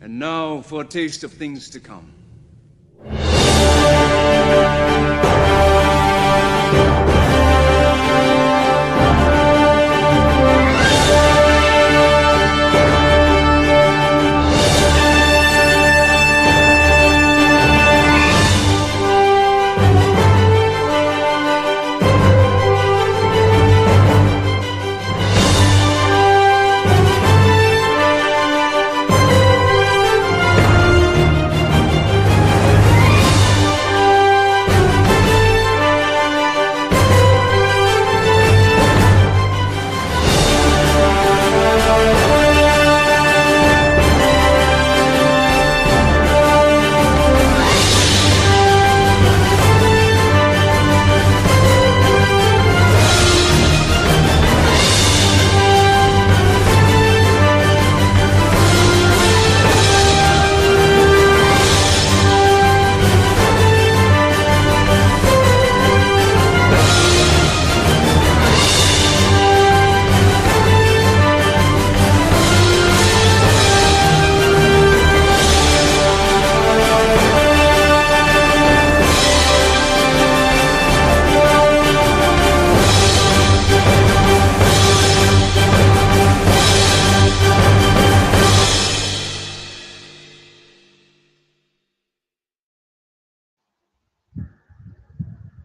And now for a taste of things to come.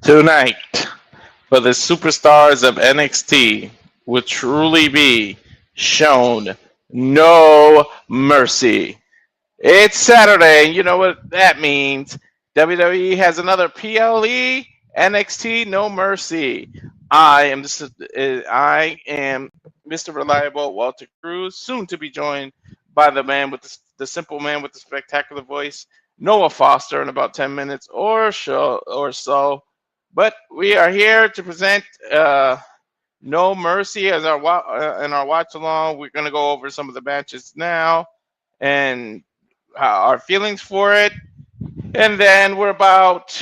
Tonight, for the superstars of NXT, will truly be shown no mercy. It's Saturday, and you know what that means. WWE has another PLE, NXT No Mercy. I am Mr. Reliable Walter Cruz, soon to be joined by the man with the simple man with the spectacular voice, Noah Foster, in about 10 minutes or so. But we are here to present No Mercy as our in our watch along. We're going to go over some of the matches now and our feelings for it, and then we're about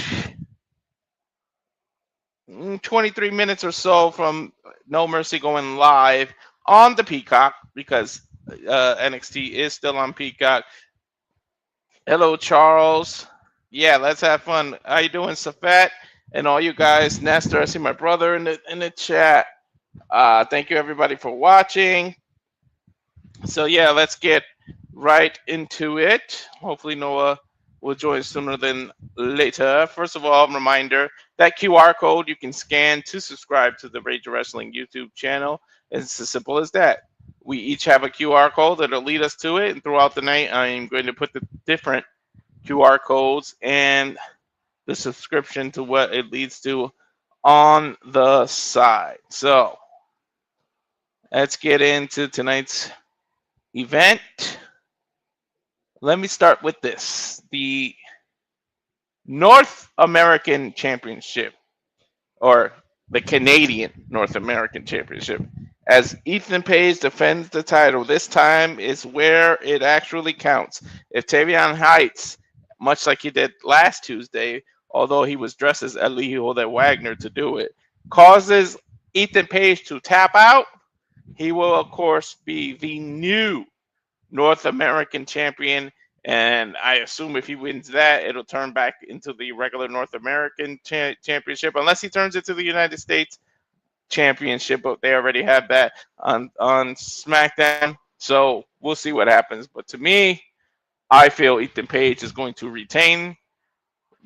23 minutes or so from No Mercy going live on the Peacock, because NXT is still on Peacock. Hello, Charles. Yeah, let's have fun. How you doing, Safet? And all you guys, Nestor, I see my brother in the chat. Thank you everybody for watching. So yeah, let's get right into it. Hopefully Noah will join sooner than later. First of all, reminder, that QR code you can scan to subscribe to the Rage Wrestling YouTube channel. It's as simple as that. We each have a QR code that'll lead us to it, and throughout the night I'm going to put the different QR codes and the subscription to what it leads to on the side. So let's get into tonight's event. Let me start with this. The North American Championship, or the Canadian North American Championship, as Ethan Page defends the title. This time is where it actually counts. If Tayvion Heights, much like he did last Tuesday, although he was dressed as Elihu de Wagner to do it, causes Ethan Page to tap out, he will, of course, be the new North American champion. And I assume if he wins that, it'll turn back into the regular North American championship, unless he turns it to the United States championship. But they already have that on SmackDown. So we'll see what happens. But to me, I feel Ethan Page is going to retain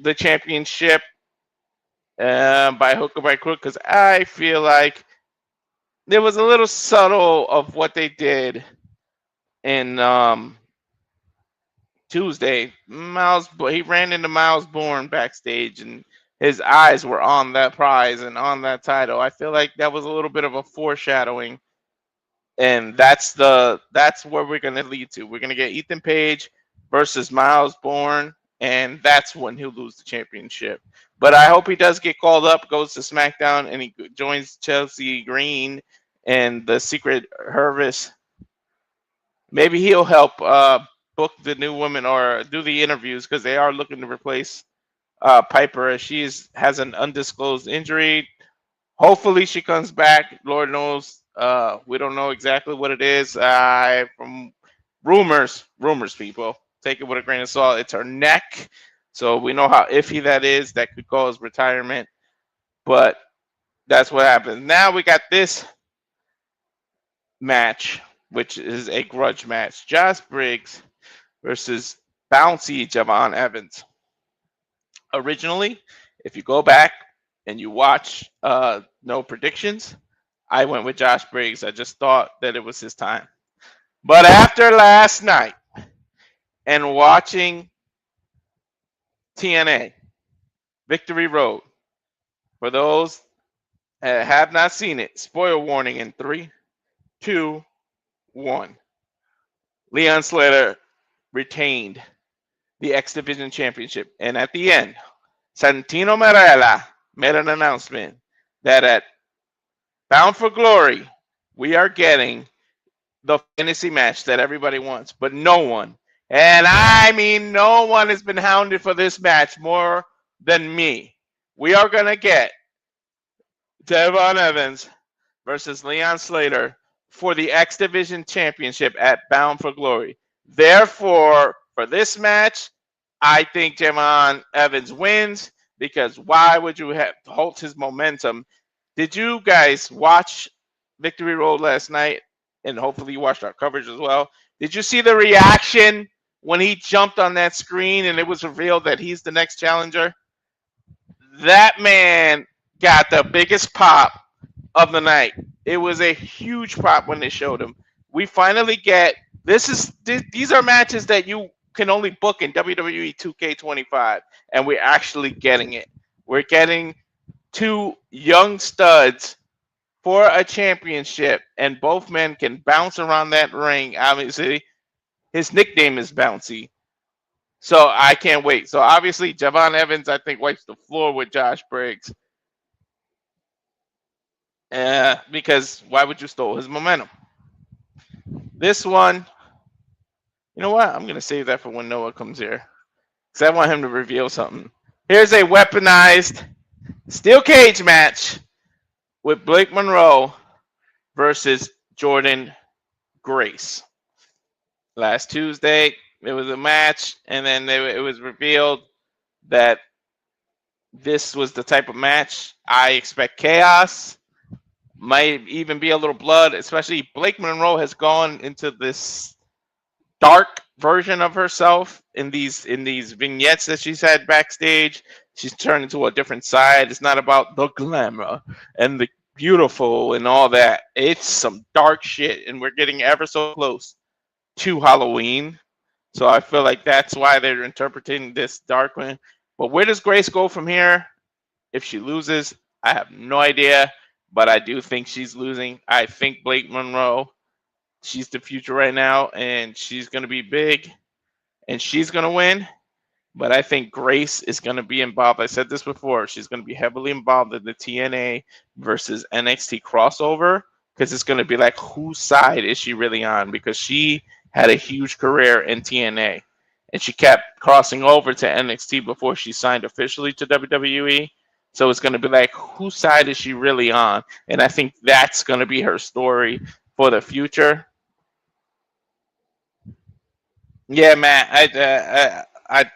the championship by hook or by crook, because I feel like there was a little subtle of what they did in Tuesday. He ran into Miles Bourne backstage, and his eyes were on that prize and on that title. I feel like that was a little bit of a foreshadowing, and that's where we're going to lead to. We're going to get Ethan Page versus Miles Bourne, and that's when he'll lose the championship. But I hope he does get called up, goes to SmackDown, and he joins Chelsea Green and the Secret Service. Maybe he'll help book the new woman or do the interviews, because they are looking to replace Piper, as she has an undisclosed injury. Hopefully she comes back. Lord knows, we don't know exactly what it is. From Rumors, people. Take it with a grain of salt. It's her neck, so we know how iffy that is. That could cause retirement, but that's what happens. Now we got this match, which is a grudge match. Josh Briggs versus bouncy Javon Evans. Originally, if you go back and you watch no predictions, I went with Josh Briggs. I just thought that it was his time. But after last night and watching TNA Victory Road, for those that have not seen it, spoiler warning in 3, 2, 1. Leon Slater retained the X Division Championship. And at the end, Santino Marella made an announcement that at Bound for Glory, we are getting the fantasy match that everybody wants, but no one, and I mean no one, has been hounded for this match more than me. We are going to get Tayvion Evans versus Leon Slater for the X Division Championship at Bound for Glory. Therefore, for this match, I think Tayvion Evans wins, because why would you have halt his momentum? Did you guys watch Victory Road last night? And hopefully you watched our coverage as well. Did you see the reaction when he jumped on that screen and it was revealed that he's the next challenger? That man got the biggest pop of the night. It was a huge pop when they showed him. We finally get these are matches that you can only book in WWE 2K25, and we're actually getting it. We're getting two young studs for a championship, and both men can bounce around that ring. Obviously, his nickname is Bouncy. So I can't wait. So obviously, Javon Evans, I think, wipes the floor with Josh Briggs. Because why would you stole his momentum? This one, you know what? I'm going to save that for when Noah comes here, because I want him to reveal something. Here's a weaponized steel cage match with Blake Monroe versus Jordynne Grace. Last Tuesday, it was a match, and then it was revealed that this was the type of match. I expect chaos, might even be a little blood, especially Blake Monroe has gone into this dark version of herself in these vignettes that she's had backstage. She's turned into a different side. It's not about the glamour and the beautiful and all that. It's some dark shit, and we're getting ever so close to Halloween. So I feel like that's why they're interpreting this dark one. But where does Grace go from here if she loses? I have no idea, but I do think she's losing. I think Blake Monroe, she's the future right now, and she's going to be big, and she's going to win. But I think Grace is going to be involved. I said this before. She's going to be heavily involved in the TNA versus NXT crossover, because it's going to be like, whose side is she really on? Because she had a huge career in TNA, and she kept crossing over to NXT before she signed officially to WWE. So it's going to be like, whose side is she really on? And I think that's going to be her story for the future. Yeah, Matt, I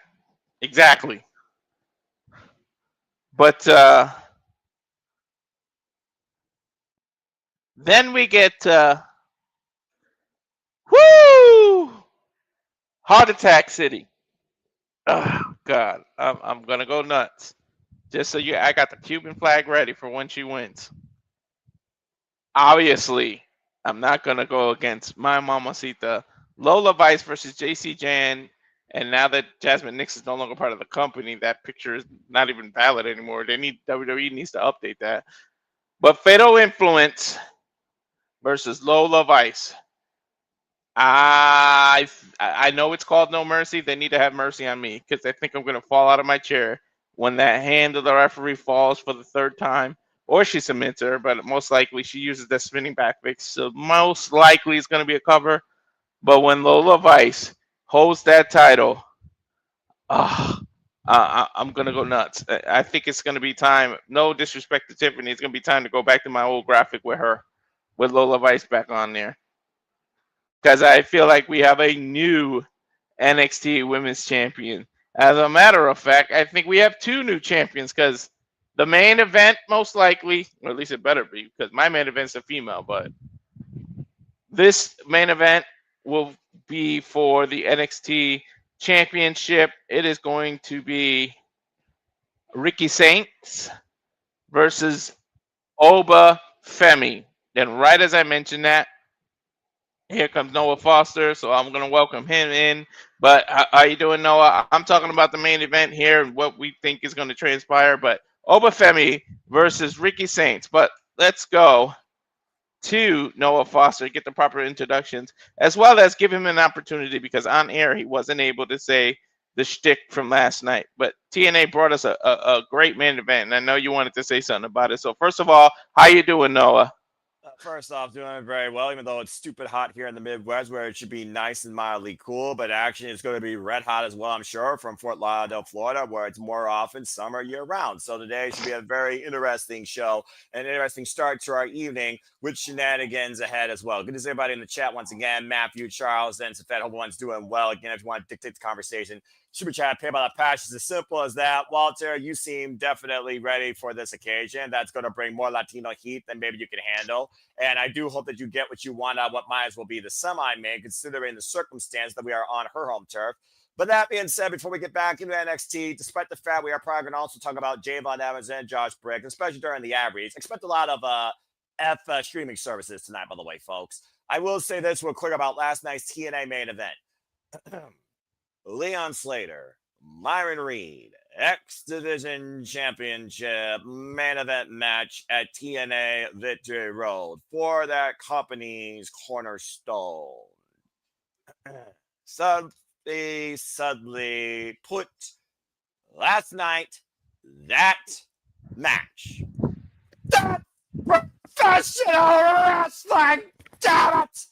exactly. But then we get woo, Heart Attack City. Oh God, I'm gonna go nuts. Just so I got the Cuban flag ready for when she wins. Obviously, I'm not gonna go against my mamacita. Lola Vice versus Jacy Jayne, and now that Jasmine Nix is no longer part of the company, that picture is not even valid anymore. WWE needs to update that. But Fatal Influence versus Lola Vice. I know it's called No Mercy. They need to have mercy on me, because they think I'm gonna fall out of my chair when that hand of the referee falls for the third time, or she submits her, but most likely she uses that spinning back fix. So most likely it's gonna be a cover. But when Lola Vice holds that title, I'm gonna go nuts. I think it's gonna be time. No disrespect to Tiffany, it's gonna be time to go back to my old graphic with her, with Lola Vice back on there. because I feel like we have a new NXT Women's Champion. As a matter of fact, I think we have two new champions because the main event, most likely, or at least it better be, because my main event's a female, but this main event will be for the NXT Championship. It is going to be Ricky Saints versus Oba Femi. And right as I mentioned that, here comes Noah Foster, so I'm going to welcome him in. But how you doing, Noah? I'm talking about the main event here and what we think is going to transpire. But Oba Femi versus Ricky Saints. But let's go to Noah Foster, get the proper introductions, as well as give him an opportunity because on air he wasn't able to say the shtick from last night. But TNA brought us a great main event, and I know you wanted to say something about it. So first of all, how you doing, Noah? First off, doing very well, even though it's stupid hot here in the Midwest where it should be nice and mildly cool, but actually it's going to be red hot as well, I'm sure, from Fort Lauderdale, Florida, where it's more often summer year round. So today should be a very interesting show, an interesting start to our evening with shenanigans ahead as well. Good to see everybody in the chat once again. Matthew, Charles, and Safet. Hope everyone's doing well. Again, if you want to dictate the conversation, super chat, pay by the patch. It's as simple as that. Walter, you seem definitely ready for this occasion. That's going to bring more Latino heat than maybe you can handle. And I do hope that you get what you want out of what might as well be the semi-main, considering the circumstance that we are on her home turf. But that being said, before we get back into NXT, despite the fact we are probably going to also talk about Javon Evans and Josh Briggs, especially during the average, expect a lot of streaming services tonight, by the way, folks. I will say this real quick about last night's TNA main event. Leon Slater, Myron Reid, X Division Championship main event match at TNA Victory Road for that company's cornerstone. Suddenly put last night that match. That professional wrestling, damn it!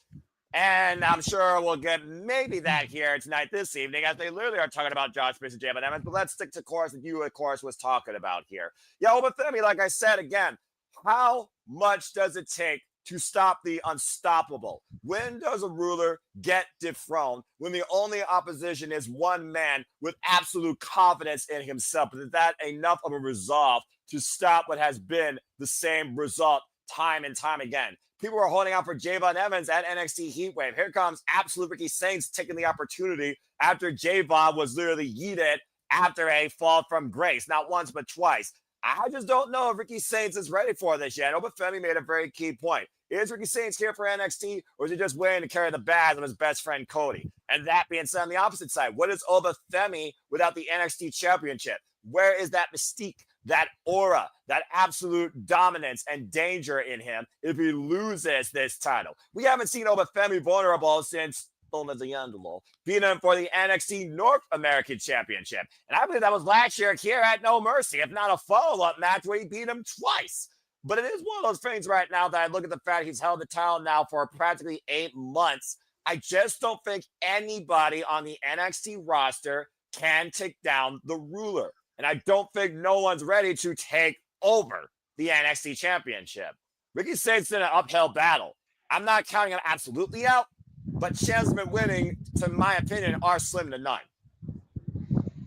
And I'm sure we'll get maybe that here tonight, this evening, as they literally are talking about Josh Briggs and Javon Evans. But let's stick to course that you, of course, was talking about here. Yeah, Oba Femi, like I said again, how much does it take to stop the unstoppable? When does a ruler get dethroned when the only opposition is one man with absolute confidence in himself? But is that enough of a resolve to stop what has been the same result time and time again? People were holding out for Javon Evans at NXT Heatwave. Here comes absolute Ricky Saints taking the opportunity after Javon was literally yeeted after a fall from grace. Not once, but twice. I just don't know if Ricky Saints is ready for this yet. Oba Femi made a very key point. Is Ricky Saints here for NXT, or is he just waiting to carry the bag of his best friend Cody? And that being said, on the opposite side, what is Oba Femi without the NXT Championship? Where is that mystique, that aura, that absolute dominance and danger in him if he loses this title? We haven't seen Oba Femi vulnerable since Lola beat him for the NXT North American Championship. And I believe that was last year here at No Mercy, if not a follow-up match where he beat him twice. But it is one of those things right now that I look at the fact he's held the title now for practically 8 months. I just don't think anybody on the NXT roster can take down the ruler. And I don't think no one's ready to take over the NXT Championship. Ricky Saints in an uphill battle. I'm not counting him absolutely out, but chances of winning, to my opinion, are slim to none.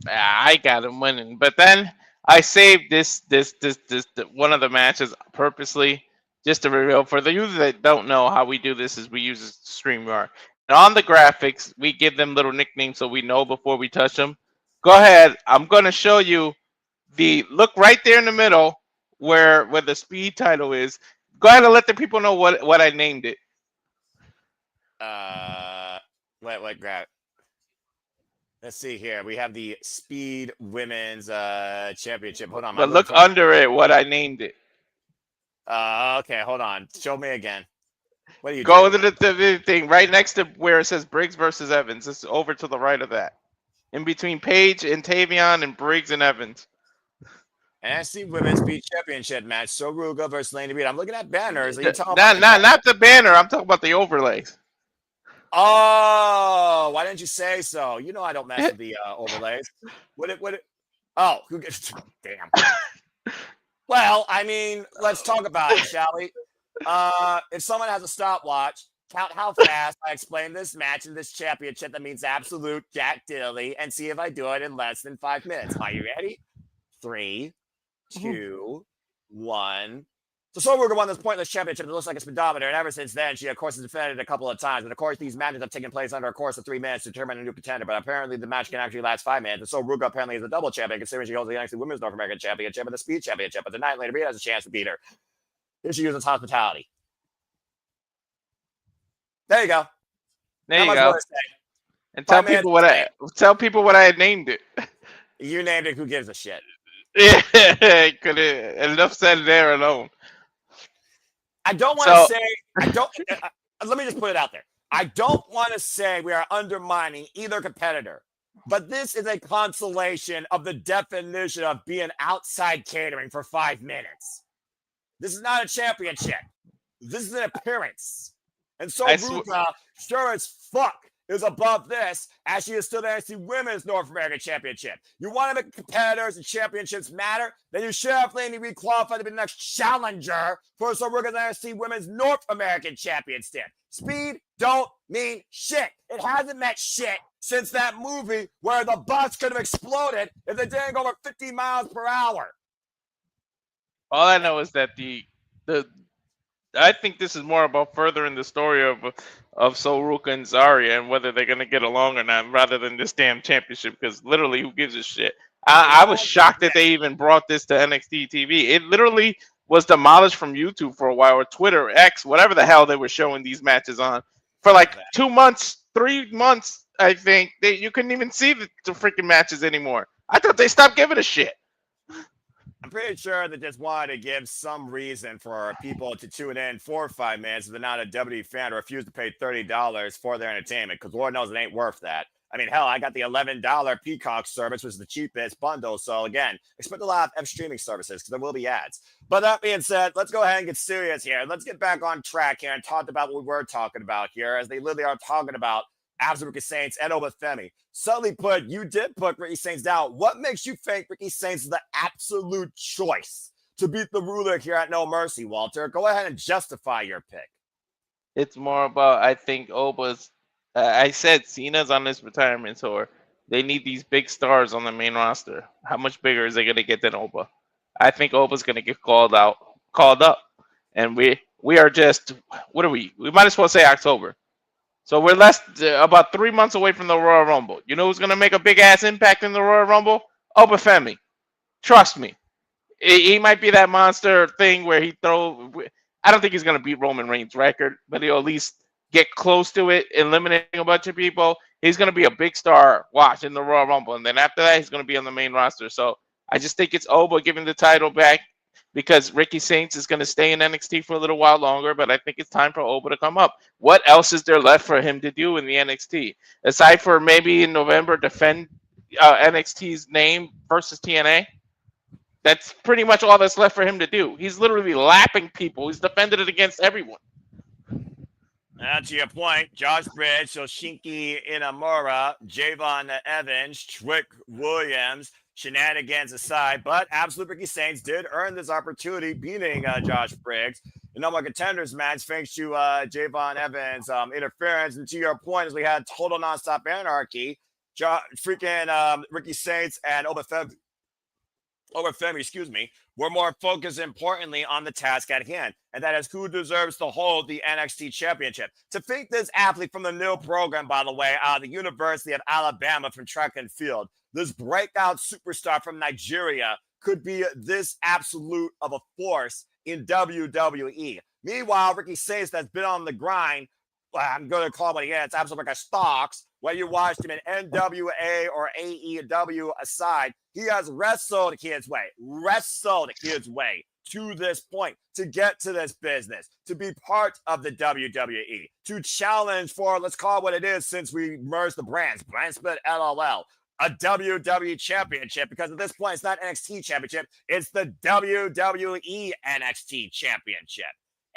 I got him winning, but then I saved this one of the matches purposely just to reveal for the users that don't know how we do this is we use StreamYard. And on the graphics, we give them little nicknames so we know before we touch them. Go ahead. I'm going to show you the look right there in the middle where the speed title is. Go ahead and let the people know what I named it. Wait, grab. Let's see here. We have the Speed Women's Championship. Hold on. But look under it what I named it. Okay, hold on. Show me again. What are you doing? Go to the thing right next to where it says Briggs versus Evans. It's over to the right of that. In between Paige and Tayvion and Briggs and Evans. NXT Women's Speed Championship match. So Ruca versus Lainey Reid. I'm looking at banners. Are you talking not the banner. I'm talking about the overlays. Oh, why didn't you say so? You know I don't mess with the overlays. Oh, who gets? Damn. Well, I mean, let's talk about it, shall we? If someone has a stopwatch, count how fast I explain this match and this championship that means absolute jack diddly and see if I do it in less than 5 minutes. Are you ready? 3, 2, 1. So Ruca won this pointless championship that looks like a speedometer, and ever since then, she, of course, has defended it a couple of times. And, of course, these matches have taken place under a course of 3 minutes to determine a new contender, but apparently the match can actually last 5 minutes. And so Ruca apparently is a double champion, considering she holds the NXT Women's North American Championship and the Speed Championship. But tonight, Lainey Reid has a chance to beat her. Here she uses hospitality. There you go. There you go. And tell people what I had named it. You named it. Who gives a shit? Yeah, could have enough said there alone. I don't want to say. I don't. Let me just put it out there. I don't want to say we are undermining either competitor, but this is a consolation of the definition of being outside catering for 5 minutes. This is not a championship. This is an appearance. And so Ruca, sure as fuck, is above this, as she is still the NXT Women's North American Championship. You want to make competitors and championships matter? Then you should have Lainey Reid qualified to be the next challenger for Ruca's NXT Women's North American Championship. Speed don't mean shit. It hasn't meant shit since that movie where the bus could have exploded if they didn't go over 50 miles per hour. All I know is that I think this is more about furthering the story of Sol Ruca and Zarya and whether they're gonna get along or not, rather than this damn championship. Because literally, who gives a shit? I was shocked that they even brought this to NXT TV. It literally was demolished from YouTube for a while, or Twitter, X, whatever the hell they were showing these matches on for like 2 months, 3 months. I think you couldn't even see the freaking matches anymore. I thought they stopped giving a shit. I'm pretty sure they just wanted to give some reason for people to tune in 4 or 5 minutes if they're not a WWE fan or refuse to pay $30 for their entertainment, because Lord knows it ain't worth that. I mean, hell, I got the $11 Peacock service, which is the cheapest bundle. So again, expect a lot of streaming services because there will be ads. But that being said, let's go ahead and get serious here. Let's get back on track here and talk about what we were talking about here, as they literally are talking about Ricky Saints and Femi. Subtly put, you did put Ricky Saints down. What makes you think Ricky Saints is the absolute choice to beat the ruler here at No Mercy, Walter? Go ahead and justify your pick. It's more about, I think Oba's. I said Cena's on this retirement tour. They need these big stars on the main roster. How much bigger is they going to get than Oba? I think Oba's going to get called up, and we are just, what are we? We might as well say October. So we're about 3 months away from the Royal Rumble. You know who's going to make a big-ass impact in the Royal Rumble? Femi. Trust me. He might be that monster thing where I don't think he's going to beat Roman Reigns' record, but he'll at least get close to it, eliminating a bunch of people. He's going to be a big star in the Royal Rumble. And then after that, he's going to be on the main roster. So I just think it's Oba giving the title back, because Ricky Saints is going to stay in NXT for a little while longer, but I think it's time for Oba to come up. What else is there left for him to do in the NXT? Aside for maybe in November defend NXT's name versus TNA? That's pretty much all that's left for him to do. He's literally lapping people. He's defended it against everyone. To your point, Josh Briggs, Yoshinki Inamura, Javon Evans, Trick Williams, shenanigans aside, but Absolute Ricky Saints did earn this opportunity, beating Josh Briggs. The number one contenders match, thanks to Javon Evans' interference. And to your point, as we had total nonstop anarchy, Ricky Saints and Femi, were more focused, importantly, on the task at hand, and that is who deserves to hold the NXT Championship. To think this athlete from the new program, by the way, out of the University of Alabama from track and field, this breakout superstar from Nigeria, could be this absolute of a force in WWE. Meanwhile, Ricky Saints, that's been on the grind, I'm going to call it what he is, it's absolutely like a stocks. Whether you watched him in NWA or AEW aside, he has wrestled his way to this point, to get to this business, to be part of the WWE, to challenge for, let's call it what it is since we merged the brands, brand split LLL, a WWE championship, because at this point, it's not NXT championship, it's the WWE NXT championship.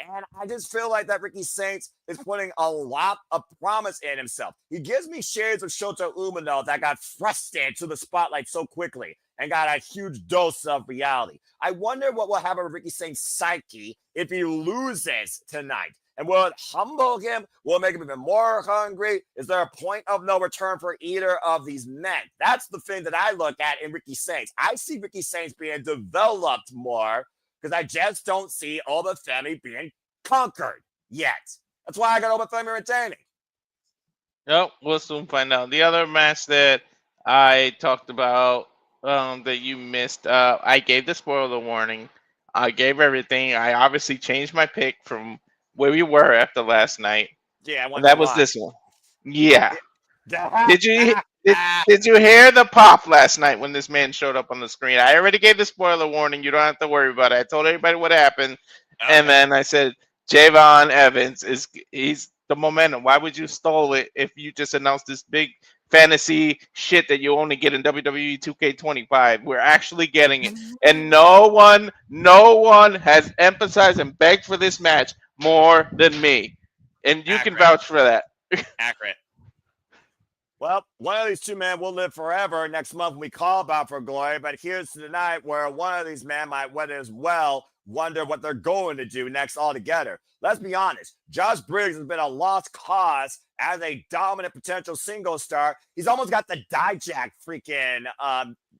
And I just feel like that Ricky Saints is putting a lot of promise in himself. He gives me shades of Shota Umino that got thrusted to the spotlight so quickly and got a huge dose of reality. I wonder what will happen with Ricky Saints' psyche if he loses tonight. And will it humble him? Will it make him even more hungry? Is there a point of no return for either of these men? That's the thing that I look at in Ricky Saints. I see Ricky Saints being developed more because I just don't see Oba Femi being conquered yet. That's why I got Oba Femi retaining. Yep, we'll soon find out. The other match that I talked about that you missed, I gave the spoiler warning. I gave everything. I obviously changed my pick from where we were after last night. Yeah, And that was this one. Yeah. Did you did, Ah, did you hear the pop last night when this man showed up on the screen? I already gave the spoiler warning. You don't have to worry about it. I told everybody what happened, and okay. then I said Javon Evans he's the momentum. Why would you stall it if you just announced this big fantasy shit that you only get in WWE 2K25? We're actually getting it, and no one has emphasized and begged for this match more than me, and you can Accurate. vouch for that. Accurate. Well, one of these two men will live forever next month when we call about for glory. But here's to the night where one of these men might as well wonder what they're going to do next altogether. Let's be honest. Josh Briggs has been a lost cause as a dominant potential single star. He's almost got the Dijak freaking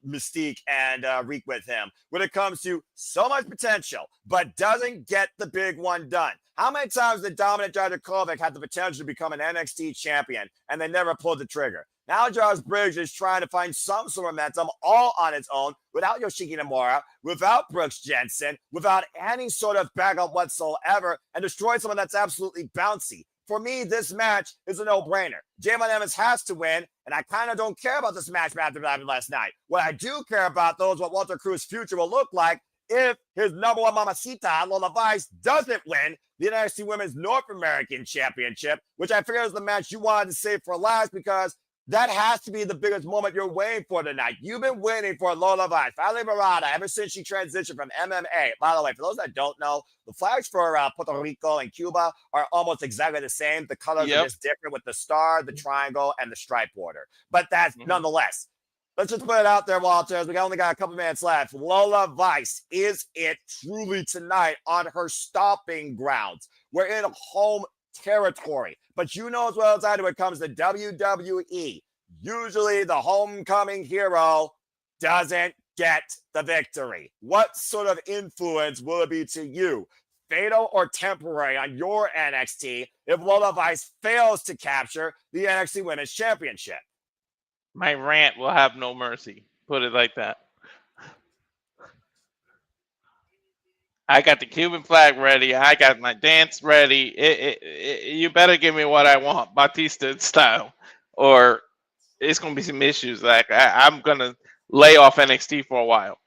mystique and reek with him when it comes to so much potential, but doesn't get the big one done. How many times did Dominik Dijakovic have the potential to become an NXT champion and they never pulled the trigger? Now Josh Briggs is trying to find some sort of momentum all on its own without Yoshiki Nomura, without Brooks Jensen, without any sort of backup whatsoever, and destroy someone that's absolutely bouncy. For me, this match is a no-brainer. Jayne Evans has to win, and I kind of don't care about this match after what happened last night. What I do care about, though, is what Walter Cruz's future will look like if his number one mamacita, Lola Vice, doesn't win the NXT Women's North American Championship, which I figure is the match you wanted to save for last because that has to be the biggest moment you're waiting for tonight. You've been waiting for Lola Vice, Fali Barada, ever since she transitioned from MMA. By the way, for those that don't know, the flags for Puerto Rico and Cuba are almost exactly the same. The colors are just different with the star, the triangle, and the stripe border. But that's nonetheless. Let's just put it out there, Walter. We only got a couple minutes left. Lola Vice, is it truly tonight on her stomping grounds? We're in home territory. But you know as well as I do when it comes to WWE, usually the homecoming hero doesn't get the victory. What sort of influence will it be to you, fatal or temporary, on your NXT if Lola Vice fails to capture the NXT Women's Championship? My rant will have no mercy. Put it like that. I got the Cuban flag ready. I got my dance ready. You better give me what I want, Batista style, or it's gonna be some issues. Like I'm gonna lay off NXT for a while.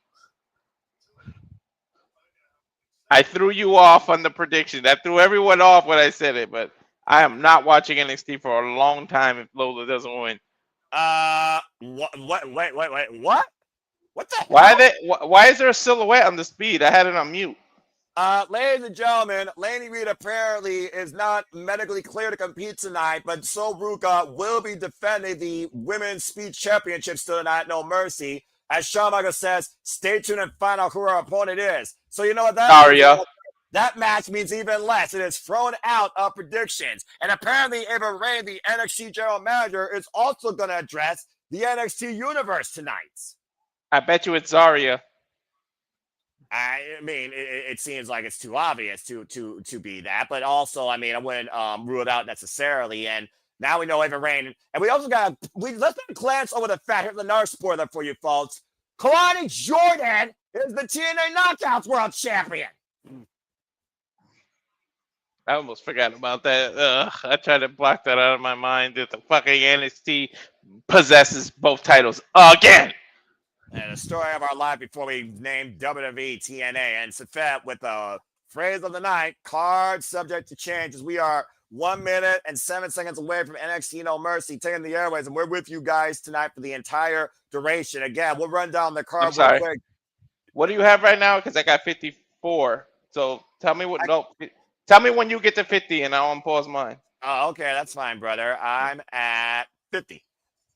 I threw you off on the prediction. I threw everyone off when I said it, but I am not watching NXT for a long time if Lola doesn't win. What? Wait, what? What the hell? Why is there a silhouette on the speed? I had it on mute. Ladies and gentlemen, Lainey Reid apparently is not medically clear to compete tonight, but so Ruca will be defending the Women's Speed Championships tonight, no mercy. As Shawn Michaels says, stay tuned and find out who our opponent is. So you know what that means? That match means even less. It is thrown out of predictions. And apparently, Ava Reid, the NXT general manager, is also going to address the NXT universe tonight. I bet you it's Zarya. I mean, it seems like it's too obvious to be that, but also, I mean, I wouldn't rule it out necessarily. And now we know Ava Reid, and we also got let's not glance over the fact. Here's another spoiler for you folks: Jordynne is the TNA Knockouts World Champion. I almost forgot about that. I tried to block that out of my mind that the fucking NXT possesses both titles again. And the story of our life before we named WWE TNA. And Safet with the phrase of the night, card subject to change, as we are 1 minute and 7 seconds away from NXT No Mercy taking the airways. And we're with you guys tonight for the entire duration. Again, we'll run down the card real quick. What do you have right now? Because I got 54. So tell me tell me when you get to 50 and I'll unpause mine. Oh, okay. That's fine, brother. I'm at 50.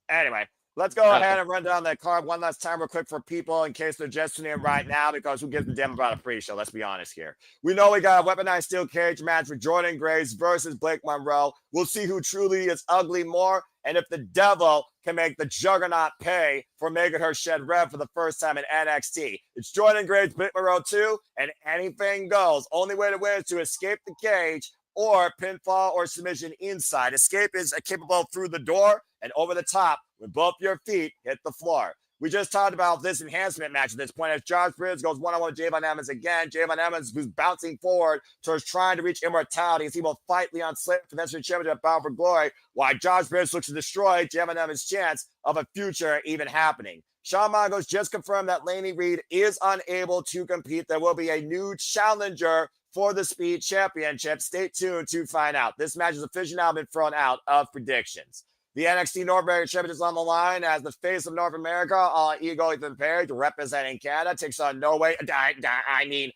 Anyway. Let's go ahead and run down that card one last time real quick for people in case they're just tuning in right now, because who gives a damn about a pre-show? Let's be honest here. We know we got a weaponized steel cage match for Jordynne Grace versus Blake Monroe. We'll see who truly is ugly more, and if the devil can make the juggernaut pay for making her shed red for the first time in NXT. It's Jordynne Grace, Blake Monroe 2, and anything goes. Only way to win is to escape the cage or pinfall or submission inside. Escape is capable through the door and over the top when both your feet hit the floor. We just talked about this enhancement match at this point as Josh Briggs goes one-on-one with Jayne Evans again. Jayne Evans, who's bouncing forward towards trying to reach immortality, as he will fight Leon Slater for the National Championship Bound for Glory, while Josh Briggs looks to destroy Jayne Evans' chance of a future even happening. Shawn Michaels just confirmed that Lainey Reid is unable to compete. There will be a new challenger for the Speed Championship. Stay tuned to find out. This match has officially now been thrown out of predictions. The NXT North American Championship is on the line as the face of North America, All Ego Ethan Page, representing Canada, takes on Tayvion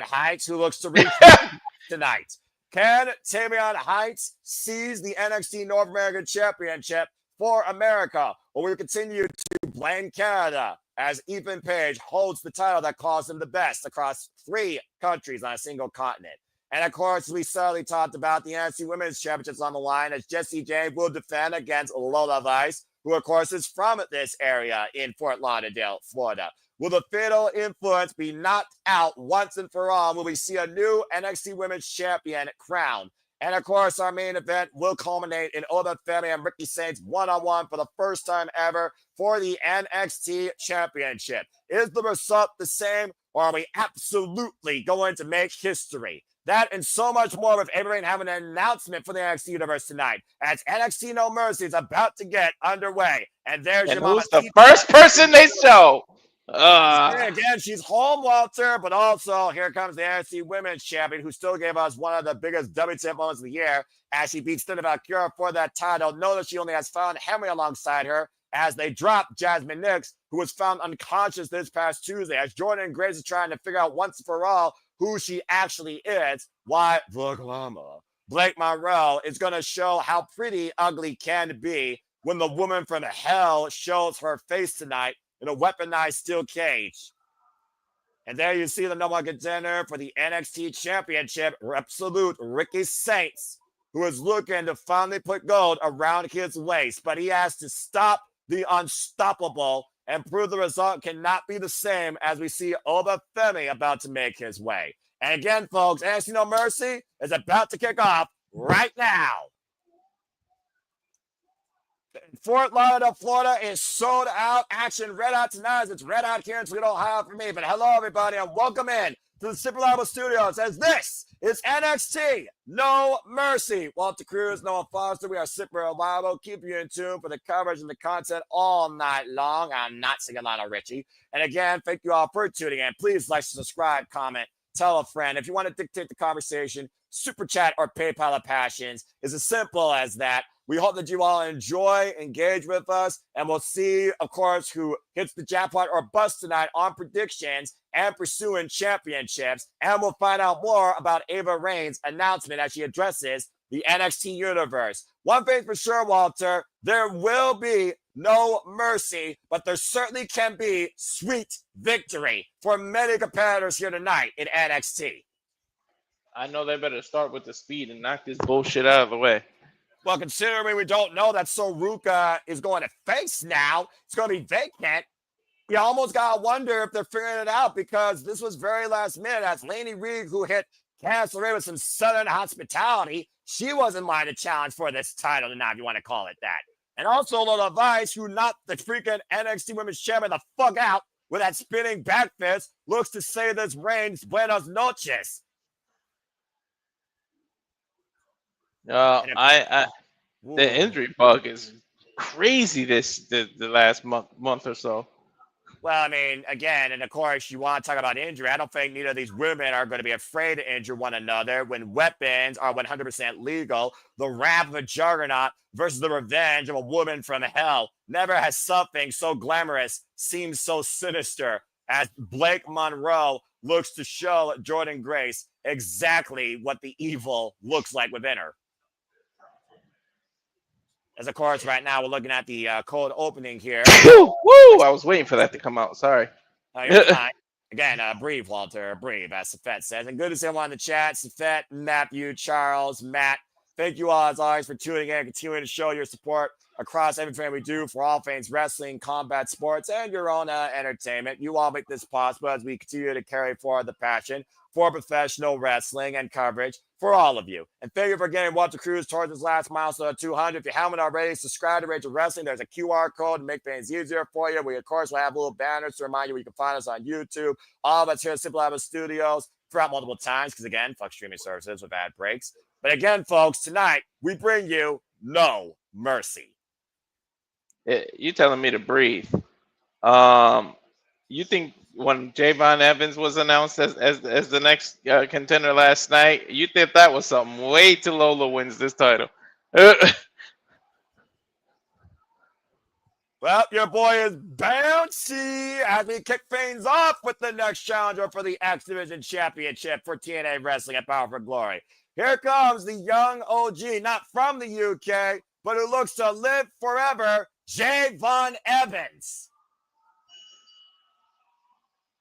Heights, who looks to reach tonight. Can Tayvion Heights seize the NXT North American Championship for America, or will we continue to blame Canada as Ethan Page holds the title that calls him the best across 3 countries on a single continent? And of course, we sadly talked about the NXT Women's Championships on the line as Jacy Jayne will defend against Lola Vice, who of course is from this area in Fort Lauderdale, Florida. Will the fatal influence be knocked out once and for all? Will we see a new NXT Women's Champion crowned? And of course, our main event will culminate in Oba Femi and Ricky Saints one-on-one for the first time ever for the NXT Championship. Is the result the same, or are we absolutely going to make history? That and so much more with everyone having an announcement for the NXT Universe tonight as NXT No Mercy is about to get underway. And there's your mama. Who's the first person they show? Again, she's home, Walter, but also here comes the NXT Women's Champion, who still gave us one of the biggest WTF moments of the year as she beats Steph Valkyria for that title. Notice she only has found Henry alongside her as they drop Jasmine Nix, who was found unconscious this past Tuesday, as Jordynne Grace is trying to figure out once and for all who she actually is. Why the glamour? Blake Monroe is going to show how pretty ugly can be when the woman from hell shows her face tonight in a weaponized steel cage. And there you see the number 1 contender for the NXT Championship, absolute Ricky Saints, who is looking to finally put gold around his waist. But he has to stop the unstoppable and prove the result cannot be the same as we see Oba Femi about to make his way. And again, folks, NXT No Mercy is about to kick off right now. Fort Lauderdale, Florida is sold out. Action red hot tonight as it's red hot here in Toledo, Ohio for me. But hello, everybody, and welcome in to the Super Reliable Studios as this is NXT No Mercy. Walter Cruz, Noah Foster, we are Super Reliable. Keep you in tune for the coverage and the content all night long. I'm not singing Lionel Richie. And again, thank you all for tuning in. Please like, subscribe, comment, tell a friend. If you want to dictate the conversation, Super Chat or PayPal of Passions is as simple as that. We hope that you all enjoy, engage with us, and we'll see, of course, who hits the jackpot or bust tonight on predictions and pursuing championships. And we'll find out more about Ava Rain's announcement as she addresses the NXT Universe. One thing for sure, Walter, there will be no mercy, but there certainly can be sweet victory for many competitors here tonight in NXT. I know they better start with the speed and knock this bullshit out of the way. Well, considering we don't know that Ruca is going to face now, it's going to be vacant. You almost got to wonder if they're figuring it out because this was very last minute as Lainey Reid, who hit Candice LeRae with some Southern hospitality, she wasn't mine to challenge for this title tonight, if you want to call it that. And also Lola Vice, who knocked the freaking NXT Women's Champion the fuck out with that spinning back fist, looks to say this reigns buenos noches. The injury bug is crazy the last month or so. Well, I mean, again, and of course, you want to talk about injury. I don't think neither of these women are going to be afraid to injure one another when weapons are 100% legal. The wrath of a juggernaut versus the revenge of a woman from hell. Never has something so glamorous seemed so sinister as Blake Monroe looks to show Jordynne Grace exactly what the evil looks like within her. As of course, right now we're looking at the cold opening here. Woo! I was waiting for that to come out. Sorry. You're fine. Again, breathe, Walter, breathe, as Safet says. And good to see everyone in the chat. Safet, Matthew, Charles, Matt. Thank you all, as always, for tuning in and continuing to show your support across everything we do for all things wrestling, combat sports, and your own entertainment. You all make this possible as we continue to carry forward the passion for professional wrestling and coverage for all of you. And thank you for getting Walter Cruz towards his last milestone of 200. If you haven't already, subscribe to Rachel Wrestling. There's a QR code to make things easier for you. We, of course, will have little banners to remind you where you can find us on YouTube. All of us here at Simple Habit Studios throughout multiple times because, again, fuck streaming services with ad breaks. But again, folks, tonight we bring you No Mercy. You telling me to breathe. You think when Javon Evans was announced as the next contender last night, you think that was something? Wait till Lola wins this title. Well, your boy is bouncy as we kick things off with the next challenger for the X Division Championship for TNA Wrestling at Power for Glory. Here comes the young OG, not from the UK, but who looks to live forever, Javon Evans.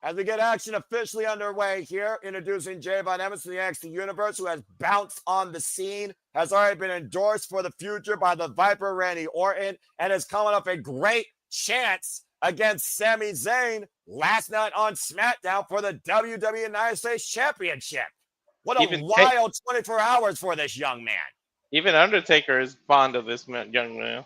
As we get action officially underway here, introducing Javon Evans to the NXT Universe, who has bounced on the scene, has already been endorsed for the future by the Viper Randy Orton, and is coming up a great chance against Sami Zayn last night on SmackDown for the WWE United States Championship. What a wild 24 hours for this young man. Even Undertaker is fond of this young man.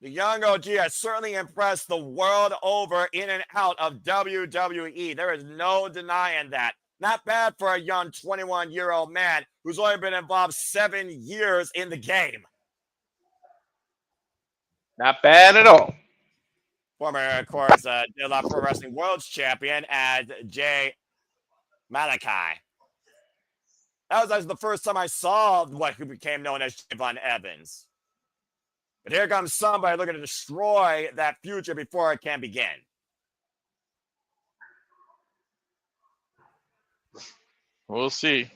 The young OG has certainly impressed the world over in and out of WWE. There is no denying that. Not bad for a young 21-year-old man who's only been involved 7 years in the game. Not bad at all. Former, of course, Pro Wrestling World's Champion as Jay Malachi. That was actually the first time I saw what became known as Javon Evans. But here comes somebody looking to destroy that future before it can begin. We'll see.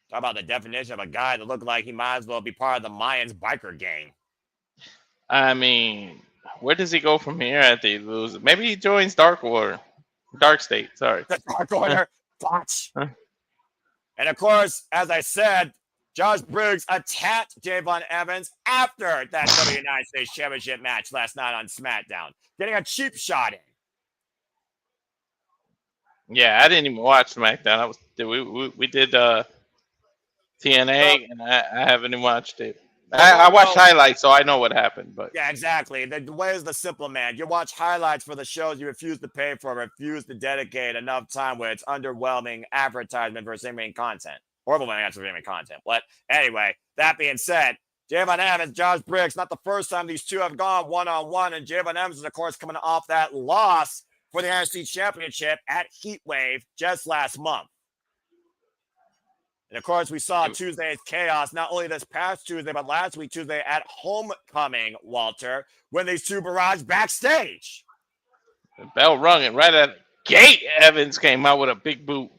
Talk about the definition of a guy that looked like he might as well be part of the Mayans biker gang. I mean, where does he go from here after he loses? Maybe he joins Dark State, sorry. The Dark Order. Botch. And of course, as I said, Josh Briggs attacked Javon Evans after that WWE United States Championship match last night on SmackDown, getting a cheap shot in. Yeah, I didn't even watch SmackDown. We did TNA, and I haven't even watched it. I watched highlights, so I know what happened. But yeah, exactly. The way is the simple man. You watch highlights for the shows you refuse to pay for, refuse to dedicate enough time with. It's underwhelming advertisement versus in-ring content. Horrible when that's in-ring content. But anyway, that being said, Javon Evans, Josh Briggs, not the first time these two have gone one-on-one, and Javon Evans is, of course, coming off that loss for the NXT Championship at Heatwave just last month. And, of course, we saw Tuesday's chaos, not only this past Tuesday, but last week, Tuesday, at Homecoming, Walter, when these two barraged backstage. The bell rung, and right at the gate, Evans came out with a big boot.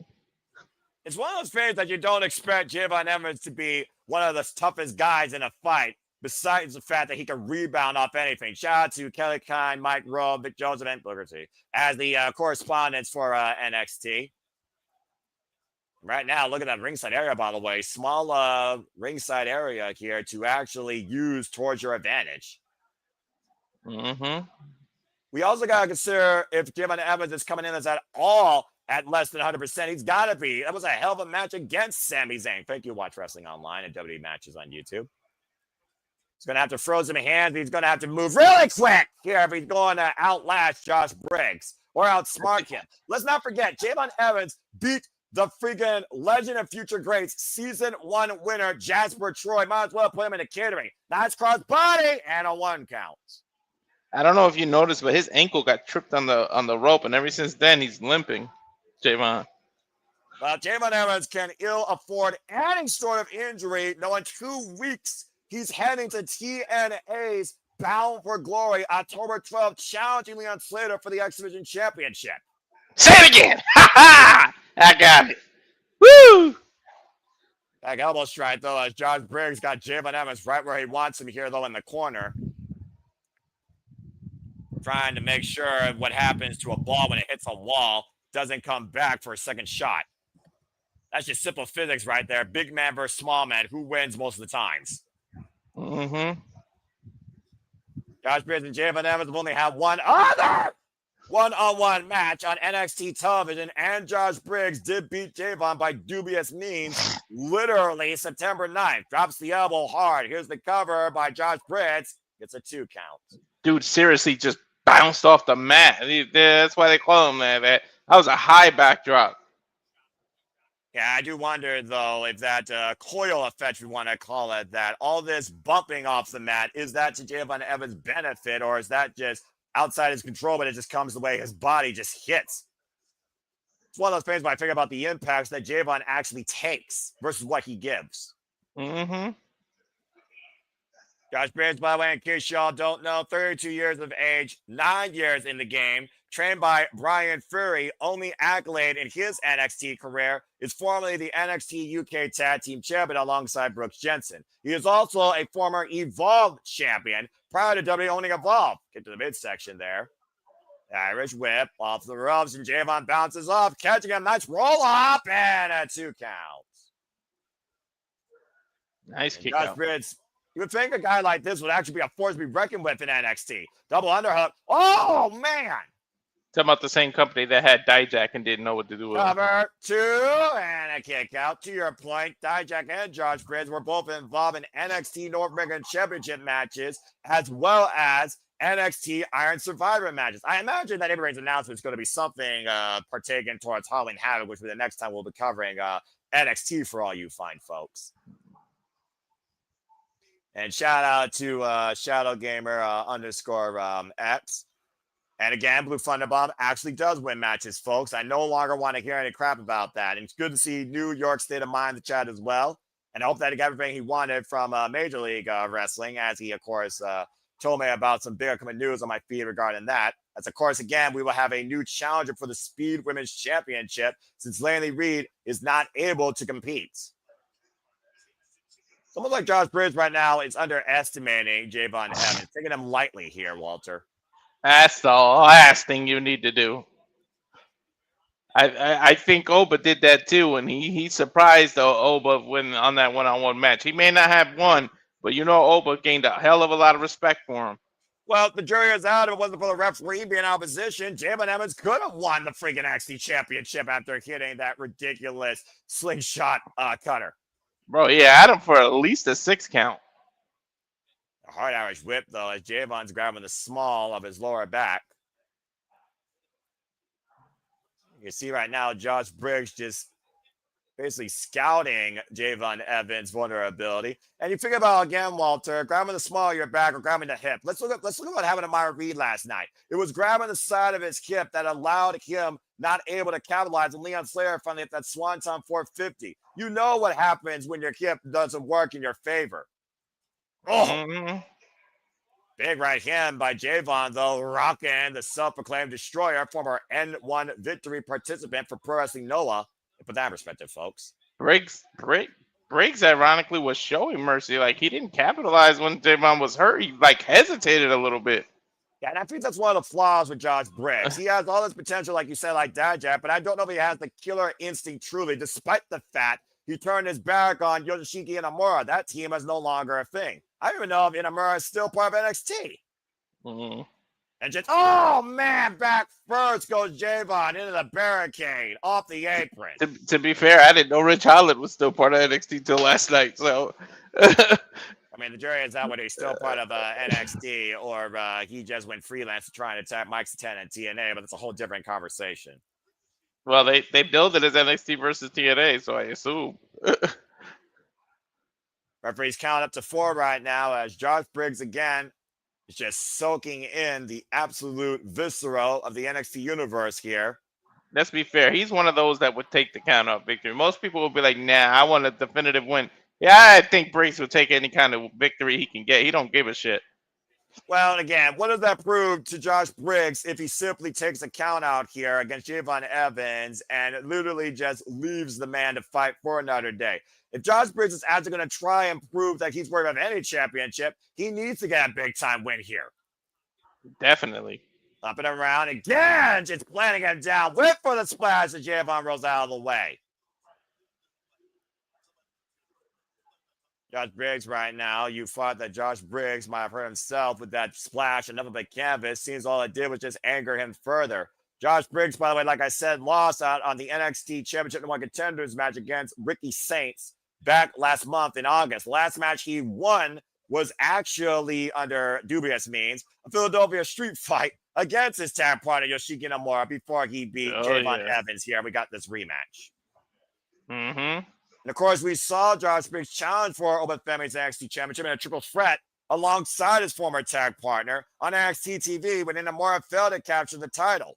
It's one of those things that you don't expect Javon Evans to be one of the toughest guys in a fight, besides the fact that he can rebound off anything. Shout out to Kelly Kine, Mike Rowe, Vic Jones, and Booker T as the correspondents for NXT. Right now, look at that ringside area, by the way. Small ringside area here to actually use towards your advantage. Mm-hmm. We also got to consider if Javon Evans is coming in as at all at less than 100%. He's got to be. That was a hell of a match against Sami Zayn. Thank you, Watch Wrestling Online and WWE Matches on YouTube. He's going to have to throw some hands. He's going to have to move really quick here if he's going to outlast Josh Briggs or outsmart him. Let's not forget, Javon Evans beat the freaking Legend of Future Greats Season 1 winner, Jasper Troy. Might as well put him in a catering. Nice cross body and a 1 count. I don't know if you noticed, but his ankle got tripped on the rope, and ever since then, he's limping. Javon. Well, Javon Evans can ill afford any sort of injury. Now, in 2 weeks, he's heading to TNA's Bound for Glory, October 12th, challenging Leon Slater for the X Division Championship. Say it again! Ha ha! I got it. Woo! Back elbow strike, though, as Josh Briggs got Jaylen Evans right where he wants him here, though, in the corner. Trying to make sure what happens to a ball when it hits a wall doesn't come back for a second shot. That's just simple physics right there. Big man versus small man. Who wins most of the times? Mm-hmm. Josh Briggs and Jaylen Evans have only had one other one-on-one match on NXT television, and Josh Briggs did beat Tayvion by dubious means, literally September 9th. Drops the elbow hard. Here's the cover by Josh Briggs. Gets a 2 count. Dude, seriously, just bounced off the mat. That's why they call him that. That was a high backdrop. Yeah, I do wonder, though, if that coil effect, we want to call it that, all this bumping off the mat, is that to Jaylen Evans' benefit, or is that just outside his control, but it just comes the way his body just hits? It's one of those things when I think about the impacts that Jaylen actually takes versus what he gives. Mm-hmm. Josh Briggs, by the way, in case y'all don't know, 32 years of age, 9 years in the game, trained by Brian Fury. Only accolade in his NXT career is formerly the NXT UK Tag Team Champion alongside Brooks Jensen. He is also a former Evolve champion prior to WWE owning Evolve. Get to the midsection there. Irish whip off the ropes, and Jaylen bounces off, catching a nice roll up and a 2 count. Nice kick Josh out. Briggs, you would think a guy like this would actually be a force to be reckoned with in NXT. Double underhook. Oh, man. Talking about the same company that had Dijak and didn't know what to do with it. Cover 2 and a kick out. To your point, Dijak and Josh Briggs were both involved in NXT North American Championship matches as well as NXT Iron Survivor matches. I imagine that everybody's announcement is going to be something partaken towards Halloween Havoc, which will be the next time we'll be covering NXT for all you fine folks. And shout out to Shadow Gamer _ X. And again, Blue Thunder Bomb actually does win matches, folks. I no longer want to hear any crap about that. And it's good to see New York State of Mind in the chat as well. And I hope that he got everything he wanted from Major League Wrestling, as he, of course, told me about some big upcoming news on my feed regarding that. As, of course, again, we will have a new challenger for the Speed Women's Championship since Lainey Reid is not able to compete. Someone like Josh Briggs right now is underestimating Jaylen Evans, taking him lightly here, Walter. That's the last thing you need to do. I think Oba did that too, and he surprised Oba when on that one-on-one match. He may not have won, but you know Oba gained a hell of a lot of respect for him. Well, the jury is out. If it wasn't for the referee being out of position, Jaylen Evans could have won the freaking NXT Championship after hitting that ridiculous slingshot cutter. Bro, he had him for at least a 6 count. A hard Irish whip, though, as Javon's grabbing the small of his lower back. You see right now, Josh Briggs just basically scouting Jaylen Evans' vulnerability. And you figure about, again, Walter, grabbing the small of your back or grabbing the hip. Let's look at what happened to Myra Reid last night. It was grabbing the side of his hip that allowed him not able to capitalize. And Leon Slayer finally hit that Swanton 450. You know what happens when your hip doesn't work in your favor. Oh, Mm-hmm. Big right hand by Jaylen, though, rocking the self-proclaimed destroyer, former N1 victory participant for Pro Wrestling Nola. Put that in perspective, folks. Briggs, ironically, was showing mercy. Like, he didn't capitalize when Tayvion was hurt. He, like, hesitated a little bit. Yeah, and I think that's one of the flaws with Josh Briggs. He has all this potential, like you said, like Dijak, but I don't know if he has the killer instinct truly, despite the fact he turned his back on Yoshiki Inamura. That team is no longer a thing. I don't even know if Inamura is still part of NXT. Mm-hmm. And just, oh, man, back first goes Jaylen into the barricade, off the apron. To be fair, I didn't know Rich Holland was still part of NXT till last night. So, I mean, the jury is out whether he's still part of NXT or he just went freelance to try and attack Mike's 10 and TNA, but it's a whole different conversation. well, they billed it as NXT versus TNA, so I assume. Referee's counting up to 4 right now as Josh Briggs again is just soaking in the absolute visceral of the NXT universe here. Let's be fair. He's one of those that would take the count out victory. Most people will be like, nah, I want a definitive win. Yeah, I think Briggs will take any kind of victory he can get. He don't give a shit. Well, again, what does that prove to Josh Briggs if he simply takes a count out here against Javon Evans and literally just leaves the man to fight for another day? If Josh Briggs is actually going to try and prove that he's worthy of any championship, he needs to get a big time win here. Definitely. Up and around again, just planting him down. Whip for the splash as Javon rolls out of the way. Josh Briggs right now, you thought that Josh Briggs might have hurt himself with that splash and nothing but canvas. Seems all it did was just anger him further. Josh Briggs, by the way, like I said, lost out on the NXT Championship #1 Contenders match against Ricky Saints back last month in August. Last match he won was actually under dubious means, a Philadelphia street fight against his tag partner Yoshiki Nomura before he beat Javon Evans here. We got this rematch. Mm-hmm. And of course, we saw Josh Briggs challenge for Open Femi's NXT Championship in a triple threat alongside his former tag partner on NXT TV when Nomura failed to capture the title.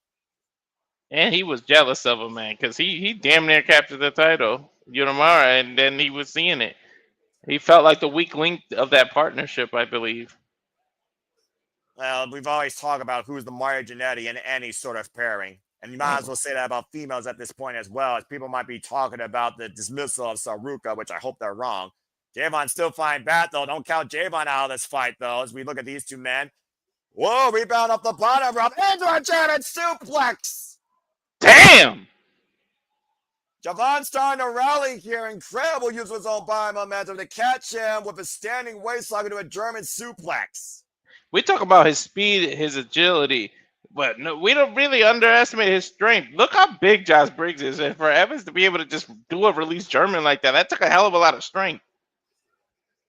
And he was jealous of him, man, because he damn near captured the title, Nomura, and then he was seeing it. He felt like the weak link of that partnership, I believe. Well, we've always talked about who's the Mario Jannetty in any sort of pairing. And you might as well say that about females at this point as well, as people might be talking about the dismissal of Ruca, which I hope they're wrong. Javon still fine bat, though. Don't count Javon out of this fight, though, as we look at these two men. Whoa, rebound up the bottom rope into a German suplex. Damn! Javon starting to rally here. Incredible use of his own body momentum to catch him with a standing waistlock into a German suplex. We talk about his speed, his agility. But no, we don't really underestimate his strength. Look how big Josh Briggs is. And for Evans to be able to just do a release German like that took a hell of a lot of strength.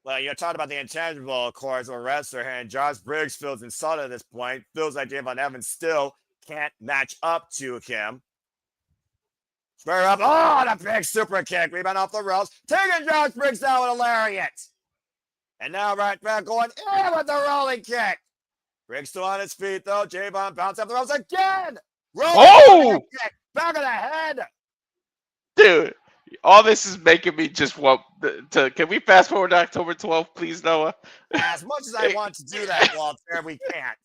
Well, you're talking about the intangible, of course, of a wrestler here. And Josh Briggs feels insulted at this point. Feels like Javon Evans still can't match up to him. Square up. Oh, the big super kick. Rebound off the ropes. Taking Josh Briggs down with a lariat. And now right back going in with the rolling kick. Briggs still on his feet, though. Javon bouncing up the ropes again. Oh! Kick. Back of the head. Dude, all this is making me just want to. Can we fast forward to October 12th, please, Noah? As much as I want to do that, Walter, we can't.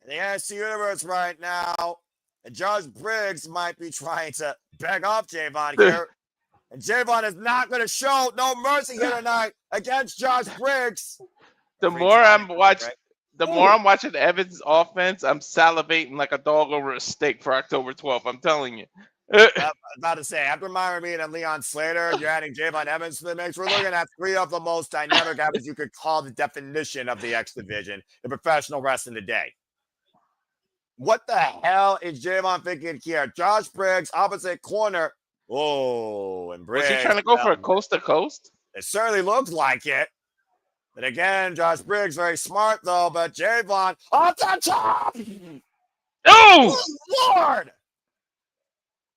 In the NXT Universe right now, and Josh Briggs might be trying to beg off Javon here. And Javon is not going to show no mercy here tonight against Josh Briggs. The more I'm watching Evans' offense, I'm salivating like a dog over a steak for October 12th. I'm telling you. I was about to say, after Myra Mead and Leon Slater, you're adding Javon Evans to the mix. We're looking at three of the most dynamic athletes you could call the definition of the X division in professional wrestling today. What the hell is Javon thinking here? Josh Briggs, opposite corner. Oh, and Briggs. Was he trying to go for a coast to coast? It certainly looks like it. But again, Josh Briggs, very smart, though. But Javon, off the top! Oh! Lord!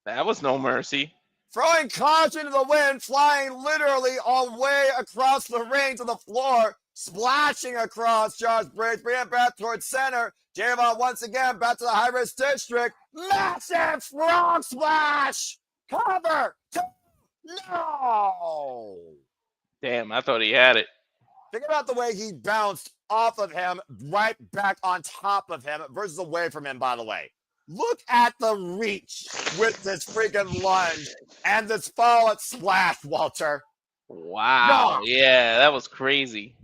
That was no mercy. Throwing caution to the wind, flying literally all way across the ring to the floor, splashing across Josh Briggs, bringing it back towards center. Javon once again back to the high-risk district. Massive frog splash! Cover! No! Damn, I thought he had it. Think about the way he bounced off of him, right back on top of him versus away from him, by the way. Look at the reach with this freaking lunge and this follow-up splash, Walter. Wow. No. Yeah, that was crazy.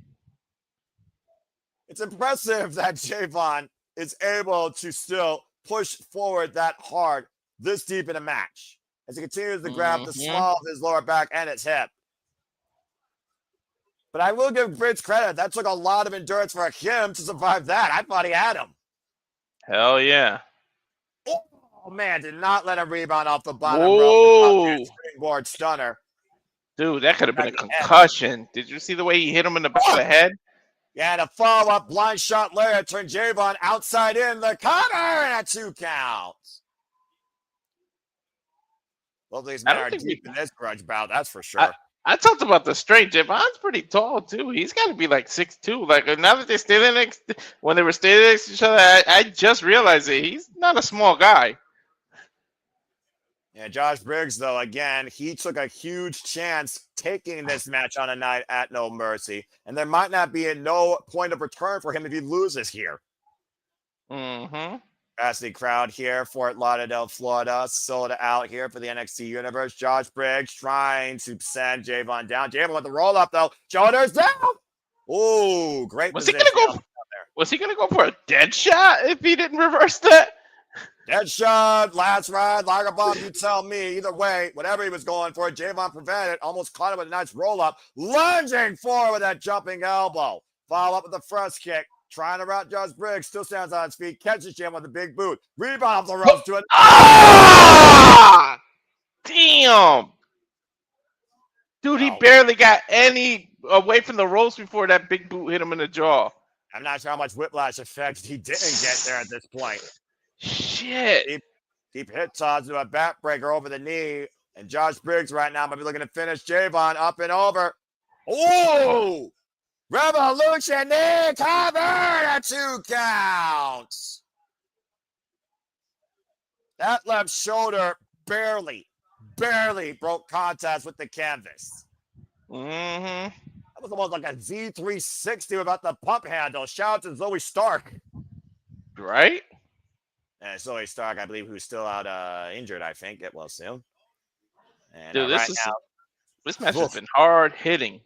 It's impressive that Javon is able to still push forward that hard this deep in a match as he continues to grab the small of his lower back and his hip. But I will give Briggs credit. That took a lot of endurance for him to survive that. I thought he had him. Hell yeah. Oh, man, did not let him rebound off the bottom rope. Springboard stunner. Dude, that could have been a concussion. Did you see the way he hit him in the back of the head? Yeah, the follow-up blind shot layer turned Javon outside in the cover and a 2 count. Well, these men are deep in this grudge bout, that's for sure. I talked about the strength. Javon's pretty tall, too. He's got to be like 6'2". Like, now that they're standing next, when they were standing next to each other, I just realized it. He's not a small guy. And Josh Briggs, though, again, he took a huge chance taking this match on a night at No Mercy. And there might not be no point of return for him if he loses here. Mm-hmm. Capacity crowd here, Fort Lauderdale, Florida. Sold out here for the NXT Universe. Josh Briggs trying to send Javon down. Javon with the roll up, though. Shoulders down. Ooh, great position. Was he gonna go for a dead shot if he didn't reverse that? Dead shot, last ride, Lager bomb, you tell me. Either way, whatever he was going for, Javon prevented, almost caught him with a nice roll-up, lunging forward with that jumping elbow. Follow up with the first kick, trying to route Josh Briggs, still stands on his feet, catches Jim with a big boot, rebound off the ropes to it. Ah! Damn! Dude, he barely got any away from the ropes before that big boot hit him in the jaw. I'm not sure how much whiplash effect he didn't get there at this point. Shit. Deep hit toss to a backbreaker over the knee. And Josh Briggs right now might be looking to finish Javon up and over. Oh! Revolution knee cover at 2 counts. That left shoulder barely broke contact with the canvas. Mm-hmm. That was almost like a Z360 without the pump handle. Shout out to Zoe Stark. Right? And Zoe Stark, I believe, who's still out injured, I think. Get well soon. And dude, this match has been hard hitting.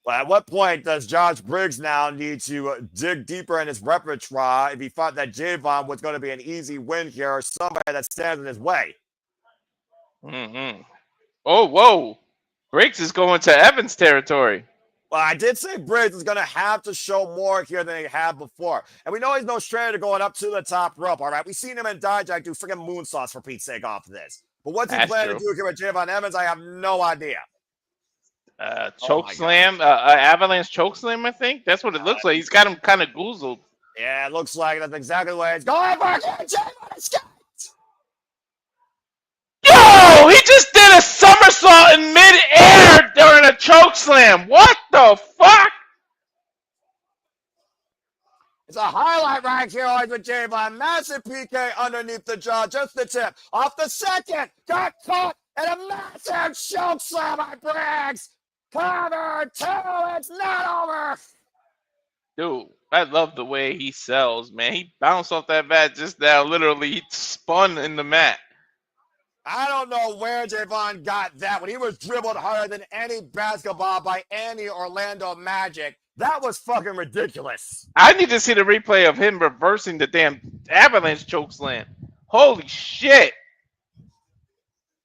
Well, at what point does Josh Briggs now need to dig deeper in his repertoire if he thought that Javon was going to be an easy win here or somebody that stands in his way? Mm-hmm. Oh, whoa. Briggs is going to Evans territory. Well, I did say Briggs is going to have to show more here than he had before. And we know he's no stranger going up to the top rope, all right? We've seen him in Dijak do freaking moonsaults for Pete's sake off of this. But what's he planning to do here with Javon Evans? I have no idea. Choke slam, avalanche choke slam, I think. That's what it looks like. He's got him kind of goozled. Yeah, it looks like that's exactly the way it's going for Javon Scott. Yo, he just did a somersault in mid-air during a choke slam. What the fuck? It's a highlight right here with Javon. Massive PK underneath the jaw, just the tip. Off the second, got caught, and a massive choke slam by Briggs. Cover 2, it's not over. Dude, I love the way he sells, man. He bounced off that mat just now. Literally, he spun in the mat. I don't know where Javon got that when he was dribbled harder than any basketball by any Orlando Magic. That was fucking ridiculous. I need to see the replay of him reversing the damn avalanche choke slam. Holy shit.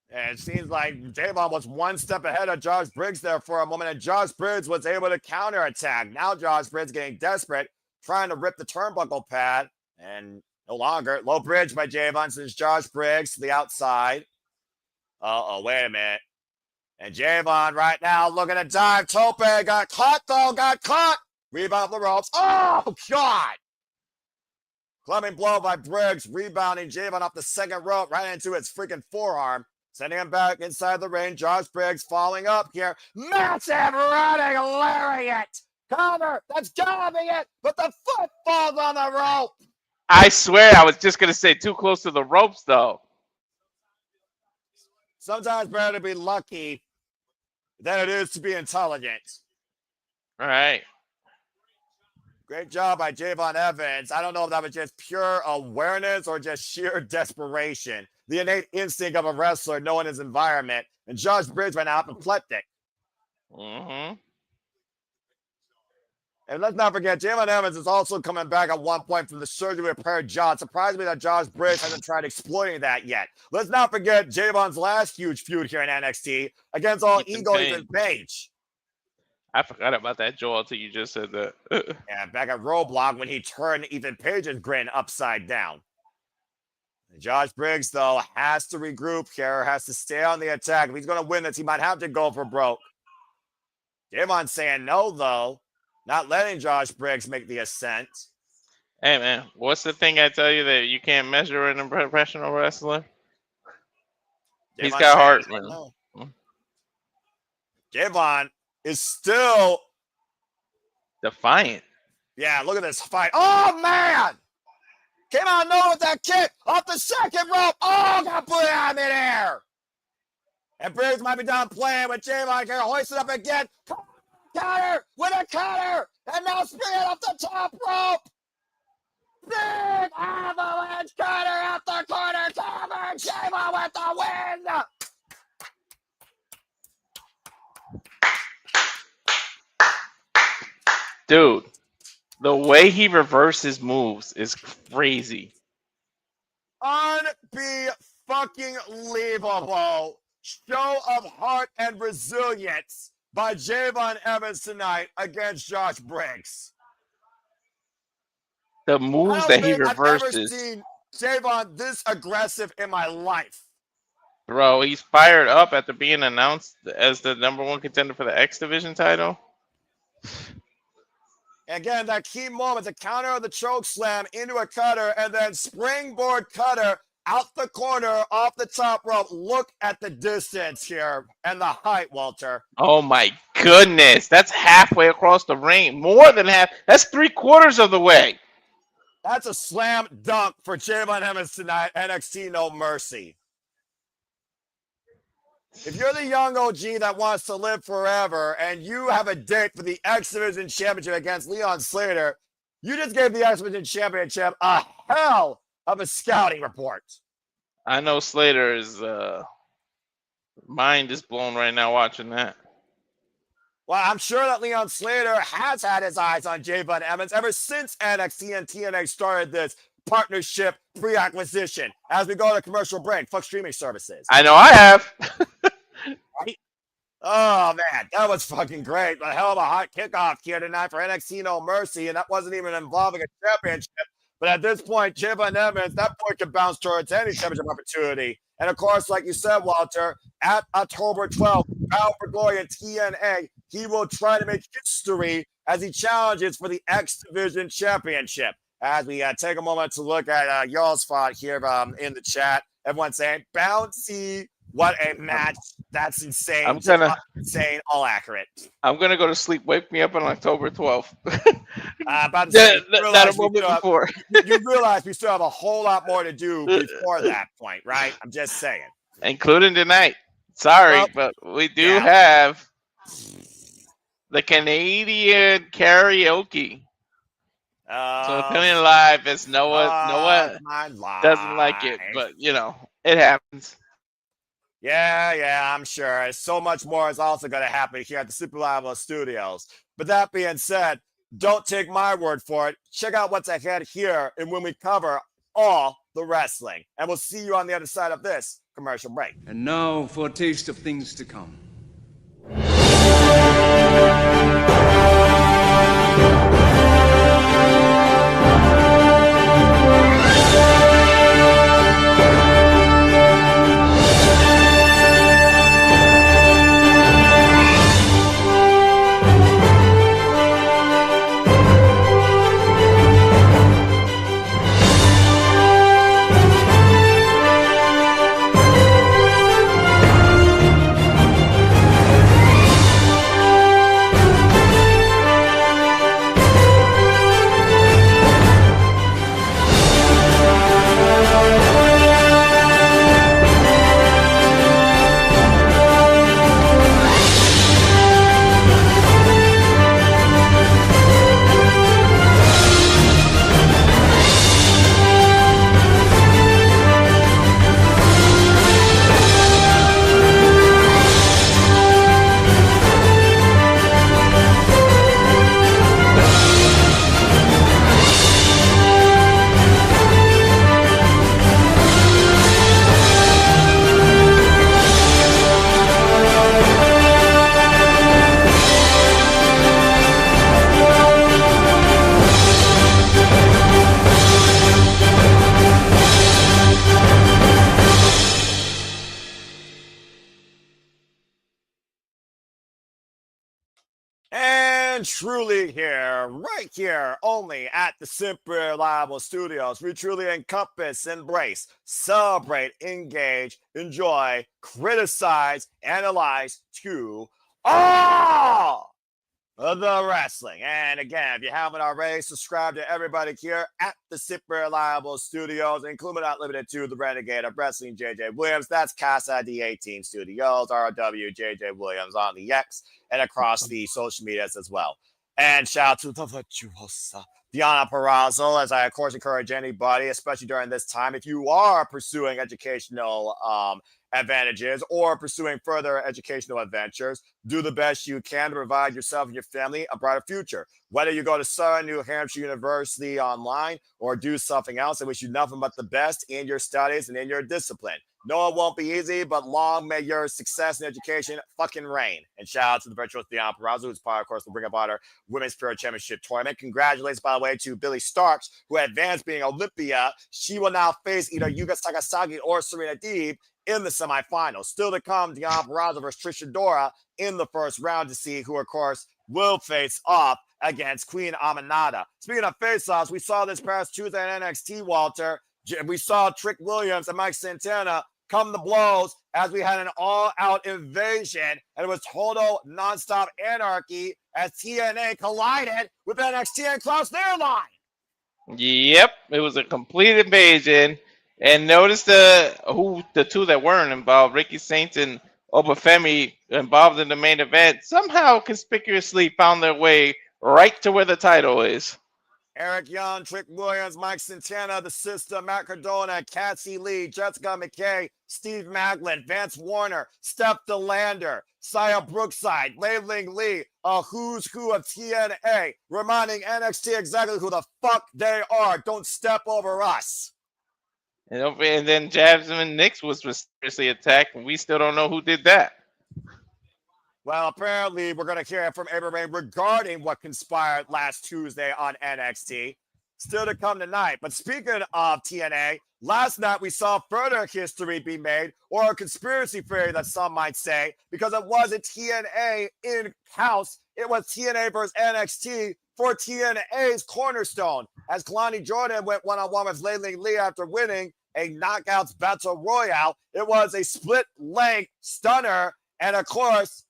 And it seems like Javon was one step ahead of Josh Briggs there for a moment, and Josh Briggs was able to counterattack. Now Josh Briggs getting desperate, trying to rip the turnbuckle pad, and no longer. Low bridge by Javon since Josh Briggs to the outside. Uh-oh, wait a minute. And Javon right now looking to dive. Tope got caught, though. Got caught. Rebound off the ropes. Oh, God. Clubbing blow by Briggs. Rebounding Javon off the second rope right into his freaking forearm. Sending him back inside the ring. Josh Briggs following up here. Massive running lariat. Cover. That's grabbing it. But the foot falls on the rope. I swear I was just going to say too close to the ropes, though. Sometimes better to be lucky than it is to be intelligent. All right. Great job by Javon Evans. I don't know if that was just pure awareness or just sheer desperation. The innate instinct of a wrestler knowing his environment. And Josh Briggs right now apoplectic. Mm-hmm. And let's not forget, Javon Evans is also coming back at one point from the surgery repaired jaw. It surprised me that Josh Briggs hasn't tried exploiting that yet. Let's not forget Javon's last huge feud here in NXT against All Ego Ethan Page. I forgot about that, Joel, until you just said that. Yeah, back at Roadblock when he turned Ethan Page's grin upside down. And Josh Briggs, though, has to regroup here, has to stay on the attack. If he's going to win this, he might have to go for broke. Javon's saying no, though. Not letting Josh Briggs make the ascent. Hey, man, what's the thing I tell you that you can't measure in a professional wrestler? He's got heart, man. No. Javon is still defiant. Yeah, look at this fight. Oh, man! Came out of nowhere with that kick off the second rope. Oh, got put out of midair. And Briggs might be done playing with Jayne here. Hoist it up again. Counter with a counter. And now spring it off the top rope. Big avalanche cutter out the corner. Cover. Jayne with the win. Dude, the way he reverses moves is crazy. Unbelievable show of heart and resilience by Javon Evans tonight against Josh Briggs. The moves that he reverses. I've never seen Javon this aggressive in my life. Bro, he's fired up after being announced as the #1 contender for the X Division title. Again, that key moment, the counter of the choke slam into a cutter and then springboard cutter out the corner off the top rope. Look at the distance here and the height, Walter. Oh my goodness. That's halfway across the ring. More than half. That's 3/4 of the way. That's a slam dunk for Javon Evans tonight. NXT No Mercy. If you're the young OG that wants to live forever and you have a date for the X Division Championship against Leon Slater, you just gave the X Division Championship a hell of a scouting report. I know Slater's mind is blown right now watching that. Well, I'm sure that Leon Slater has had his eyes on Javon Evans ever since NXT and TNA started this partnership pre-acquisition. As we go to commercial break, fuck streaming services. I know I have. Right? Oh, man, that was fucking great. A hell of a hot kickoff here tonight for NXT No Mercy, and that wasn't even involving a championship. But at this point, Javon Evans, that boy could bounce towards any championship opportunity. And of course, like you said, Walter, at October 12th, Bound for Glory in TNA, he will try to make history as he challenges for the X Division Championship. As we take a moment to look at y'all's spot here in the chat, everyone saying, Bouncy, what a match. That's insane. I'm gonna insane, all accurate. I'm gonna go to sleep. Wake me up on October 12th. About to say, that a moment before. You realize we still have a whole lot more to do before that point, right? I'm just saying. Including tonight. Sorry, but we do have the Canadian karaoke. So Opinion Live is Noah doesn't like it, but you know, it happens. Yeah, I'm sure. So much more is also going to happen here at the Super Live Studios. But that being said, don't take my word for it. Check out what's ahead here and when we cover all the wrestling. And we'll see you on the other side of this commercial break. And now for a taste of things to come. And truly here, right here, only at the Super Reliable Studios, we truly encompass, embrace, celebrate, engage, enjoy, criticize, analyze to all the wrestling. And again, if you haven't already, subscribe to everybody here at the Super Reliable Studios, including but not limited to the Renegade of Wrestling, JJ Williams. That's Casa D18 Studios, RW JJ Williams on the X and across the social medias as well. And shout out to the virtuosa Diana Perazzo, as I, of course, encourage anybody, especially during this time, if you are pursuing educational advantages or pursuing further educational adventures, do the best you can to provide yourself and your family a brighter future. Whether you go to Southern New Hampshire University online or do something else, I wish you nothing but the best in your studies and in your discipline. No, it won't be easy, but long may your success in education fucking reign. And shout out to the virtuous Diana Perazzo, who's part, of course, the Ring of Honor Women's Spirit Championship Tournament. Congratulations, by the way, to Billy Starks, who advanced being Olympia. She will now face either Yuka Sakasaki or Serena Deeb in the semifinals. Still to come, Diana Perazzo versus Trish Adora in the first round to see who, of course, will face off against Queen Aminata. Speaking of face-offs, we saw this past Tuesday at NXT, Walter. We saw Trick Williams and Mike Santana come to blows as we had an all-out invasion, and it was total nonstop anarchy as TNA collided with NXT and crossed their line. Yep, it was a complete invasion. And notice the two that weren't involved, Ricky Saints and Femi, involved in the main event, somehow conspicuously found their way right to where the title is. Eric Young, Trick Williams, Mike Santana, the sister, Matt Cardona, Cassie Lee, Jessica McKay, Steve Macklin, Vance Warner, Steph DeLander, Saya Brookside, Leiling Lee, a who's who of TNA, reminding NXT exactly who the fuck they are. Don't step over us. And then Jasmine Nix was mysteriously attacked, and we still don't know who did that. Well, apparently, we're going to hear from Abraham regarding what conspired last Tuesday on NXT. Still to come tonight. But speaking of TNA, last night we saw further history be made, or a conspiracy theory that some might say, because it wasn't TNA in-house. It was TNA versus NXT for TNA's cornerstone, as Kalani Jordynne went one-on-one with Leiling Lee after winning a Knockouts Battle Royale. It was a split leg stunner, and of course,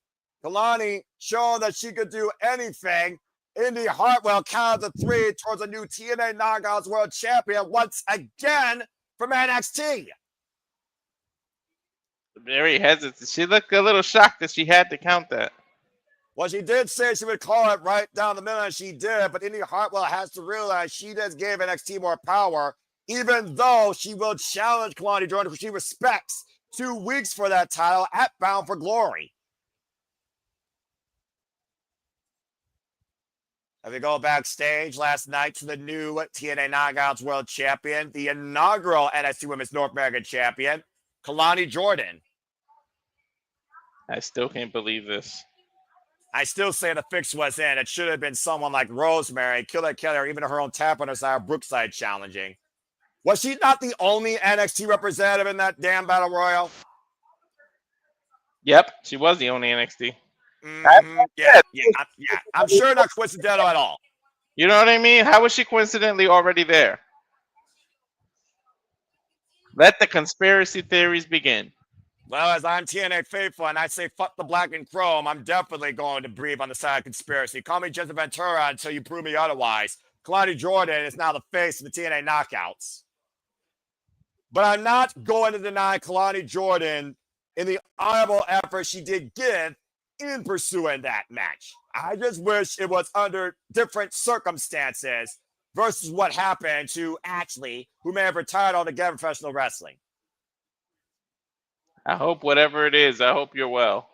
Kalani showing that she could do anything. Indy Hartwell counted the three towards a new TNA Knockouts World Champion once again from NXT. Very hesitant. She looked a little shocked that she had to count that. Well, she did say she would call it right down the middle, and she did, but Indy Hartwell has to realize she just gave NXT more power, even though she will challenge Kalani Jordynne, because she respects 2 weeks for that title at Bound for Glory. If we go backstage last night to the new TNA Knockouts World Champion, the inaugural NXT Women's North American Champion, Kalani Jordynne. I still can't believe this. I still say the fix was in. It should have been someone like Rosemary, Killer Kelly, or even her own tap on her side, Brookside challenging. Was she not the only NXT representative in that damn Battle Royal? Yep, she was the only NXT. Yeah. I'm sure not coincidental at all. You know what I mean? How was she coincidentally already there? Let the conspiracy theories begin. Well, as I'm TNA faithful and I say fuck the black and chrome, I'm definitely going to breathe on the side of conspiracy. Call me Jesse Ventura until you prove me otherwise. Kalani Jordynne is now the face of the TNA Knockouts. But I'm not going to deny Kalani Jordynne in the honorable effort she did give in pursuing that match. I just wish it was under different circumstances versus what happened to Ashley, who may have retired altogether from professional wrestling. I hope whatever it is, I hope you're well.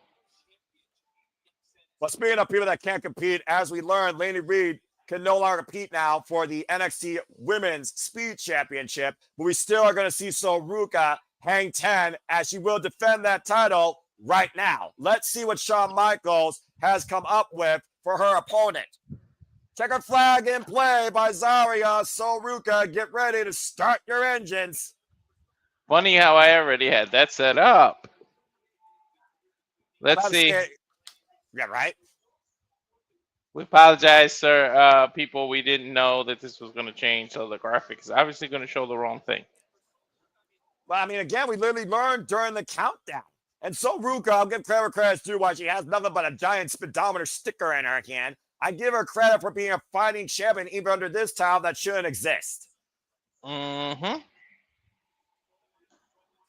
Well, speaking of people that can't compete, as we learned, Lainey Reid can no longer compete now for the NXT Women's Speed Championship, but we still are going to see Ruca hang 10 as she will defend that title right now. Let's see what Shawn Michaels has come up with for her opponent. Checker flag in play by Zarya. Ruca, get ready to start your engines. Funny how I already had that set up. Let's see. Yeah, right. We apologize, sir. People, we didn't know that this was going to change, so the graphics is obviously going to show the wrong thing. Well, I mean, again, we literally learned during the countdown. And Ruca, I'll give credit's due, why she has nothing but a giant speedometer sticker in her hand. I give her credit for being a fighting champion even under this title that shouldn't exist. Mm-hmm.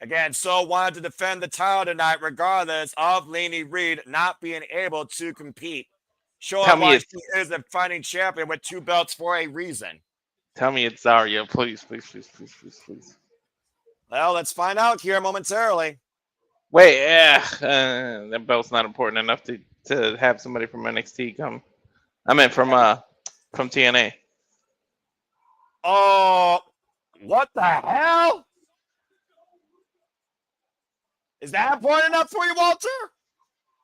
Again, so wanted to defend the title tonight regardless of Lainey Reid not being able to compete. Showing why she is a fighting champion with 2 belts for a reason. Tell me it's Zarya, please. Well, let's find out here momentarily. Wait, yeah, that belt's not important enough to have somebody from NXT come. I meant from TNA. Oh, what the hell? Is that important enough for you, Walter?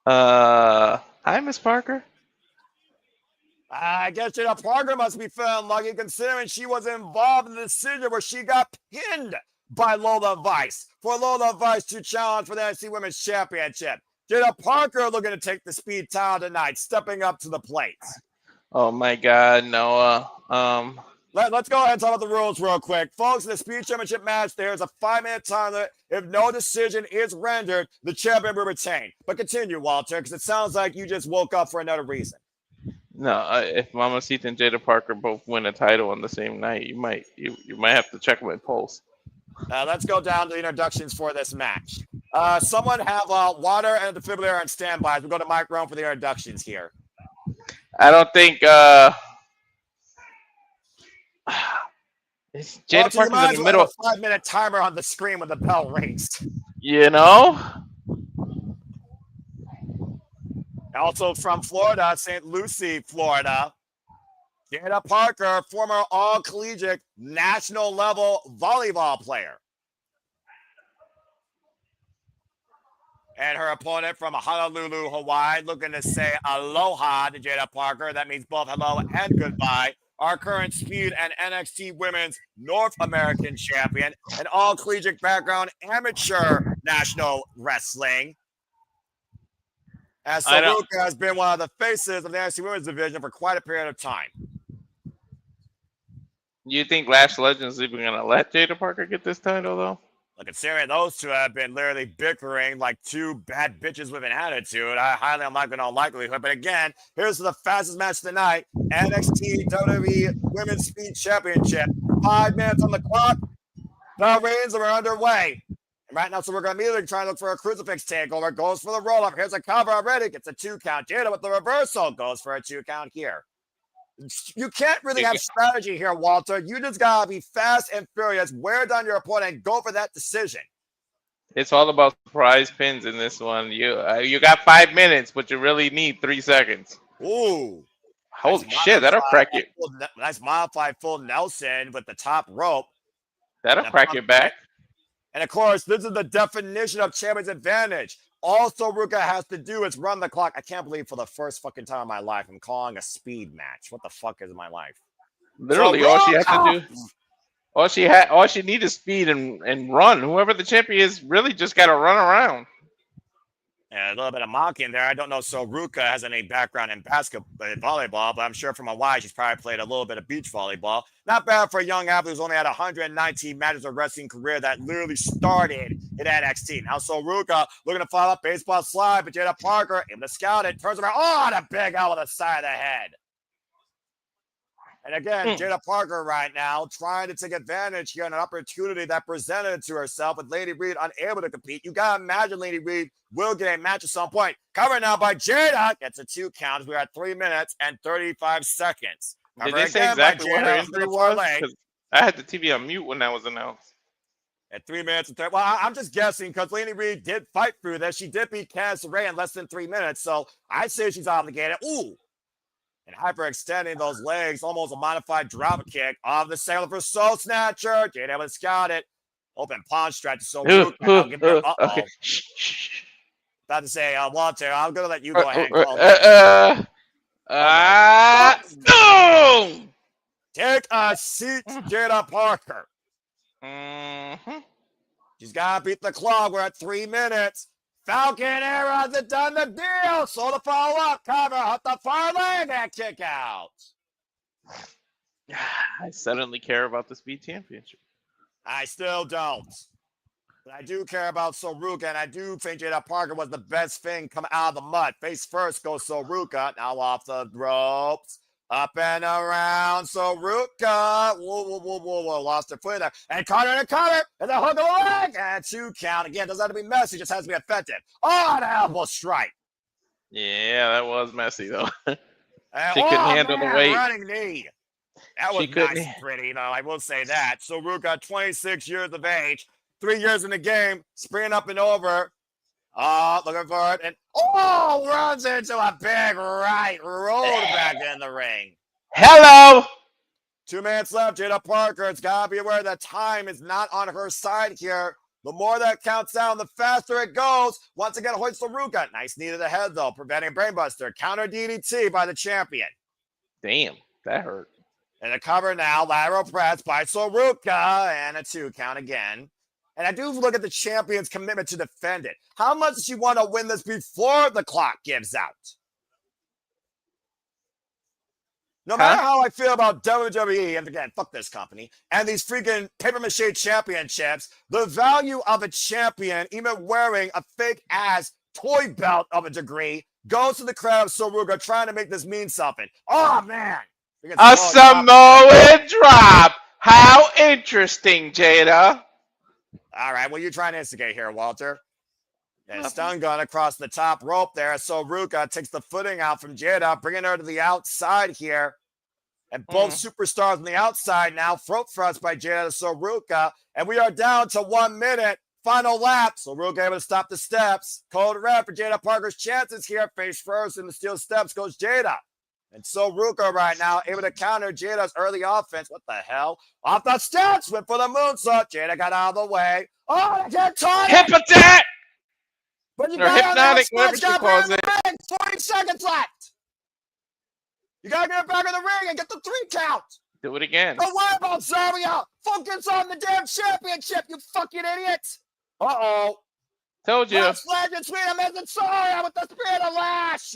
Hi, Miss Parker. I guess Jada Parker must be feeling lucky considering she was involved in the decision where she got pinned by Lola Vice for Lola Vice to challenge for the NXT Women's Championship. Jada Parker looking to take the speed title tonight, stepping up to the plate. Oh my God, Noah. Let's go ahead and talk about the rules real quick. Folks, in the Speed Championship match, there's a 5-minute time limit. If no decision is rendered, the champion will retain. But continue, Walter, because it sounds like you just woke up for another reason. No, if Mama Sita and Jada Parker both win a title on the same night, you might have to check my pulse. Let's go down to the introductions for this match. Someone have water and a defibrillator on standby. We'll go to Mike Rome for the introductions here. I don't think Jada Parker's in the middle. A 5-minute timer on the screen when the bell rings. You know. Also from Florida, St. Lucie, Florida, Jada Parker, former all-collegiate national level volleyball player. And her opponent from Honolulu, Hawaii, looking to say aloha to Jada Parker. That means both hello and goodbye. Our current Speed and NXT Women's North American Champion and all-collegiate background amateur national wrestling. As Ruca has been one of the faces of the NXT Women's Division for quite a period of time. You think Lash Legends even going to let Jada Parker get this title, though? Look, considering those two have been literally bickering like two bad bitches with an attitude, I highly unlikely no likelihood. But again, here's the fastest match tonight. NXT WWE Women's Speed Championship. 5 minutes on the clock. The reigns are underway. And right now, so we're going to immediately try to look for a crucifix takeover. Goes for the roll-up. Here's a cover already. Gets a 2 count. Jada with the reversal. Goes for a 2 count here. You can't really have strategy here, Walter. You just gotta be fast and furious, wear down your opponent, and go for that decision. It's all about surprise pins in this one. You got 5 minutes, but you really need 3 seconds. Ooh. Holy shit, that'll crack you. Nice modified full Nelson with the top rope. That'll crack your back. And of course, this is the definition of champion's advantage. Also, Ruca has to do is run the clock. I can't believe for the first fucking time in my life, I'm calling a speed match. What the fuck is my life? Literally, so all she has to do, all she needs is speed and run. Whoever the champion is, really just got to run around. Yeah, a little bit of mocking there. I don't know. So Ruca has any background in basketball, volleyball, but I'm sure from Hawaii she's probably played a little bit of beach volleyball. Not bad for a young athlete who's only had 119 matches of wrestling career that literally started in NXT. Now, so Ruca looking to follow up baseball slide, but Jada Parker able to scout it, turns around. Oh, and a big out of the side of the head. And again, Jada Parker right now trying to take advantage here on an opportunity that presented to herself with Lainey Reid unable to compete. You got to imagine Lainey Reid will get a match at some point. Covered now by Jada. Gets a 2 count. We're at 3 minutes and 35 seconds. Did they say exactly what her injury was? I had the TV on mute when that was announced. At 3 minutes and 30. Well, I'm just guessing because Lainey Reid did fight through this. She did beat Candice LeRae in less than 3 minutes. So I'd say she's obligated. Ooh. And hyperextending those legs, almost a modified drop kick off the sailor for Soul Snatcher. Jada able to scout it. Open pawn stretch. So okay. About to say, Walter, I'm going to let you go ahead and call it. Take a seat, Jada Parker. Mm-hmm. She's got to beat the clock. We're at 3 minutes. Falcon Arrow has done the deal. So the follow-up cover off the far leg and kick out. I suddenly care about the Speed Championship. I still don't. But I do care about Ruca, and I do think Jada Parker was the best thing coming out of the mud. Face first goes Ruca, now off the ropes. Up and around, Ruca. Whoa, lost her foot there. And Carter and the hook of the leg. And 2 count. Again, doesn't have to be messy, just has to be effective. Oh, an elbow strike. Yeah, that was messy, though. And, She couldn't handle the weight. Running knee. That was nice and pretty, though. I will say that. Ruca, 26 years of age, 3 years in the game, springing up and over. Looking for it. And runs into a big right. Rolled back in the ring. Hello. 2 minutes left. Jada Parker has got to be aware that time is not on her side here. The more that counts down, the faster it goes. Once again, hoists Ruca. Nice knee to the head, though, preventing brainbuster. Counter DDT by the champion. Damn, that hurt. And a cover now. Lateral press by Ruca. And a 2 count again. And I do look at the champion's commitment to defend it. How much does she want to win this before the clock gives out? No matter how I feel about WWE, and again, fuck this company, and these freaking papier-mâché championships, the value of a champion, even wearing a fake-ass toy belt of a degree, goes to the crowd of Ruca trying to make this mean something. Oh, man. A Samoan drop. How interesting, Jada. All right, what are you trying to instigate here, Walter? And stun gun across the top rope there. Ruca takes the footing out from Jada, bringing her to the outside here. And both superstars on the outside now. Throat thrust by Jada to Ruca. And we are down to 1 minute. Final lap. Ruca able to stop the steps. Cold red for Jada Parker's chances here. Face first in the steel steps goes Jada. And Ruca right now able to counter Jada's early offense. What the hell? Off the steps. Went for the moonsault. Jada got out of the way. Oh, I can't tie it. Hip attack. But you or hypnotic, whatever she calls it. 40 seconds left. You got to get back in the ring and get the 3 count. Do it again. Don't worry about Zarya. Focus on the damn championship, you fucking idiot. Uh-oh. Told you. Last legend, sweet amazing Zarya with the spirit of lash.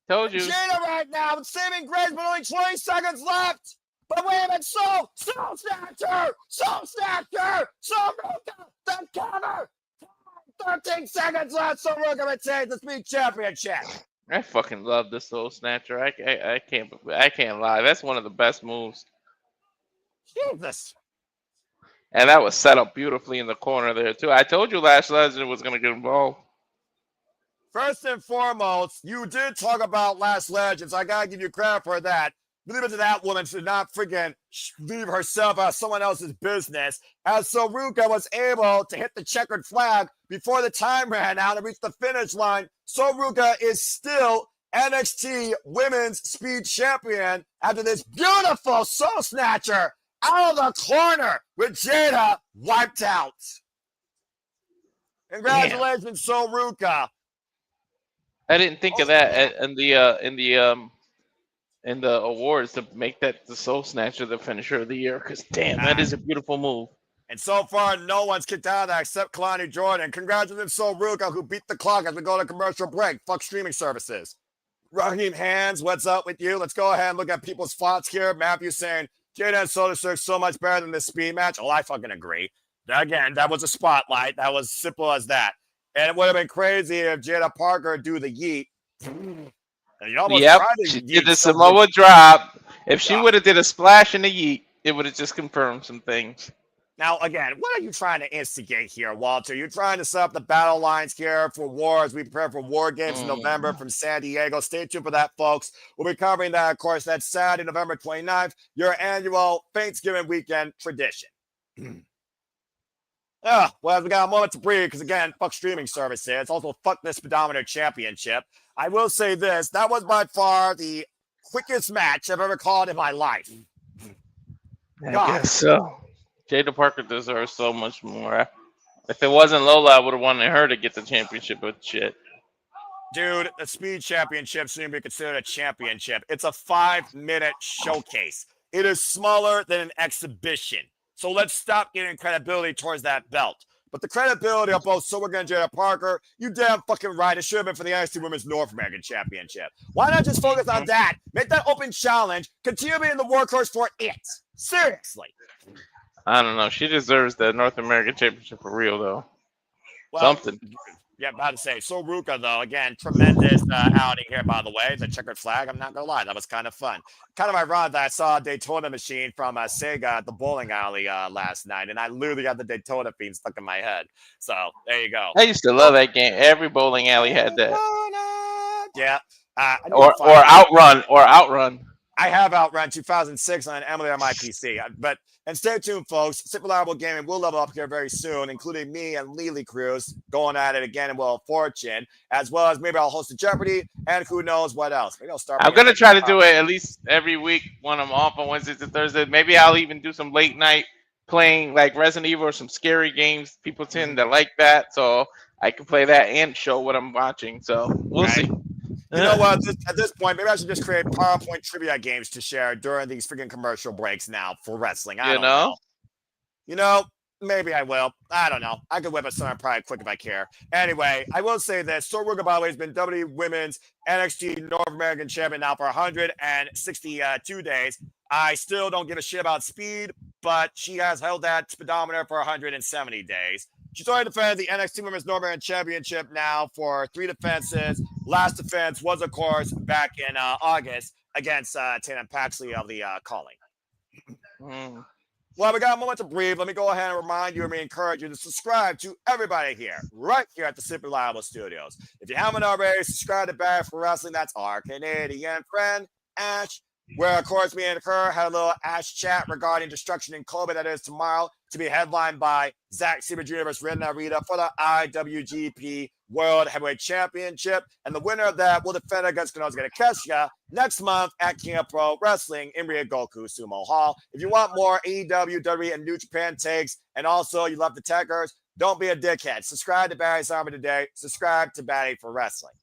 Told you. Jada right now with saving grace, but only 20 seconds left. But wait a minute, Soul Snatcher, Ruca, the counter. 13 seconds left, Ruca retains the Speed Championship. I fucking love the Soul Snatcher. I can't lie. That's one of the best moves. Jesus. And that was set up beautifully in the corner there too. I told you Last Legend was gonna get involved. First and foremost, you did talk about Last Legends. I gotta give you credit for that. Leave it to that woman to not freaking leave herself out of someone else's business. As Ruca was able to hit the checkered flag before the time ran out and reach the finish line. Ruca is still NXT Women's Speed Champion after this beautiful Soul Snatcher out of the corner with Jada wiped out. Congratulations, Ruca. I didn't think of that in the awards to make that the Soul Snatcher the finisher of the year. Because damn, that is a beautiful move. And so far, no one's kicked out of that except Kalani Jordynne. Congratulations, Ruca, who beat the clock as we go to commercial break. Fuck streaming services. Raheem Hands, what's up with you? Let's go ahead and look at people's thoughts here. Matthew saying, Jada and Soda Surf so much better than this speed match. Oh, I fucking agree. Again, that was a spotlight. That was simple as that. And it would have been crazy if Jada Parker do the yeet. Yep, she did the Samoa drop. If she would have did a splash in the yeet, it would have just confirmed some things. Now, again, what are you trying to instigate here, Walter? You're trying to set up the battle lines here for war as we prepare for War Games in November from San Diego. Stay tuned for that, folks. We'll be covering that, of course, that's Saturday, November 29th, your annual Thanksgiving weekend tradition. Well, we got a moment to breathe because, again, fuck streaming services. Also, fuck this speedometer championship. I will say this. That was by far the quickest match I've ever called in my life. I guess so. Jada Parker deserves so much more. If it wasn't Lola, I would have wanted her to get the championship with shit. Dude, the Speed Championship shouldn't be considered a championship. It's a 5-minute showcase. It is smaller than an exhibition. So let's stop giving credibility towards that belt. But the credibility of both Ruca and Jada Parker, you damn fucking right. It should have been for the NXT Women's North American Championship. Why not just focus on that? Make that open challenge. Continue being the workhorse for it. Seriously. I don't know. She deserves the North American Championship for real, though. Well, Something. yeah, about to say. So Ruca, though, again, tremendous outing here, by the way. The checkered flag, I'm not going to lie. That was kind of fun. Kind of ironic that I saw a Daytona machine from Sega at the bowling alley last night, and I literally got the Daytona theme stuck in my head. So there you go. I used to love that game. Every bowling alley had that. Yeah. I need to Or find it. Outrun. I have Outrun 2006 on Emily on my PC. And stay tuned, folks. Simple Reliable Gaming will level up here very soon, including me and Lily Cruz going at it again in Wheel of Fortune, as well as maybe I'll host a Jeopardy and who knows what else. Maybe I'll start. I'm gonna try to do it at least every week when I'm off on Wednesdays and Thursdays. Maybe I'll even do some late night playing like Resident Evil or some scary games. People tend to like that, so I can play that and show what I'm watching. So we'll see. You know what? At this point, maybe I should just create PowerPoint trivia games to share during these freaking commercial breaks now for wrestling. I don't know. You know, maybe I will. I don't know. I could whip it somewhere probably quick if I care. Anyway, I will say this. Ruca, by the way, has been WWE Women's NXT North American Champion now for 162 days. I still don't give a shit about speed, but she has held that speedometer for 170 days. She's already defended the NXT Women's North American Championship now for 3 defenses. Last defense was, of course, back in August against Tatum Paxley of the Calling. Well, we got a moment to breathe. Let me go ahead and remind you and encourage you to subscribe to everybody here, right here at the Simply Reliable Studios. If you haven't already, subscribe to Bad for Wrestling. That's our Canadian friend, Ash, where, of course, me and her had a little Ash chat regarding Destruction in Kobe. That is tomorrow, to be headlined by Zack Sabre Jr. vs. Ren Narita for the IWGP World Heavyweight Championship. And the winner of that will defend against Konosuke Takeshita next month at King of Pro Wrestling in Ryogoku Sumo Hall. If you want more AEW, WWE, and New Japan takes, and also you love the techers, don't be a dickhead. Subscribe to Barry's Army today. Subscribe to Batty for Wrestling.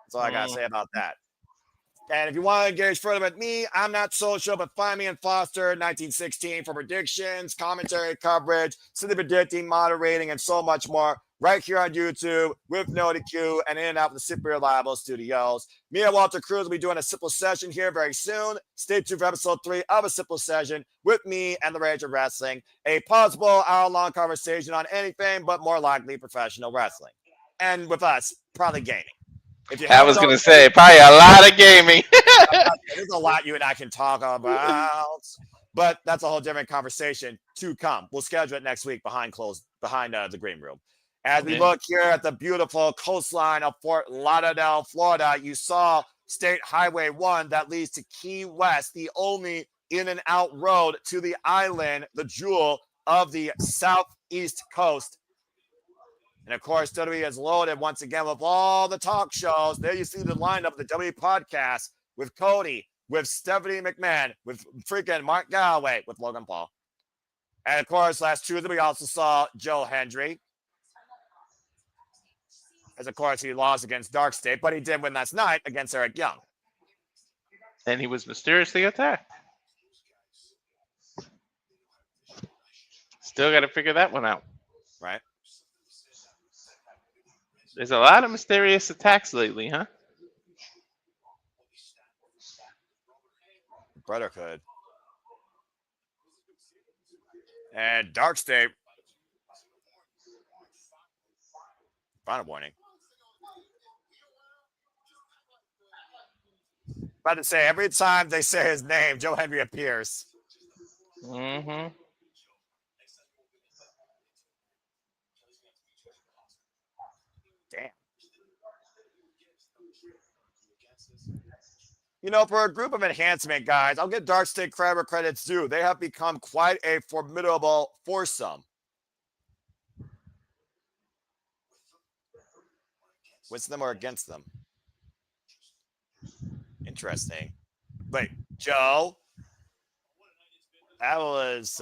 That's all I got to say about that. And if you want to engage further with me, I'm not social, but find me in Foster 1916 for predictions, commentary coverage, city predicting, moderating, and so much more right here on YouTube with NotiQ and in and out of the Super Reliable Studios. Me and Walter Cruz will be doing a simple session here very soon. Stay tuned for episode 3 of a simple session with me and the Rage of Wrestling, a possible hour-long conversation on anything but more likely professional wrestling. And with us, probably gaming. I was going to say, probably a lot of gaming. There's a lot you and I can talk about, but that's a whole different conversation to come. We'll schedule it next week behind the green room. As we look here at the beautiful coastline of Fort Lauderdale, Florida, you saw State Highway 1 that leads to Key West, the only in and out road to the island, the jewel of the southeast coast. And of course, WWE is loaded once again with all the talk shows. There you see the lineup of the WWE podcast with Cody, with Stephanie McMahon, with freaking Mark Galloway, with Logan Paul. And of course, last Tuesday, we also saw Joe Hendry. As of course, he lost against Dark State, but he did win last night against Eric Young. And he was mysteriously attacked. Still got to figure that one out. Right. There's a lot of mysterious attacks lately, huh? Brotherhood. And Dark State. Final warning. About to say, every time they say his name, Joe Hendry appears. Mm-hmm. Damn. You know, for a group of enhancement guys, I'll give Dark State credit where credit's due. They have become quite a formidable foursome. With them or against them? Interesting. Wait, Joe? That was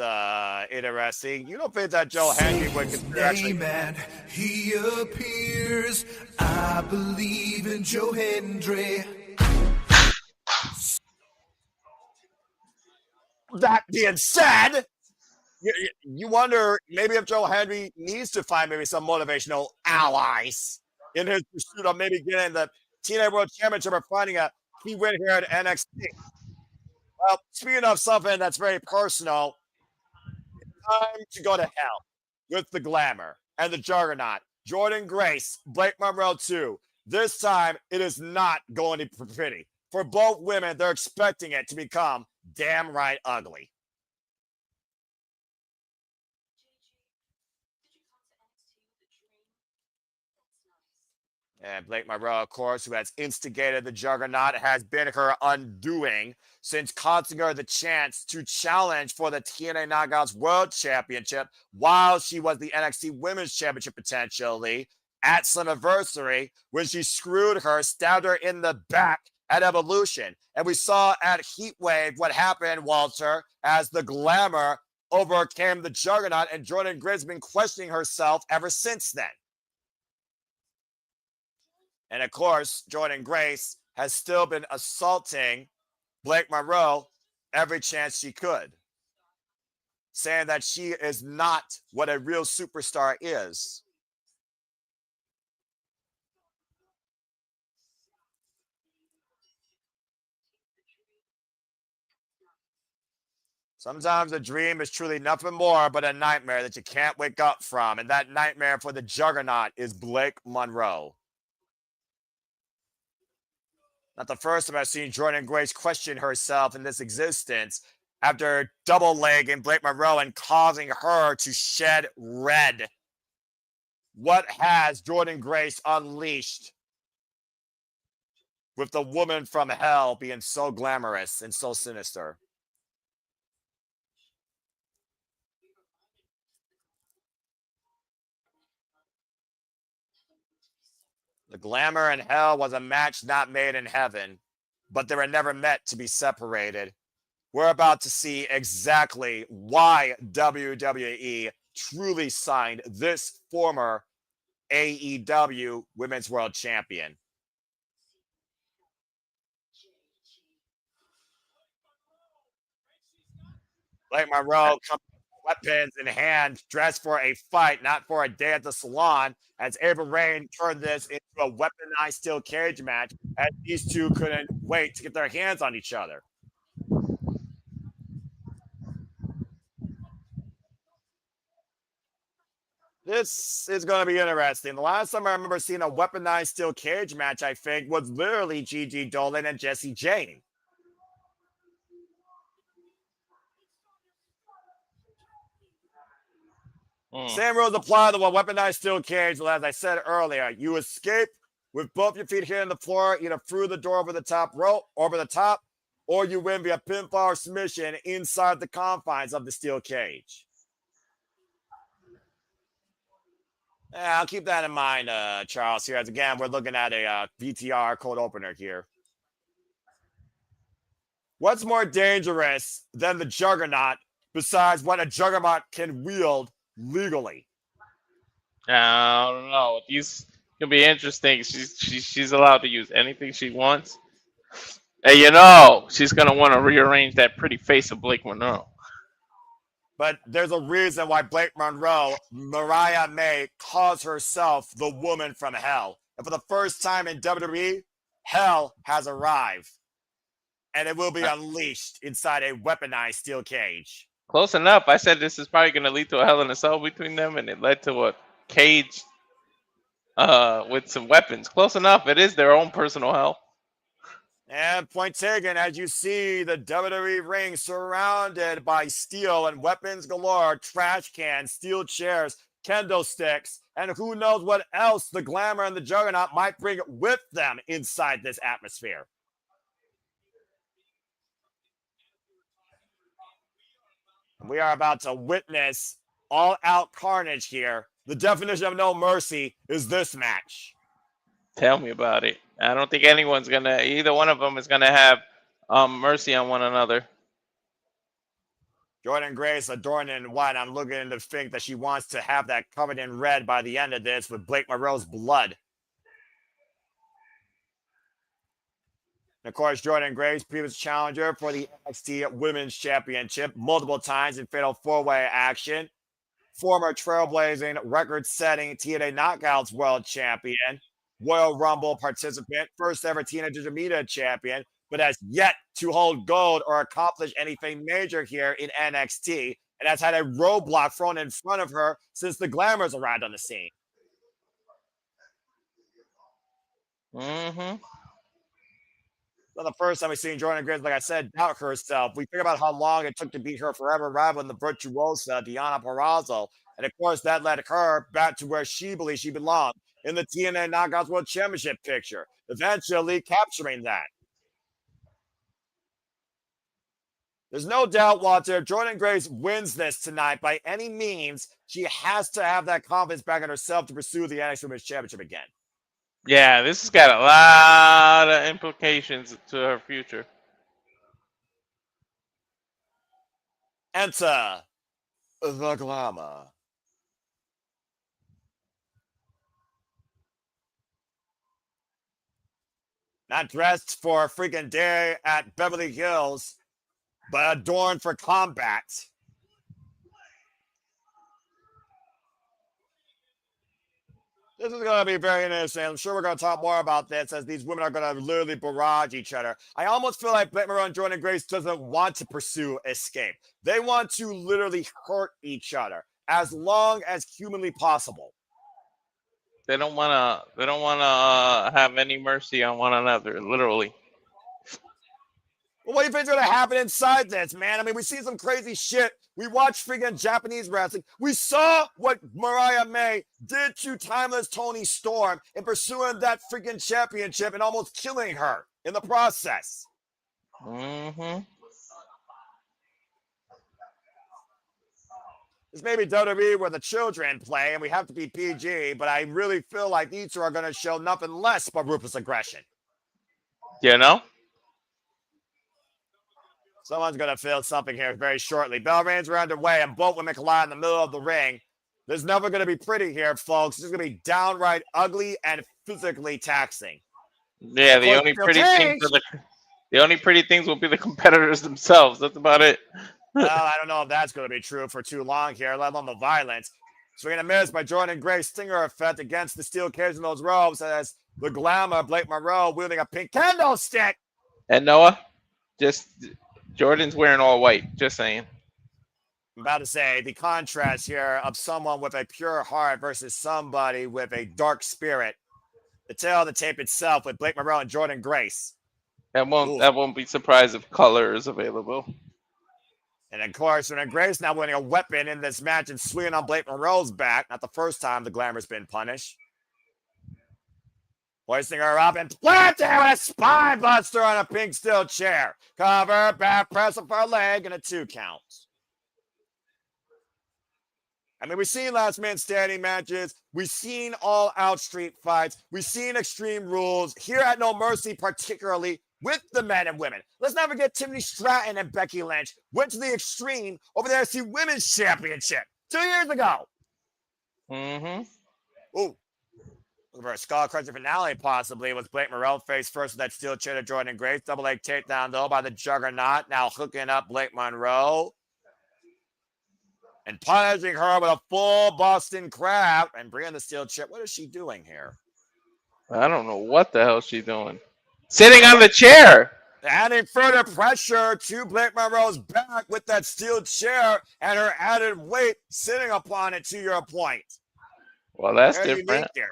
interesting. You don't think that Joe Hendry would consider actually... Man, he appears. I believe in Joe Hendry. That being said, you wonder maybe if Joe Hendry needs to find maybe some motivational allies in his pursuit of maybe getting the Teenage World Championship or finding a key win here at NXT. Well, speaking of something that's very personal, time to go to hell with the glamour and the juggernaut. Jordynne Grace, Blake Monroe too. This time, it is not going to be pretty. For both women, they're expecting it to become damn right ugly. And Blake Monroe, of course, who has instigated the juggernaut, has been her undoing since costing her the chance to challenge for the TNA Knockouts World Championship while she was the NXT Women's Championship potentially at Slammiversary when she screwed her, stabbed her in the back at Evolution. And we saw at Heatwave what happened, Walter, as the glamour overcame the juggernaut, and Jordynne Grace has been questioning herself ever since then. And of course, Jordynne Grace has still been assaulting Blake Monroe every chance she could, saying that she is not what a real superstar is. Sometimes a dream is truly nothing more but a nightmare that you can't wake up from. And that nightmare for the juggernaut is Blake Monroe. Not the first time I've seen Jordynne Grace question herself in this existence after double legging Blake Monroe and causing her to shed red. What has Jordynne Grace unleashed with the woman from hell being so glamorous and so sinister? The glamour and hell was a match not made in heaven, but they were never meant to be separated. We're about to see exactly why WWE truly signed this former AEW Women's World Champion. Blake Monroe comes weapons in hand, dressed for a fight, not for a day at the salon, as Ava Rain turned this into a weaponized steel cage match, as these two couldn't wait to get their hands on each other. This is going to be interesting. The last time I remember seeing a weaponized steel cage match, I think, was literally Gigi Dolan and Jayne. Same rules apply to a weaponized steel cage. As I said earlier, you escape with both your feet hitting the floor, either through the door over the top rope, over the top, or you win via pinfall or submission inside the confines of the steel cage. Yeah, I'll keep that in mind, Charles, here. As again, we're looking at a VTR code opener here. What's more dangerous than the juggernaut besides what a juggernaut can wield legally? I don't know. These can be interesting. She's allowed to use anything she wants. And you know, she's gonna want to rearrange that pretty face of Blake Monroe. But there's a reason why Blake Monroe, Mariah May, calls herself the woman from hell. And for the first time in WWE, hell has arrived. And it will be unleashed inside a weaponized steel cage. Close enough. I said this is probably going to lead to a Hell in a Cell between them, and it led to a cage with some weapons. Close enough. It is their own personal hell. And point taken, as you see the WWE ring surrounded by steel and weapons galore, trash cans, steel chairs, kendo sticks, and who knows what else the glamour and the juggernaut might bring with them inside this atmosphere. We are about to witness all-out carnage here. The definition of no mercy is this match. Tell me about it. I don't think anyone's gonna. Either one of them is gonna have mercy on one another. Jordynne Grace adorned in white. I'm looking to think that she wants to have that covered in red by the end of this with Blake Monroe's blood. And of course, Jordynne Grace, previous challenger for the NXT Women's Championship, multiple times in fatal four-way action. Former trailblazing, record-setting TNA Knockouts World Champion. Royal Rumble participant, first ever Teenage Media champion, but has yet to hold gold or accomplish anything major here in NXT. and has had a roadblock thrown in front of her since the Glamours arrived on the scene. Mm-hmm. Not the first time we've seen Jordynne Grace, like I said, doubt herself. We think about how long it took to beat her forever rival in the Virtuosa, Deonna Purrazzo. And of course, that led her back to where she believes she belonged, in the TNA Knockouts World Championship picture, eventually capturing that. There's no doubt, Walter, if Jordynne Grace wins this tonight by any means, she has to have that confidence back in herself to pursue the NXT Women's Championship again. Yeah, this has got a lot of implications to her future. Enter the Glamour. Not dressed for a freaking day at Beverly Hills, but adorned for combat. This is going to be very interesting. I'm sure we're going to talk more about this as these women are going to literally barrage each other. I almost feel like Blake Monroe and Jordynne Grace doesn't want to pursue escape. They want to literally hurt each other as long as humanly possible. They don't want to. They don't want to have any mercy on one another. Literally. Well, what do you think's going to happen inside this, man? I mean, we see some crazy shit. We watch freaking Japanese wrestling. We saw what Mariah May did to Timeless Toni Storm in pursuing that freaking championship and almost killing her in the process. Mm-hmm. This may be WWE where the children play, and we have to be PG, but I really feel like these two are going to show nothing less but ruthless aggression. You know? Someone's going to feel something here very shortly. Bell rings are underway, and both women collide in the middle of the ring. There's never going to be pretty here, folks. This is going to be downright ugly and physically taxing. Yeah, the only pretty things will be the competitors themselves. That's about it. Well, I don't know if that's going to be true for too long here, let alone the violence. Swinging a miss by Jordynne Grace, stinger effect against the steel cage in those ropes as the Glamour, Blake Monroe, wielding a pink candlestick. And Noah, just Jordan's wearing all white. Just saying. I'm about to say the contrast here of someone with a pure heart versus somebody with a dark spirit. The tail of the tape itself with Blake Monroe and Jordynne Grace. That won't be surprised if color is available. And of course, Jordynne Grace now winning a weapon in this match and swinging on Blake Monroe's back. Not the first time the Glamour's been punished. Hoisting her up and planting with a spine buster on a pink steel chair. Cover, back press of her leg, and a 2 count. I mean, we've seen last man standing matches. We've seen all-out street fights. We've seen Extreme Rules. Here at No Mercy, particularly with the men and women. Let's not forget Tiffany Stratton and Becky Lynch went to the Extreme over there to see Women's Championship 2 years ago. Mm-hmm. Ooh. For a skull crusher finale, possibly, with Blake Monroe face first with that steel chair to Jordynne Grace. Double leg takedown, though, by the Juggernaut. Now hooking up Blake Monroe. And punishing her with a full Boston Crab. And bringing the steel chair. What is she doing here? I don't know what the hell she's doing. Sitting on the chair. Adding further pressure to Blake Monroe's back with that steel chair and her added weight sitting upon it, to your point. Well, that's Very different. there.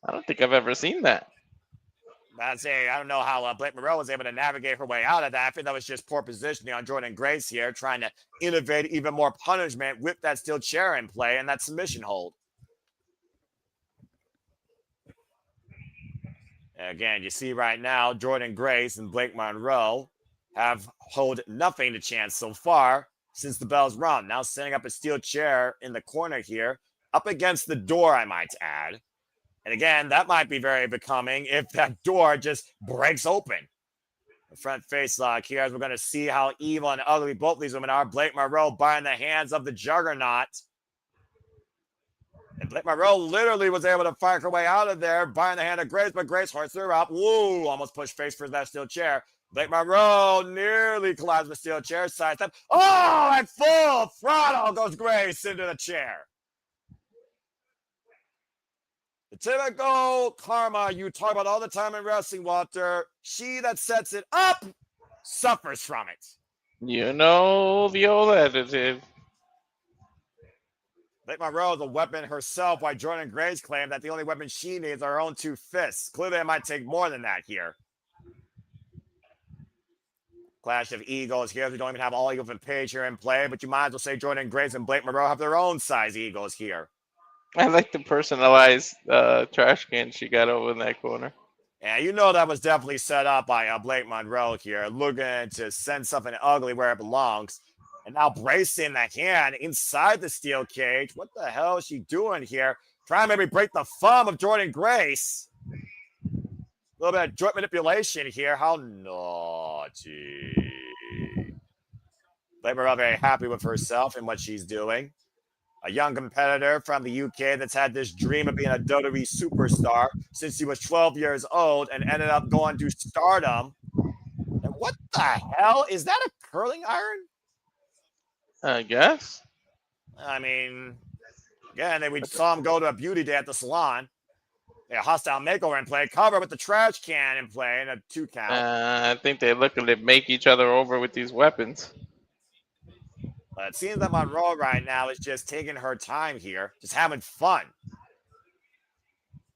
I don't think I've ever seen that. I don't know how Blake Monroe was able to navigate her way out of that. I think that was just poor positioning on Jordynne Grace here, trying to innovate even more punishment with that steel chair in play and that submission hold. Again, you see right now, Jordynne Grace and Blake Monroe have held nothing to chance so far since the bell's rung. Now setting up a steel chair in the corner here, up against the door, I might add. And again, that might be very becoming if that door just breaks open. The front face lock here, as we're going to see how evil and ugly both these women are. Blake Monroe biting the hands of the Juggernaut. And Blake Monroe literally was able to fight her way out of there, biting the hand of Grace, but Grace hoists her up. Woo! Almost pushed face for that steel chair. Blake Monroe nearly collides with the steel chair. Sidestep. Oh, at full throttle goes Grace into the chair. The typical karma you talk about all the time in wrestling, Walter. She that sets it up suffers from it. You know the old adjective. Blake Monroe is a weapon herself, while Jordynne Grace claimed that the only weapon she needs are her own 2 fists. Clearly, it might take more than that here. Clash of egos here. We don't even have all Eagles and Paige here in play, but you might as well say Jordynne Grace and Blake Monroe have their own size egos here. I like the personalized trash can she got over in that corner. Yeah, you know that was definitely set up by Blake Monroe here, looking to send something ugly where it belongs. And now bracing the hand inside the steel cage. What the hell is she doing here? Trying to maybe break the thumb of Jordynne Grace. A little bit of joint manipulation here. How naughty. Blake Monroe very happy with herself and what she's doing. A young competitor from the UK that's had this dream of being a WWE superstar since he was 12 years old and ended up going to Stardom. And what the hell? Is that a curling iron? I guess. I mean, again, we saw him go to a beauty day at the salon. A hostile makeover in play, cover with the trash can in play, and a 2 count. I think they're looking to make each other over with these weapons. But it seems that Monroe right now is just taking her time here, just having fun.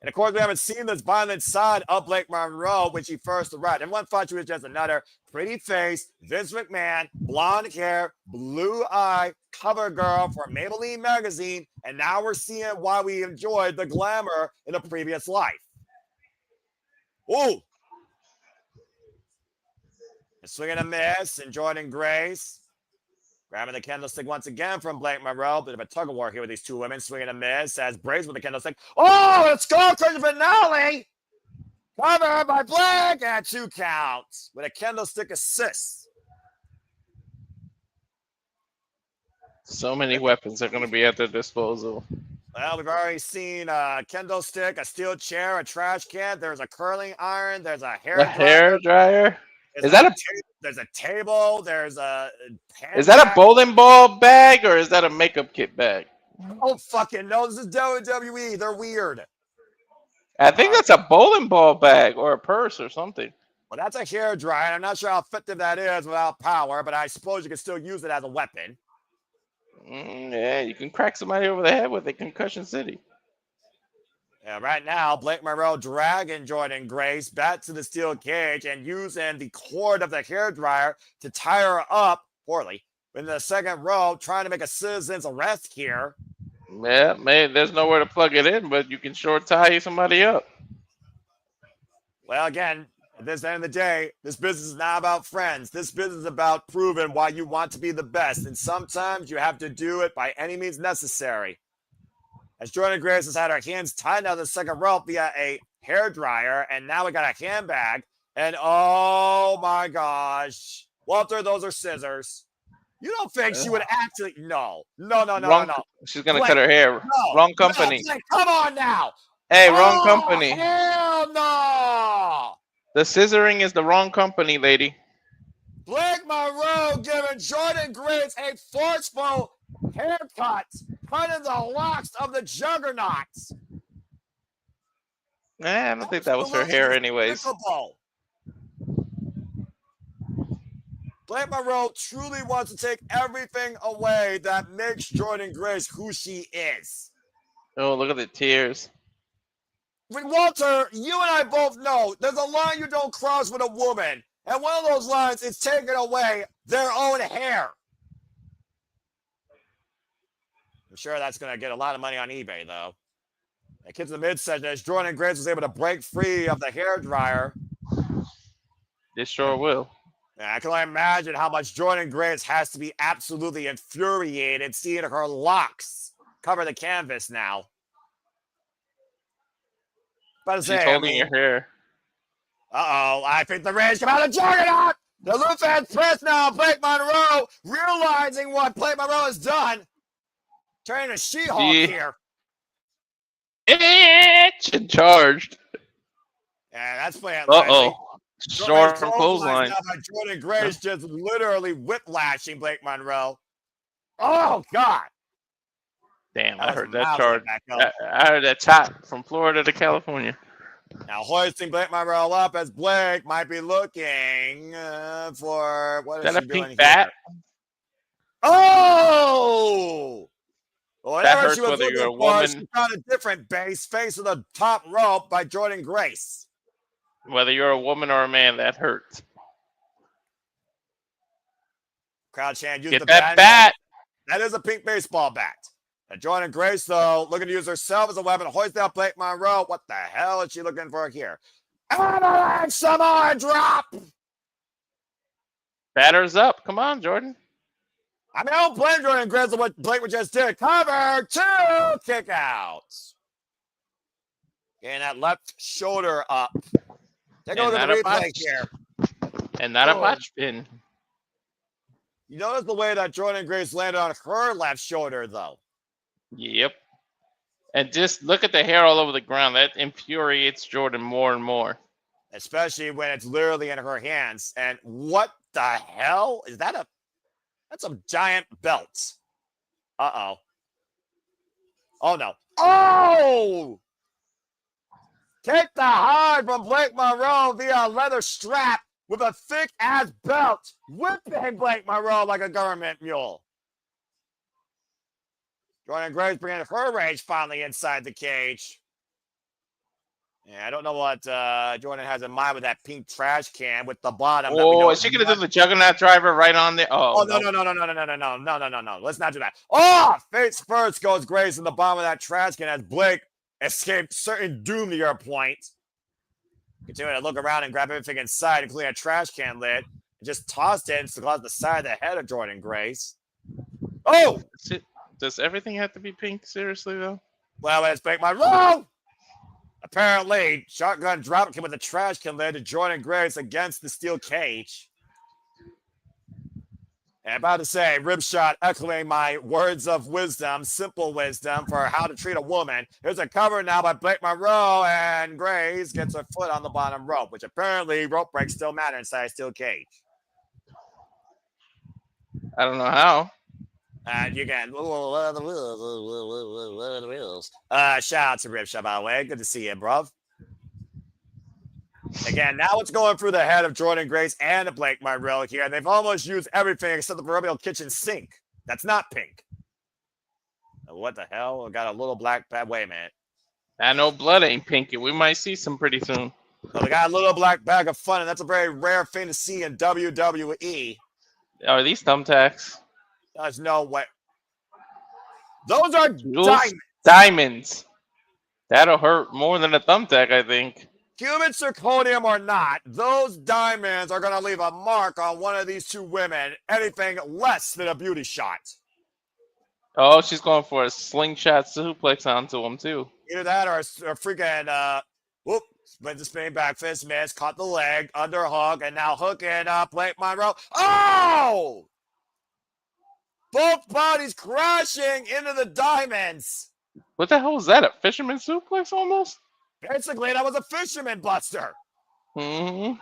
And of course, we haven't seen this violent side of Blake Monroe when she first arrived. Everyone thought she was just another pretty face, Vince McMahon, blonde hair, blue eye, cover girl for Maybelline magazine. And now we're seeing why we enjoyed the glamour in a previous life. Ooh. A swing and a miss, and Jordynne Grace grabbing the candlestick once again from Blake Monroe. Bit of a tug of war here with these 2 women. Swinging a miss as Briggs with the candlestick. Oh, it's Skull Crushing finale! Covered by Blake and 2 counts with a candlestick assist. So many weapons are going to be at their disposal. Well, we've already seen a candlestick, a steel chair, a trash can. There's a curling iron. There's a hair dryer. Is that there's a table. There's a pan. Is that a bowling ball bag or is that a makeup kit bag? Oh, fucking no. This is WWE. They're weird. I think that's a bowling ball bag or a purse or something. Well, that's a hair dryer. I'm not sure how effective that is without power, but I suppose you can still use it as a weapon. Yeah, you can crack somebody over the head with a Concussion City. Yeah, right now, Blake Monroe dragging Jordynne Grace back to the steel cage and using the cord of the hairdryer to tie her up poorly in the second row, trying to make a citizen's arrest here. Yeah, man, there's nowhere to plug it in, but you can short tie somebody up. Well, again, at this end of the day, this business is not about friends. This business is about proving why you want to be the best. And sometimes you have to do it by any means necessary. As Jordynne Grace has had her hands tied down the second rope via a hairdryer, and now we got a handbag. And oh my gosh, Walter, those are scissors. You don't think she would actually? No. She's gonna cut her hair. No, Wrong company. No, come on now. Hey, wrong company. Hell no. The scissoring is the wrong company, lady. Blake Monroe giving Jordynne Grace a forceful haircut, cutting the locks of the juggernauts. I don't think that was her hair anyways. Blake Monroe truly wants to take everything away that makes Jordynne Grace who she is. Oh, look at the tears. Walter, you and I both know there's a line you don't cross with a woman. And one of those lines is taking away their own hair. I'm sure that's going to get a lot of money on eBay, though. The kids in the mid said that Jordynne Grace was able to break free of the hairdryer. It sure will. I can only imagine how much Jordynne Grace has to be absolutely infuriated seeing her locks cover the canvas now. But She's holding your hair. Uh-oh, I think the rage come out of Juggernaut! The Luthan's press now, Blake Monroe, realizing what Blake Monroe has done. Turning to She-Hulk here. It's charged. Yeah, that's playing Uh-oh. Short clothesline. Jordynne Grace just literally whiplashing Blake Monroe. Oh, God. Damn, I heard that charge. I heard that chop from Florida to California. Now hoisting Blake Monroe up as Blake might be looking for what is she doing here? Bat? Oh! Well, whatever works she was whether you're a looking for. woman, She found a different base, face of the top rope by Jordynne Grace. whether you're a woman or a man. That hurts. Crowd chant, use Get the that bat. bat. That is a pink baseball bat. And Jordynne Grace, though, looking to use herself as a weapon, hoist out Blake Monroe. What the hell is she looking for here? Avalanche Samoa drop! Batter's up. Come on, Jordynne. I mean, I don't blame Jordynne Grace for what Blake just did. Cover, 2 kickouts. Getting that left shoulder up. Take a look at the replay here. And not a botch pin. You notice the way that Jordynne Grace landed on her left shoulder, though. Yep. And just look at the hair all over the ground. That infuriates Jordynne more and more. Especially when it's literally in her hands. And what the hell? Is that a... That's a giant belt. Uh-oh. Oh, no. Oh! Take the hide from Blake Monroe via a leather strap with a thick-ass belt, whipping Blake Monroe like a government mule. Jordynne Grace bringing her rage finally inside the cage. Yeah, I don't know what Jordynne has in mind with that pink trash can with the bottom. Oh, is she going to do the Juggernaut driver right on there? Oh, no. Let's not do that. Oh, face first goes Grace in the bottom of that trash can as Blake escaped certain doom to your point. Continue to look around and grab everything inside, including a trash can lid, and just tossed it to the side of the head of Jordynne Grace. Oh! Does everything have to be pink? Seriously, though? Well, it's Blake Monroe! Apparently, shotgun dropkick with a trash can lid to Jordynne Grace against the steel cage. And about to say, rib shot echoing my words of wisdom, simple wisdom for how to treat a woman. Here's a cover now by Blake Monroe, and Grace gets her foot on the bottom rope, which apparently rope breaks still matter inside a steel cage. I don't know how. You can. Shout out to Rip Shot, by the way. Good to see you, bruv. Again, now it's going through the head of Jordynne Grace and Blake Monroe here. They've almost used everything except the proverbial kitchen sink. That's not pink. What the hell? We got a little black bag. Wait a minute. I know blood ain't pinky. We might see some pretty soon. So they got a little black bag of fun, and that's a very rare thing to see in WWE. Are these thumbtacks? There's no way. Those are diamonds. Diamonds. That'll hurt more than a thumbtack, I think. Human zirconium or not, those diamonds are going to leave a mark on one of these two women. Anything less than a beauty shot. Oh, she's going for a slingshot suplex onto him, too. Either that or a freaking, went to spinning back fist, miss, caught the leg, underhook, and now hooking up Blake Monroe. Oh! Both bodies crashing into the diamonds. What the hell was that? A fisherman suplex almost? Basically, that was a fisherman buster. Mm-hmm.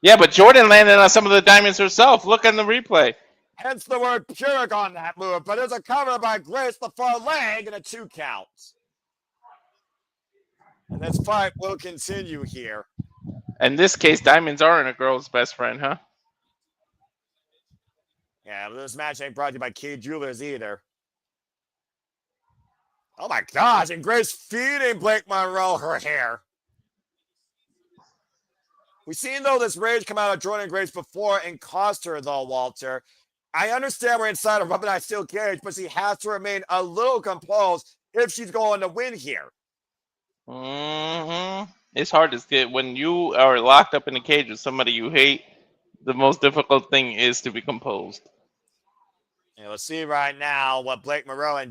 Yeah, but Jordynne landed on some of the diamonds herself. Look on the replay. Hence the word Pyrrhic on that move. But there's a cover by Grace, the far leg, and a 2 count. And this fight will continue here. In this case, diamonds aren't a girl's best friend, huh? Yeah, but this match ain't brought to you by Key Jewelers either. Oh my gosh, and Grace feeding Blake Monroe her hair. We've seen, though, this rage come out of Jordynne Grace before and cost her, though, Walter. I understand we're inside a weaponized steel cage, but she has to remain a little composed if she's going to win here. Mm-hmm. It's hard to get when you are locked up in a cage with somebody you hate. The most difficult thing is to be composed. And we'll see right now what Blake Monroe and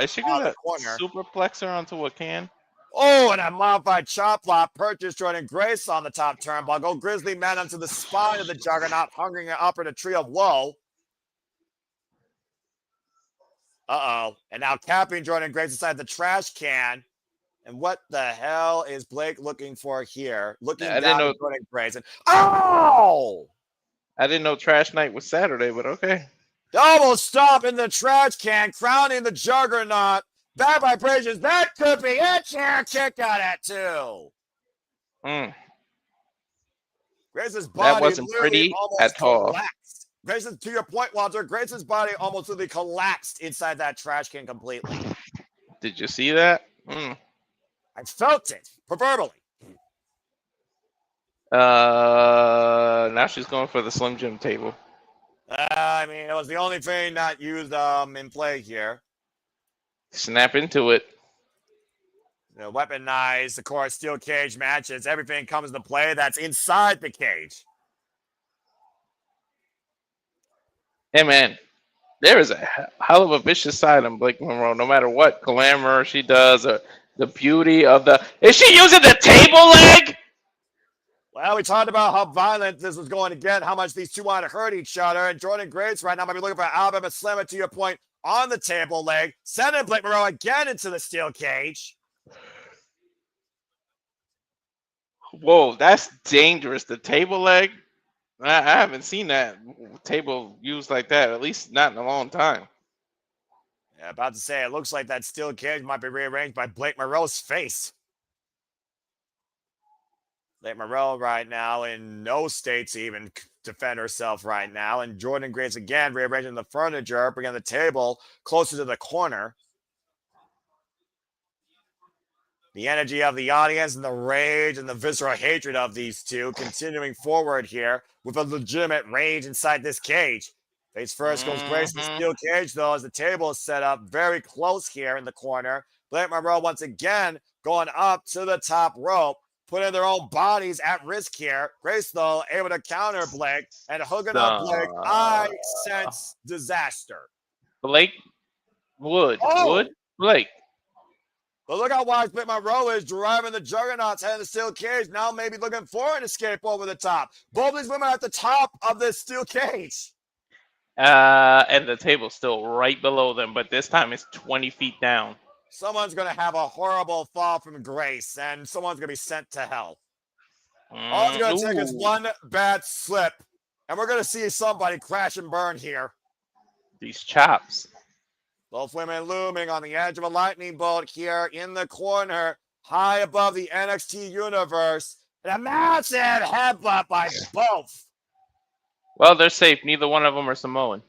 is she gonna superplex her onto a can? Oh, and a modified chop block purchased Jordynne Grace on the top turnbuckle. Grizzly man onto the spine of the Juggernaut, hungering her up in a tree of woe. Uh-oh. And now capping Jordynne Grace inside the trash can. And what the hell is Blake looking for here? Looking down at Jordynne Grace. And, oh! I didn't know Trash Night was Saturday, but okay. Double stomp in the trash can, crowning the Juggernaut. Bad vibrations. That could be it. Chair kick out at 2. Grace's body that wasn't pretty at all. Collapsed. Grayson, to your point, Walter, Grayson's body almost literally collapsed inside that trash can completely. Did you see that? I felt it, proverbially. Now she's going for the Slim Jim table. I mean, it was the only thing not used in play here. Snap into it. Weaponized, of course, steel cage matches. Everything comes into play that's inside the cage. Hey, man, there is a hell of a vicious side on Blake Monroe, no matter what glamour she does or the beauty of the... Is she using the table leg? Well, we talked about how violent this was going to get, how much these two want to hurt each other, and Jordynne Grace right now might be looking for Alabama Slammer, to your point, on the table leg, sending Blake Monroe again into the steel cage. Whoa, that's dangerous. The table leg? I haven't seen that table used like that, at least not in a long time. Yeah, about to say, it looks like that steel cage might be rearranged by Blake Monroe's face. Blake Monroe right now in no state to even defend herself right now. And Jordynne Grace again rearranging the furniture, bringing the table closer to the corner. The energy of the audience and the rage and the visceral hatred of these two continuing forward here with a legitimate rage inside this cage. Face first goes Grace in the steel cage, though, as the table is set up very close here in the corner. Blake Monroe once again going up to the top rope, putting their own bodies at risk here. Grace, though, able to counter Blake and hooking up Blake. I sense disaster. Blake Blake. But look how wise Blake Monroe is driving the Juggernaut's head in the steel cage. Now maybe looking for an escape over the top. Both these women are at the top of this steel cage. And the table's still right below them, but this time it's 20 feet down. Someone's going to have a horrible fall from Grace, and someone's going to be sent to hell. All it's going to take is one bad slip, and we're going to see somebody crash and burn here. These chops. Both women looming on the edge of a lightning bolt here in the corner, high above the NXT universe. And a massive headbutt by both. Well, they're safe. Neither one of them are Samoan.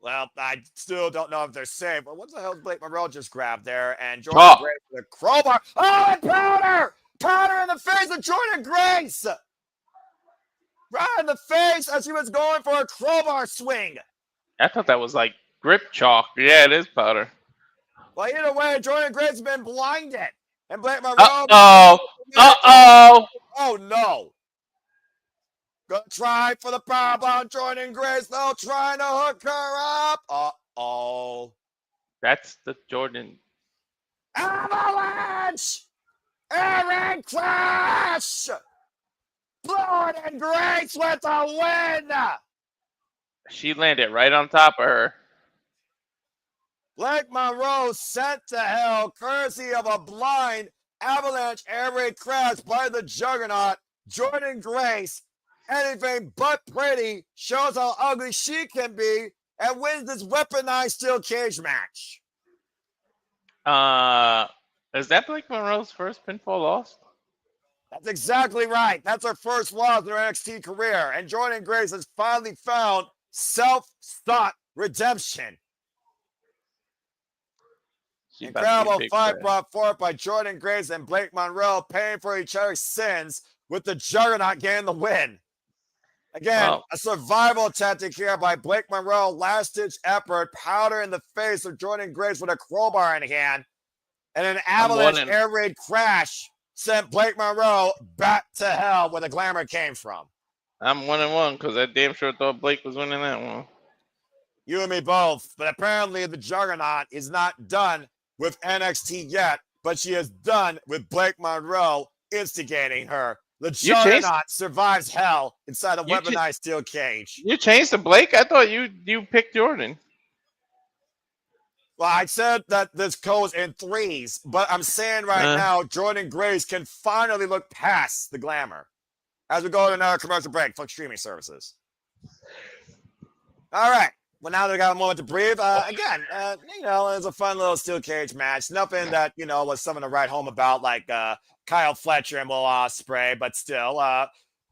Well, I still don't know if they're safe. But what the hell did Blake Monroe just grab there? And Jordynne Grace with a crowbar. Oh, and powder! Powder in the face of Jordynne Grace! Right in the face as she was going for a crowbar swing. I thought that was like grip chalk. Yeah, it is powder. Well, either way, Jordynne Grace has been blinded. And Blake Monroe... Uh-oh! Oh, no. Gonna try for the powerbomb. Jordynne Grace, though, trying to hook her up. Uh-oh. That's the Jordynne. Avalanche! Aaron Crash! Jordynne Grace with the win! She landed right on top of her. Blake Monroe sent to hell, courtesy of a blind avalanche air raid crash by the Juggernaut. Jordynne Grace, anything but pretty, shows how ugly she can be, and wins this weaponized steel cage match. Is that Blake Monroe's first pinfall loss? That's exactly right. That's her first loss in her NXT career, and Jordynne Grace has finally found self-sought redemption. Incredible fight brought forth by Jordynne Grace and Blake Monroe, paying for each other's sins, with the Juggernaut getting the win. Again, a survival tactic here by Blake Monroe. Last-ditch effort, powder in the face of Jordynne Grace with a crowbar in hand, and an avalanche air raid crash sent Blake Monroe back to hell where the glamour came from. I'm 1-1 because I damn sure thought Blake was winning that one. You and me both, but apparently the Juggernaut is not done with NXT yet, but she is done with Blake Monroe instigating her. The Juggernaut survives hell inside a weaponized steel cage. You changed to Blake? I thought you picked Jordynne. Well, I said that this goes in threes, but I'm saying right now, Jordynne Grace can finally look past the glamour. As we go to another commercial break, fuck streaming services. All right. Well, now they got a moment to breathe. Again, it's a fun little steel cage match. Nothing that, was something to write home about, like Kyle Fletcher and Will Ospreay, but still,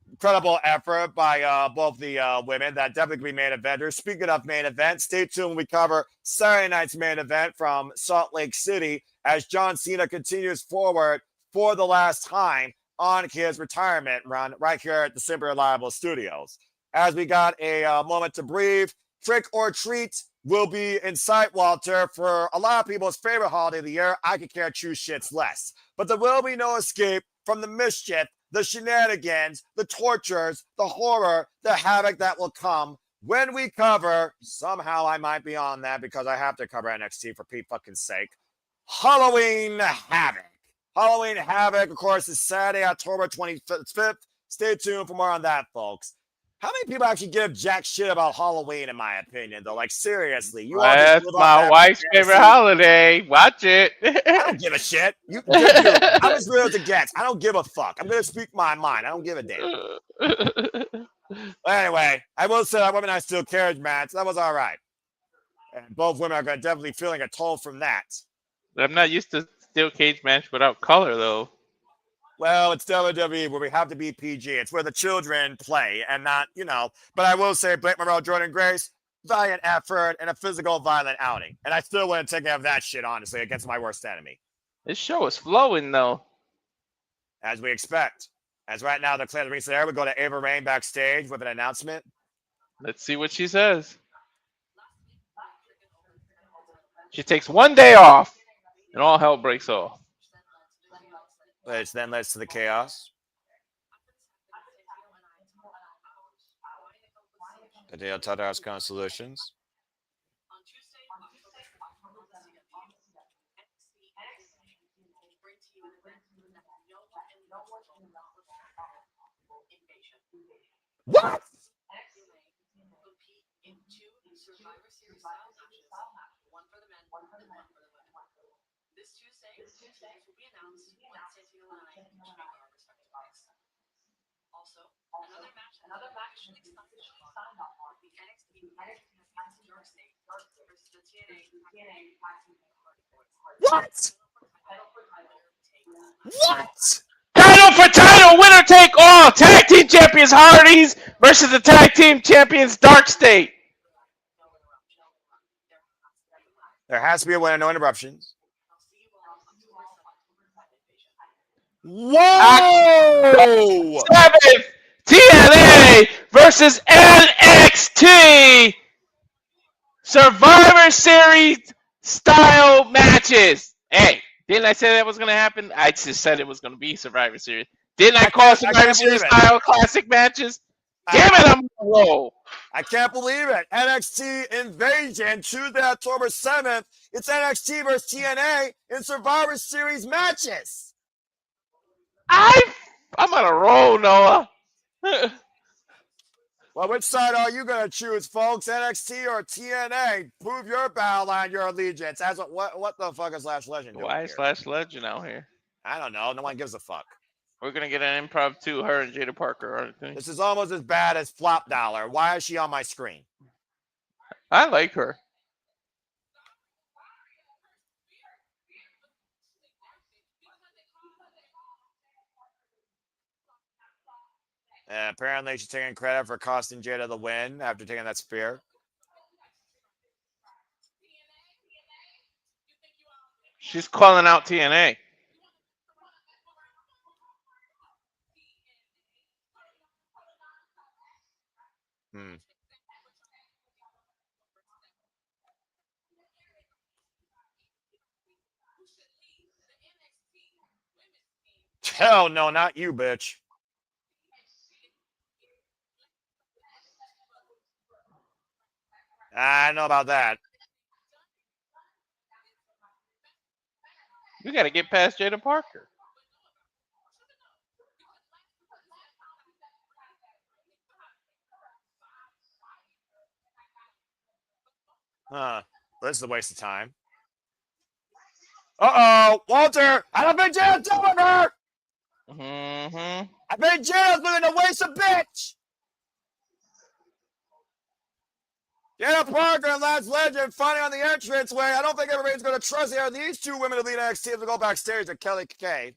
incredible effort by both the women. That definitely be main eventers. Speaking of main event, stay tuned when we cover Saturday night's main event from Salt Lake City as John Cena continues forward for the last time on his retirement run right here at the Super Reliable Studios. As we got a moment to breathe, Trick or Treat will be in sight, Walter, for a lot of people's favorite holiday of the year. I could care two shits less. But there will be no escape from the mischief, the shenanigans, the tortures, the horror, the havoc that will come when we cover, somehow I might be on that because I have to cover NXT for Pete fucking sake, Halloween Havoc. Halloween Havoc, of course, is Saturday, October 25th. Stay tuned for more on that, folks. How many people actually give jack shit about Halloween, in my opinion, though? Like, seriously. You all just That's my wife's favorite holiday. Watch it. I don't give a shit. I'm as real as it gets. I don't give a fuck. I'm going to speak my mind. I don't give a damn. Anyway, I will say that Weaponized Steel Carriage match, that was all right. And both women are definitely feeling a toll from that. I'm not used to steel cage match without color, though. Well, it's WWE where we have to be PG. It's where the children play and not, But I will say, Blake Monroe, Jordynne Grace, valiant effort and a physical violent outing. And I still wouldn't take care of that shit, honestly, against my worst enemy. This show is flowing, though. As we expect. As right now, the clear the ring's there. We go to Ava Raine backstage with an announcement. Let's see what she says. She takes one day off, and all hell breaks off. Which then leads to the chaos. Adele Tadars Con Solutions. What? What? What? Title for title, winner take all. Tag team champions Hardys versus the tag team champions Dark State. There has to be a winner, no interruptions. Whoa! 7th TNA versus NXT Survivor Series style matches. Hey, didn't I say that was going to happen? I just said it was going to be Survivor Series. Didn't I call Survivor Series style classic matches? Damn it, I'm on a roll. I can't believe it. NXT Invasion, Tuesday, October 7th. It's NXT versus TNA in Survivor Series matches. I'm on a roll, Noah. Well, which side are you going to choose, folks? NXT or TNA? Prove your battle line, your allegiance. As what the fuck is Lash Legend doing? Why is Lash Legend out here? I don't know. No one gives a fuck. We're going to get an improv too, her and Jada Parker, aren't they? This is almost as bad as Flop Dollar. Why is she on my screen? I like her. Apparently, she's taking credit for costing Jada the win after taking that spear. She's calling out TNA. Hell no, not you, bitch. I know about that. You got to get past Jada Parker. This is a waste of time. Uh-oh, Walter, I don't think Jada's doing her. I think Jada's looking to waste a bitch. Jada Parker and Lash Legend finally on the entranceway. I don't think everybody's going to trust these two women to lead NXT as we go backstage at Kelly K.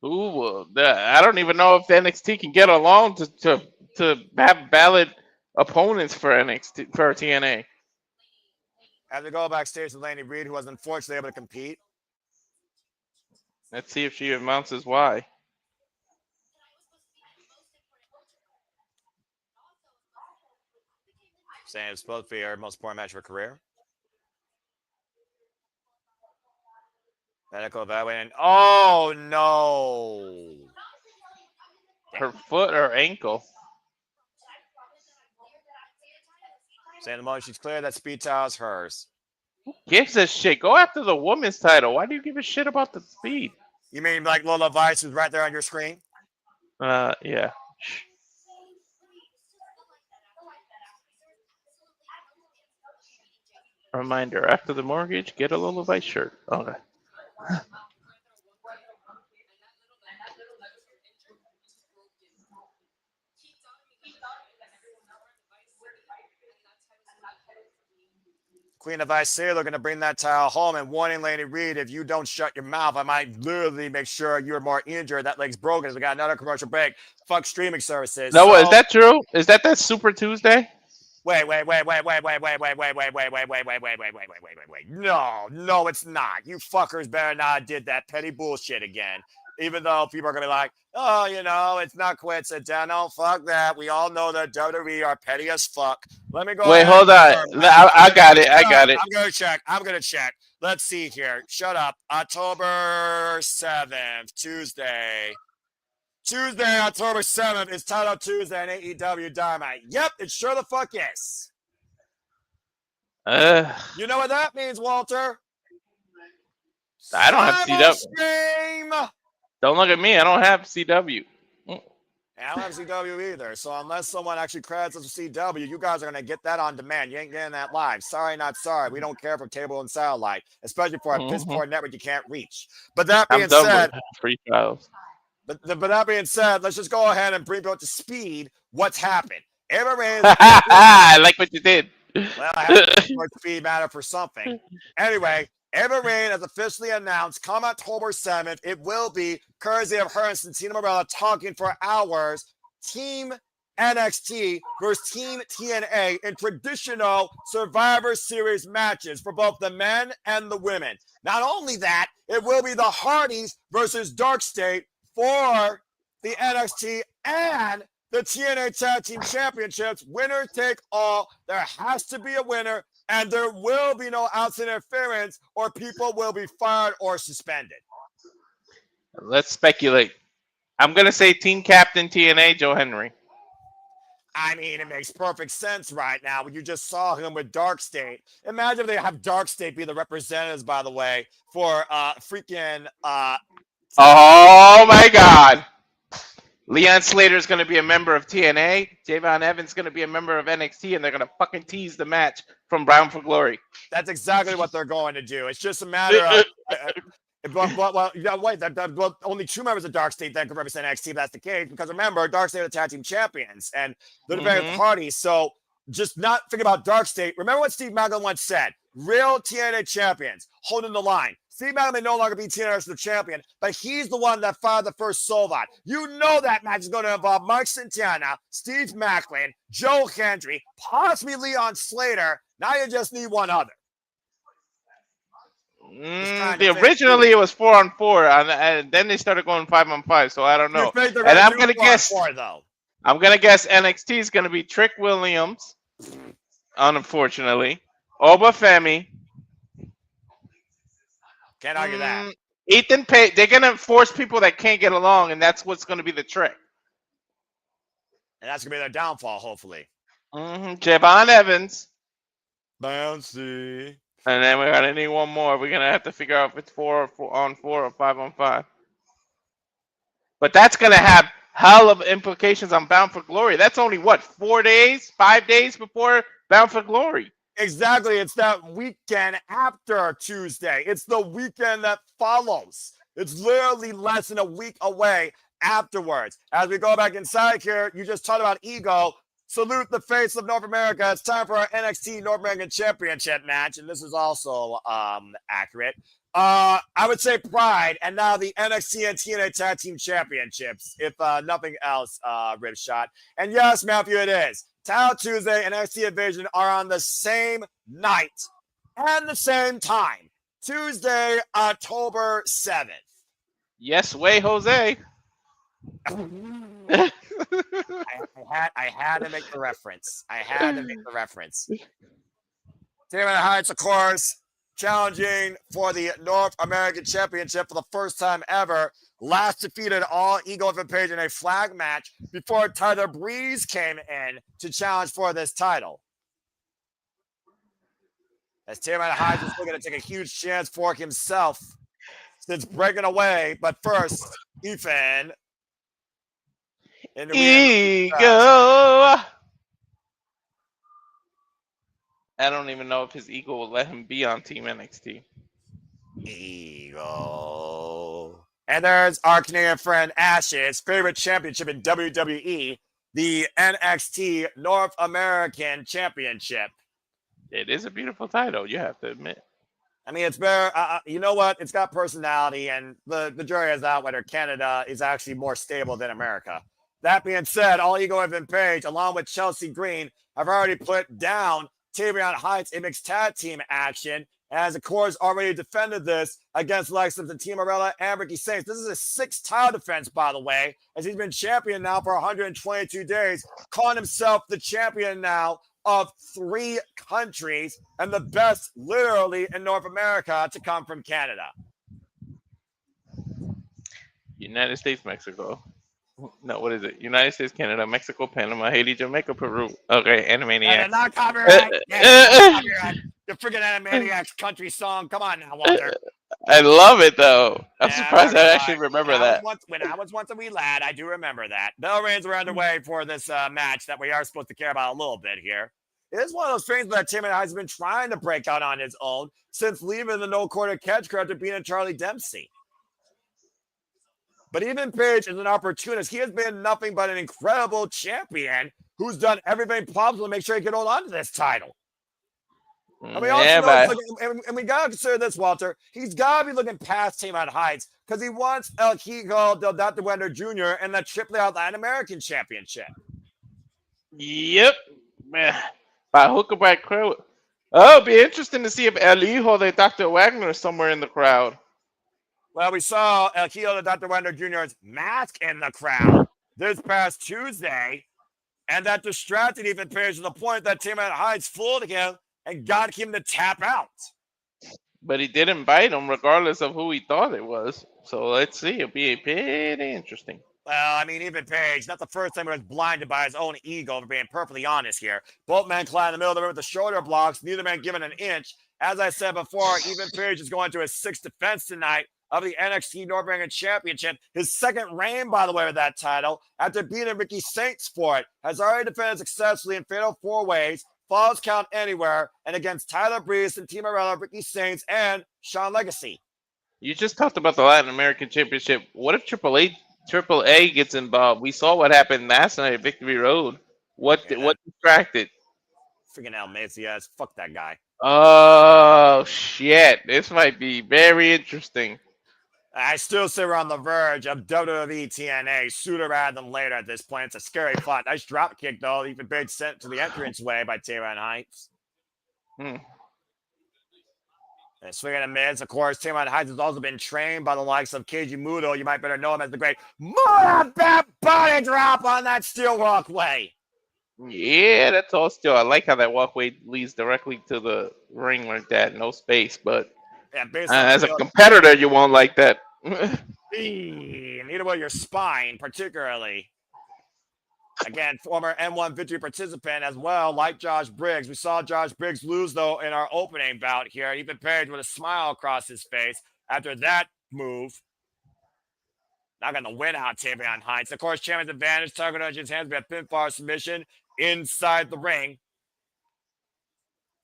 Ooh, I don't even know if NXT can get along to have valid opponents for NXT for TNA. As we go backstage to Lainey Reid, who was unfortunately able to compete. Let's see if she announces why. Saying it's supposed to be her most important match of her career. Medical evaluation. Oh no! Her foot or ankle. Saying the moment she's clear, that speed towel is hers. Gives a shit. Go after the women's title. Why do you give a shit about the speed? You mean like Lola Vice, who's right there on your screen? Yeah. Reminder: after the mortgage, get a Lola Vice shirt. Okay. Queen of Ice Sailor going to bring that towel home and warning Lainey Reid, if you don't shut your mouth, I might literally make sure you're more injured. That leg's broken. We got another commercial break. Fuck streaming services. No, is that true? Is that Super Tuesday? Wait. No, it's not. You fuckers better not have did that petty bullshit again. Even though people are going to be like, oh, it's not coincidental. Fuck that. We all know that WWE are petty as fuck. Let me go. Wait, hold on. I got it. I'm going to check. Let's see here. Shut up. October 7th, Tuesday, October 7th is Title Tuesday on AEW Dynamite. Yep, it sure the fuck is. You know what that means, Walter? I don't have CW. Shame. Don't look at me. I don't have CW. I don't have CW either. So unless someone actually credits us with CW, you guys are going to get that on demand. You ain't getting that live. Sorry, not sorry. We don't care for cable and satellite, especially for a piss poor network you can't reach. But that being said, free trials. But that being said, let's just go ahead and bring you up to speed what's happened. I like what you did. Well, I have to make speed matter for something. Anyway, Eva Rain has officially announced, come October 7th, it will be, courtesy of her and Santina Morella talking for hours, Team NXT versus Team TNA in traditional Survivor Series matches for both the men and the women. Not only that, it will be the Hardys versus Dark State for the NXT and the TNA Tag Team Championships. Winner take all. There has to be a winner, and there will be no outside interference, or people will be fired or suspended. Let's speculate. I'm going to say team captain TNA, Joe Henry. I mean, it makes perfect sense right now when you just saw him with Dark State. Imagine if they have Dark State be the representatives, by the way, for freaking... oh, my God. Leon Slater is going to be a member of TNA. Tayvion Evans is going to be a member of NXT, and they're going to fucking tease the match from Bound for Glory. That's exactly what they're going to do. It's just a matter of... only two members of Dark State that can represent NXT if that's the case, because remember, Dark State are the tag team champions, and they're the very parties. So just not think about Dark State. Remember what Steve Macklin once said: real TNA champions holding the line. Steve Macklin may no longer be TNA National Champion, but he's the one that fired the first Solvat. You know that match is going to involve Mike Santana, Steve Macklin, Joe Hendry, possibly Leon Slater. Now you just need one other. Originally it was 4-on-4, and then they started going 5-on-5. So I don't know. And I'm gonna guess. I'm gonna guess NXT is gonna be Trick Williams, unfortunately. Oba Femi. Can't argue that. Ethan Page. They're gonna force people that can't get along, and that's what's gonna be the trick. And that's gonna be their downfall, hopefully. Javon Evans. Bouncy. And then we're gonna need one more. We're gonna have to figure out if it's 4-on-4 or 5-on-5. But that's gonna have hell of implications on Bound for Glory. That's only what, 5 days before Bound for Glory. Exactly. It's that weekend after Tuesday. It's the weekend that follows. It's literally less than a week away afterwards. As we go back inside here, you just talked about ego. Salute the face of North America. It's time for our NXT North American Championship match, and this is also accurate. I would say Pride, and now the NXT and TNA Tag Team Championships, if nothing else, Ripshot. And yes, Matthew, it is. Title Tuesday and NXT Division are on the same night and the same time. Tuesday, October 7th. Yes, way, Jose. I had to make the reference. Tayvion Heights, of course, challenging for the North American Championship for the first time ever. Last defeated all Ego and Page in a flag match before Tyler Breeze came in to challenge for this title. As Tayvion Heights is looking to take a huge chance for himself since breaking away. But first, Ethan. Ego. I don't even know if his ego will let him be on Team NXT. Ego. And there's our Canadian friend Ash's favorite championship in WWE, the NXT North American Championship. It is a beautiful title, you have to admit. I mean, it's very, you know what? It's got personality, and the jury is out whether Canada is actually more stable than America. That being said, all Ego and Page, along with Chelsea Green, have already put down Tayvion Heights in mixed tag team action, as of course already defended this against the likes of the Team Morella and Ricky Saints. This is his sixth title defense, by the way, as he's been champion now for 122 days, calling himself the champion now of 3 countries and the best literally in North America to come from Canada. United States, Mexico. No, what is it? United States, Canada, Mexico, Panama, Haiti, Jamaica, Peru. Okay, Animaniacs. And not copyright. Copyright. The freaking Animaniacs country song. Come on now, Walter. I love it though. I'm surprised I actually remember that. When I was once a wee lad, I do remember that. Bell reigns are underway for this match that we are supposed to care about a little bit here. It is one of those things that Tayvion Heights has been trying to break out on his own since leaving the no quarter catch crowd to being Charlie Dempsey. But even Page is an opportunist. He has been nothing but an incredible champion who's done everything possible to make sure he can hold on to this title. And we also and we gotta consider this, Walter. He's gotta be looking past Tayvion Heights because he wants El Hijo del Dr. Wender Jr. and the Triple Latin American Championship. Yep. Man. By hook or by crook. Oh, it'll be interesting to see if El Hijo de Dr. Wagner is somewhere in the crowd. Well, we saw El Hijo de Dr. Wender Jr.'s mask in the crowd this past Tuesday, and that distracted even Page to the point that Tayvion Heights fooled him and got him to tap out. But he didn't bite him regardless of who he thought it was. So let's see. It'll be pretty interesting. Well, I mean, even Page, not the first time he was blinded by his own ego, for being perfectly honest here. Both men collide in the middle of the ring with the shoulder blocks, neither man given an inch. As I said before, even Page is going to his 6th defense tonight of the NXT North American Championship. His second reign, by the way, with that title, after beating Ricky Saints for it, has already defended successfully in Fatal 4-Ways, Falls Count Anywhere, and against Tyler Breeze and Team Morella, Ricky Saints, and Sean Legacy. You just talked about the Latin American Championship. What if Triple A gets involved? We saw what happened last night at Victory Road. What distracted? Freaking El Macias. Fuck that guy. Oh, shit. This might be very interesting. I still say we're on the verge of WWE TNA sooner rather than later at this point. It's a scary plot. Nice drop kick, though. Even Big sent to the entranceway by Tayvion Heights. And swinging a mids, of course, Tayvion Heights has also been trained by the likes of Keiji Muto. You might better know him as the great Murabet body drop on that steel walkway. Yeah, that's all still. I like how that walkway leads directly to the ring like that. No space, but yeah, as a competitor, you won't like that. Neither will your spine, particularly. Again, former N1 victory participant as well, like Josh Briggs. We saw Josh Briggs lose, though, in our opening bout here. Even Page with a smile across his face after that move. Not going to win out Tayvion Heights. Of course, champion's advantage. Target on his hands. We have pinfall submission inside the ring.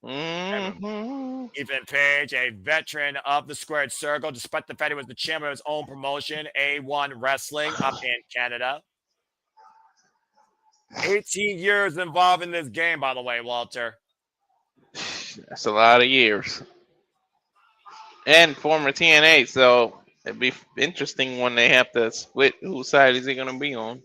Even Page, a veteran of the Squared Circle, despite the fact he was the chairman of his own promotion, A1 Wrestling, up in Canada. 18 years involved in this game, by the way, Walter. That's a lot of years. and former TNA. So it'd be interesting when they have to split whose side is he going to be on.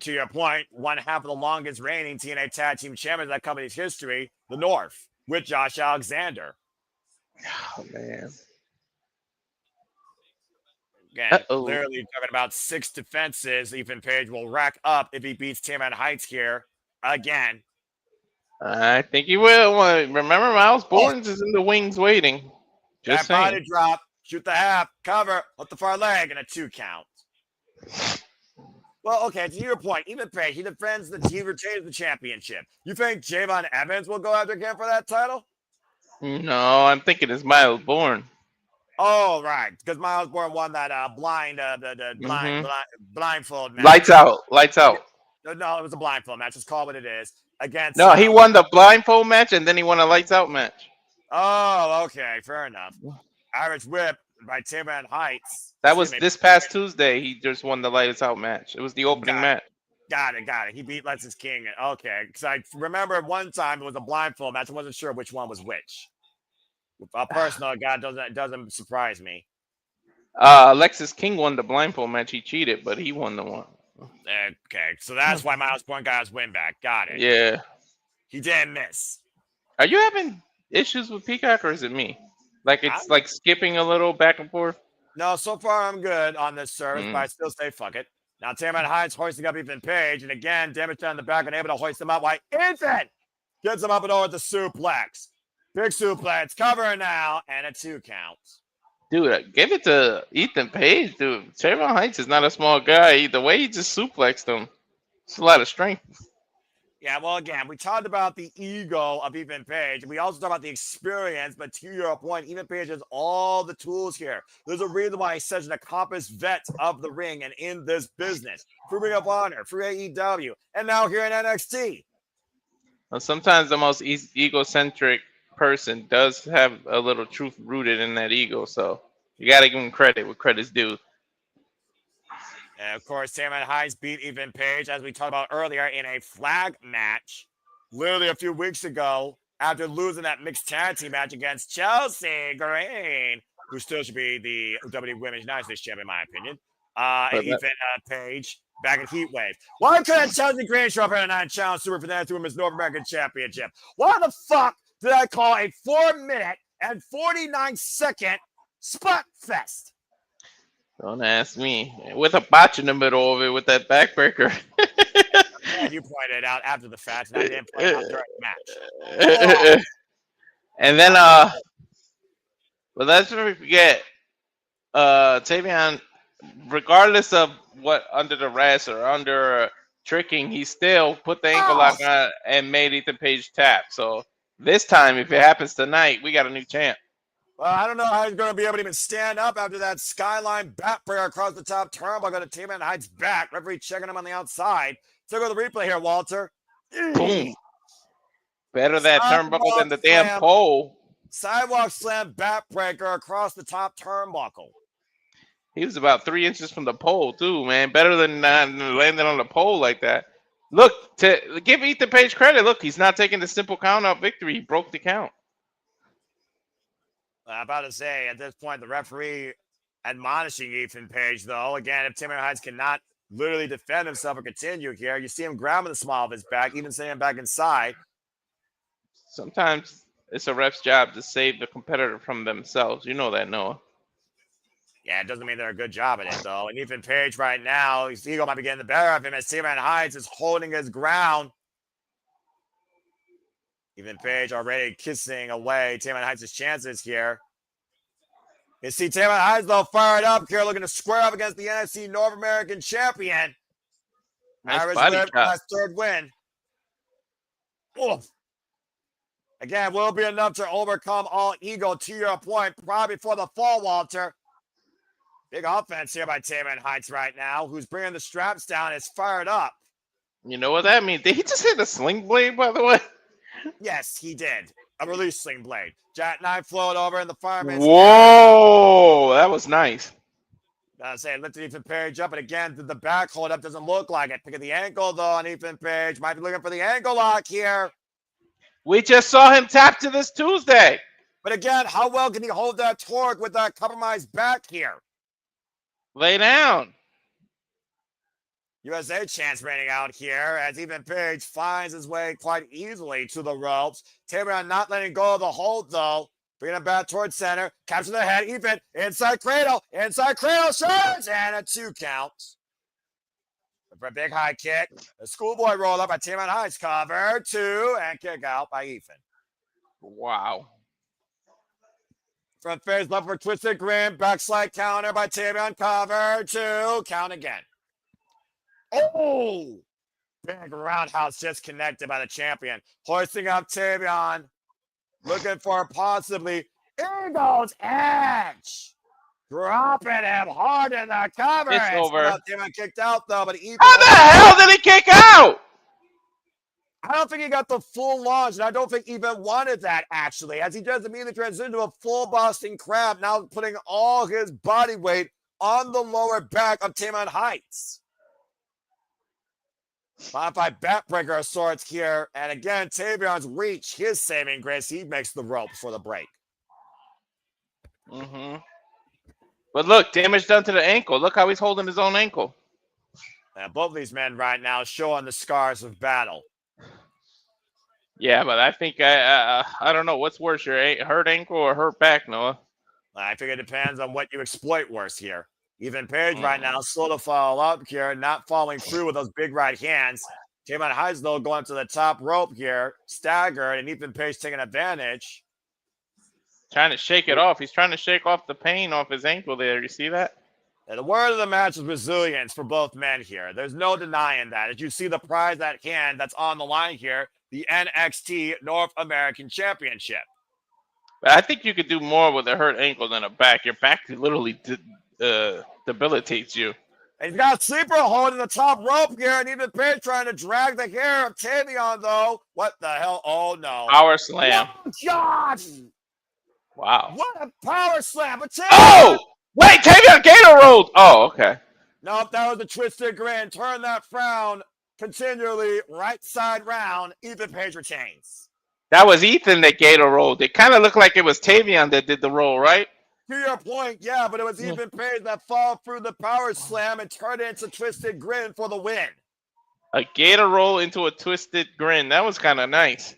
To your point, one half of the longest reigning TNA Tag Team Champions in that company's history, the North, with Josh Alexander. Oh man. Again, literally talking about 6 defenses Ethan Page will rack up if he beats Tayvion Heights here again. I think he will. Remember, Miles Bournes is in the wings waiting. Just that saying. body drop, shoot the half, cover, hook the far leg, and a 2 count. Well, okay, to your point, Ethan Page, he retains the championship. You think Javon Evans will go after him for that title? No, I'm thinking it's Miles Bourne. Oh, right, because Miles Bourne won that blindfold match. Lights out. No, it was a blindfold match. Just call it what it is. Against. No, he won the blindfold match and then he won a lights out match. Oh, okay, fair enough. Irish Whip by Tayvion Heights. That was this past Tuesday. He just won the lights out match. It was the opening match. Got it. He beat Lexus King. Okay, because I remember one time it was a blindfold match. I wasn't sure which one was which. A personal guy doesn't surprise me. Lexus King won the blindfold match. He cheated, but he won the one. Okay, so that's why Miles Bourne got his win back. Got it. Yeah. He didn't miss. Are you having issues with Peacock or is it me? Like it's like skipping a little back and forth? No, so far I'm good on this service, but I still say fuck it. Now Tayvion Heights hoisting up Ethan Page, and again, damage down the back, unable to hoist him up. Why Ethan gets him up and over the suplex. Big suplex, cover now, and a 2 count. Dude, give it to Ethan Page, dude. Tayvion Heights is not a small guy. The way he just suplexed him, it's a lot of strength. Yeah, well, again, we talked about the ego of Ethan Page. We also talked about the experience, but to your point, Ethan Page has all the tools here. There's a reason why he's such an accomplished vet of the ring and in this business. For Ring of Honor, for AEW, and now here in NXT. Well, sometimes the most egocentric person does have a little truth rooted in that ego, so you got to give him credit where credit's due. And of course, Tayvion Heights beat Ethan Page, as we talked about earlier, in a flag match literally a few weeks ago after losing that mixed tag team match against Chelsea Green, who still should be the WWE Women's United States Champion, in my opinion. And Ethan Page back in Heatwave. Why couldn't Chelsea Green show up here tonight and challenge Super for the Women's North American Championship? Why the fuck did I call a 4-minute and 49-second spot fest? Don't ask me. With a botch in the middle of it with that backbreaker. Yeah, you pointed it out after the fact, and I didn't point it out during the match. And then, but let's not forget, Tayvion, regardless of what under the rest or under tricking, he still put the ankle lock on and made Ethan Page tap. So this time, if it happens tonight, we got a new champ. Well, I don't know how he's going to be able to even stand up after that skyline backbreaker across the top turnbuckle to Tayvion Heights back. Referee checking him on the outside. So go to the replay here, Walter. Boom. Better that turnbuckle than the damn pole. Sidewalk slam backbreaker across the top turnbuckle. He was about 3 inches from the pole, too, man. Better than landing on the pole like that. Look, to give Ethan Page credit, look, he's not taking the simple count out victory. He broke the count. I'm about to say, at this point, the referee admonishing Ethan Page, though. Again, if Tayvion Heights cannot literally defend himself or continue here, you see him grabbing the small of his back, even sending him back inside. Sometimes it's a ref's job to save the competitor from themselves. You know that, Noah. Yeah, it doesn't mean they're a good job at it, though. And Ethan Page right now, his ego might be getting the better of him as Tayvion Heights is holding his ground. Ethan Page already kissing away Tayvion Heights' chances here. You see Tayvion Heights, though, fired up here, looking to square up against the NXT North American Champion. Nice body shot. Last third win. Oof. Again, will be enough to overcome all ego, to your point, probably before the fall, Walter. Big offense here by Tayvion Heights right now, who's bringing the straps down, is fired up. You know what that means? Did he just hit a sling blade, by the way? Yes, he did. A release sling blade. Jackknife flowed over in the fireman's. Whoa, that was nice. I say lifted Ethan Page up, and again, the back hold up doesn't look like it. Pick at the ankle, though, on Ethan Page. Might be looking for the ankle lock here. We just saw him tap to this Tuesday. But again, how well can he hold that torque with that compromised back here? Lay down. USA chance raining out here as Ethan Page finds his way quite easily to the ropes. Tayvion not letting go of the hold, though. Bringing it back towards center. Capture the head. Ethan inside cradle. Inside cradle. Shoots. And a 2 count. For a big high kick. A schoolboy roll up by Tayvion Heights. Cover. 2. And kick out by Ethan. Wow. Front face left for twisted grin. Backslide counter by Tayvion. Cover. 2. Count again. Oh! Big roundhouse just connected by the champion. Hoisting up Tayvion. Looking for possibly Eagle's Edge. Dropping him hard in the cover. It's over. Tayvion kicked out, though, but Eagle. How the hell did he kick out? I don't think he got the full launch, and I don't think he even wanted that, actually, as he does immediately transition to a full Boston Crab, now putting all his body weight on the lower back of Tayvion Heights. Modified backbreaker of sorts here. And again, Tayvion's reach, his saving grace. He makes the ropes for the break. Mm-hmm. But look, damage done to the ankle. Look how he's holding his own ankle. And both of these men right now showing the scars of battle. Yeah, but I think I don't know. What's worse, your hurt ankle or hurt back, Noah? I think it depends on what you exploit worse here. Even Page right now, slow to follow up here, not following through with those big right hands. Tayvion Heights, though, going to the top rope here, staggered, and Ethan Page taking advantage. Trying to shake it off. He's trying to shake off the pain off his ankle there. You see that? And the word of the match is resilience for both men here. There's no denying that. As you see the prize at hand that's on the line here, the NXT North American Championship. But I think you could do more with a hurt ankle than a back. Your back literally debilitates you. And he's got sleeper holding the top rope here, and even Page trying to drag the hair of Tayvion, though. What the hell? Oh, no. Power slam. Oh, God! Wow. What a power slam. But Tayvion... Oh! Wait, Tayvion Gator rolled! Oh, okay. Nope, that was a twisted grin. Turn that frown continually right side round. Ethan Page retains. That was Ethan that Gator rolled. It kind of looked like it was Tayvion that did the roll, right? To your point, yeah, but it was Ethan Page that fall through the power slam and turned it into twisted grin for the win. A Gator roll into a twisted grin. That was kind of nice.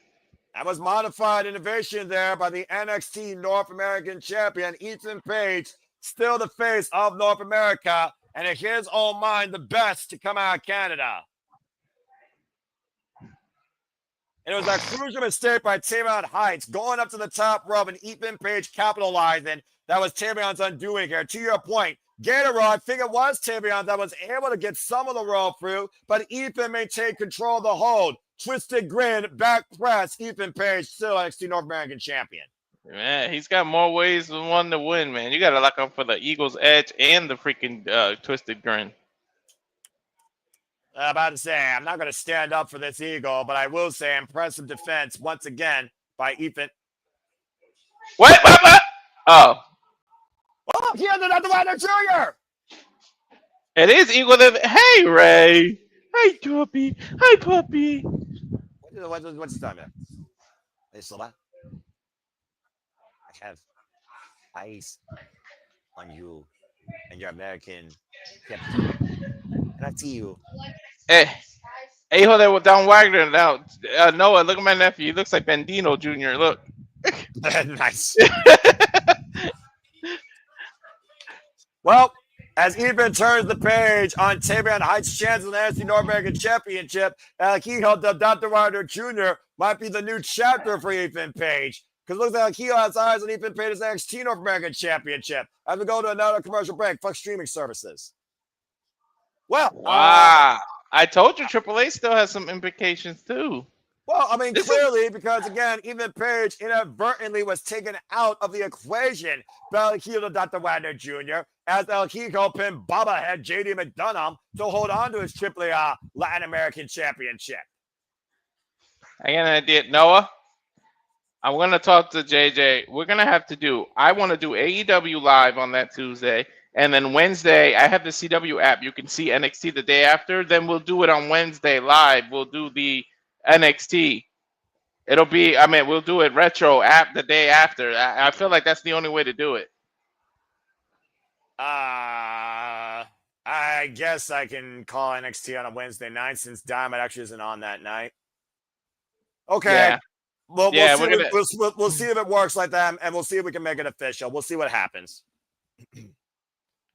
That was modified innovation there by the NXT North American champion, Ethan Page, still the face of North America, and in his own mind, the best to come out of Canada. And it was a crucial mistake by Tayvion Heights going up to the top rope and Ethan Page capitalizing. That was Tayvion's undoing here. To your point, Gator, I think it was Tayvion that was able to get some of the roll through, but Ethan maintained control of the hold. Twisted grin, back press, Ethan Page, still NXT North American champion. Man, he's got more ways than one to win, man. You got to lock up for the Eagle's Edge and the freaking twisted grin. I'm about to say, I'm not going to stand up for this Eagle, but I will say impressive defense once again by Ethan. What? Oh. Oh, he ended up the Wagner Jr. It is Eagle. Hey, Ray. Hi, puppy. Hi, puppy. What's the time, man? Hey, Lola. I have eyes on you and your American captain. And I see you. Hey, hold that down Wagner now. Noah, look at my nephew. He looks like Bandino Jr. Look. Nice. Well, as Ethan turns the page on Tayvion Heights' chance of the NXT North American Championship, he held up Dr. Ryder Jr. might be the new chapter for Ethan Page. Because it looks like he has eyes on Ethan Page's NXT North American Championship. As we go to another commercial break, fuck streaming services. Well, wow. I told you AAA still has some implications too. Well, I mean, clearly, because again, Ethan Page inadvertently was taken out of the equation by El Hijo Dr. Wagner Jr. as El Hijo pinned Bobblehead JD McDonough to hold on to his AAA Latin American Championship. I got an idea. Noah, I'm going to talk to JJ. We're going to have to do, I want to do AEW live on that Tuesday. And then Wednesday, I have the CW app. You can see NXT the day after. Then we'll do it on Wednesday live. We'll do the NXT. It'll be. I mean, we'll do it retro the day after. I feel like that's the only way to do it. I guess I can call NXT on a Wednesday night since Diamond actually isn't on that night. Okay. Yeah. Well, Yeah, we'll see if it works like that, and we'll see if we can make it official. We'll see what happens.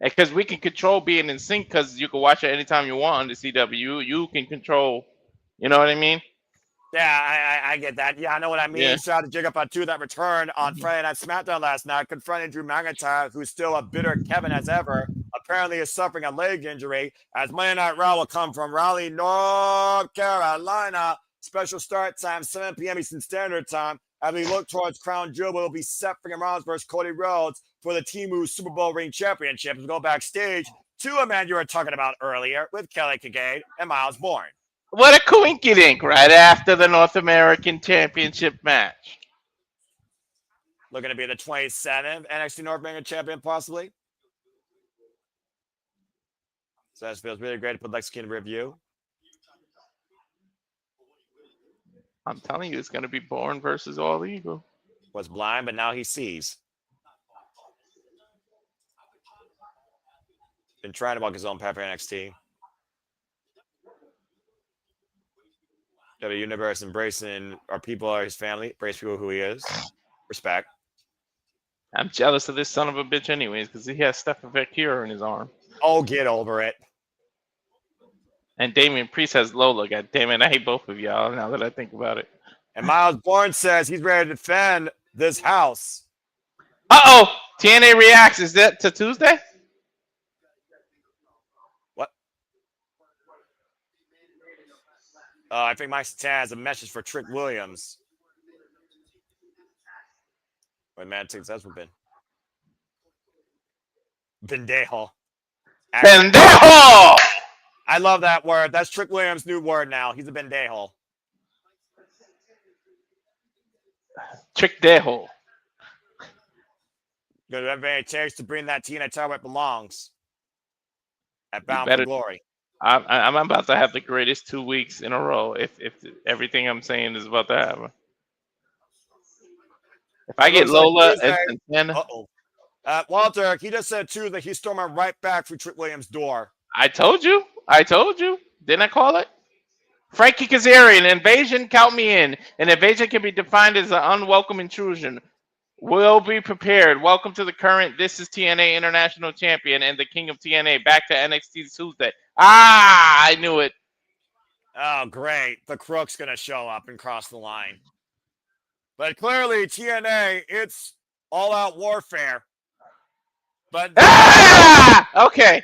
Because we can control being in sync because you can watch it anytime you want on the CW. You can control, you know what I mean? Yeah, I get that. Yeah, I know what I mean. Yeah. Shout out to Jigga Fatu that returned on Friday Night SmackDown last night, confronting Drew McIntyre, who's still a bitter Kevin as ever. Apparently is suffering a leg injury, as Monday Night Raw will come from Raleigh, North Carolina. Special start time, 7 p.m. Eastern Standard Time. As we look towards Crown Jewel, will be Seth freaking Rollins versus Cody Rhodes for the Temu Super Bowl Ring Championship. We'll go backstage to a man you were talking about earlier with Kelly Kagade and Miles Bourne. What a coinkydink right after the North American Championship match. Looking to be the 27th NXT North American champion, possibly. So that feels really great to put Lexington in review. I'm telling you, it's going to be Bourne versus All Eagle. Was blind, but now he sees. Been trying to walk his own path for NXT. W Universe embracing our people, are his family, embrace people who he is. Respect. I'm jealous of this son of a bitch anyways, because he has Stephen Vecchio in his arm. Oh, get over it. And Damian Priest has Lola. God damn it, I hate both of y'all now that I think about it. And Miles Bourne says he's ready to defend this house. Uh-oh! TNA reacts. Is that to Tuesday? What? I think Mike Satan has a message for Trick Williams. Wait, man, takes that's what Pendejo. Pendejo! I love that word. That's Trick Williams' new word now. He's a pendejo. Trick Dejo. Good everything it takes to bring that TNA title where it belongs. At Bound for Glory. I'm about to have the greatest 2 weeks in a row if everything I'm saying is about to happen. If I get Lola and Santana. Walter, he just said too that he's storming right back through Trick Williams' door. I told you. Didn't I call it? Frankie Kazarian, invasion, count me in. An invasion can be defined as an unwelcome intrusion. Will be prepared. Welcome to the current This is TNA International Champion and the King of TNA. Back to NXT Tuesday. I knew it. Oh, great. The Crook's going to show up and cross the line. But clearly, TNA, it's all-out warfare. But okay.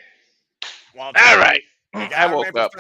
Well, all right. I woke up.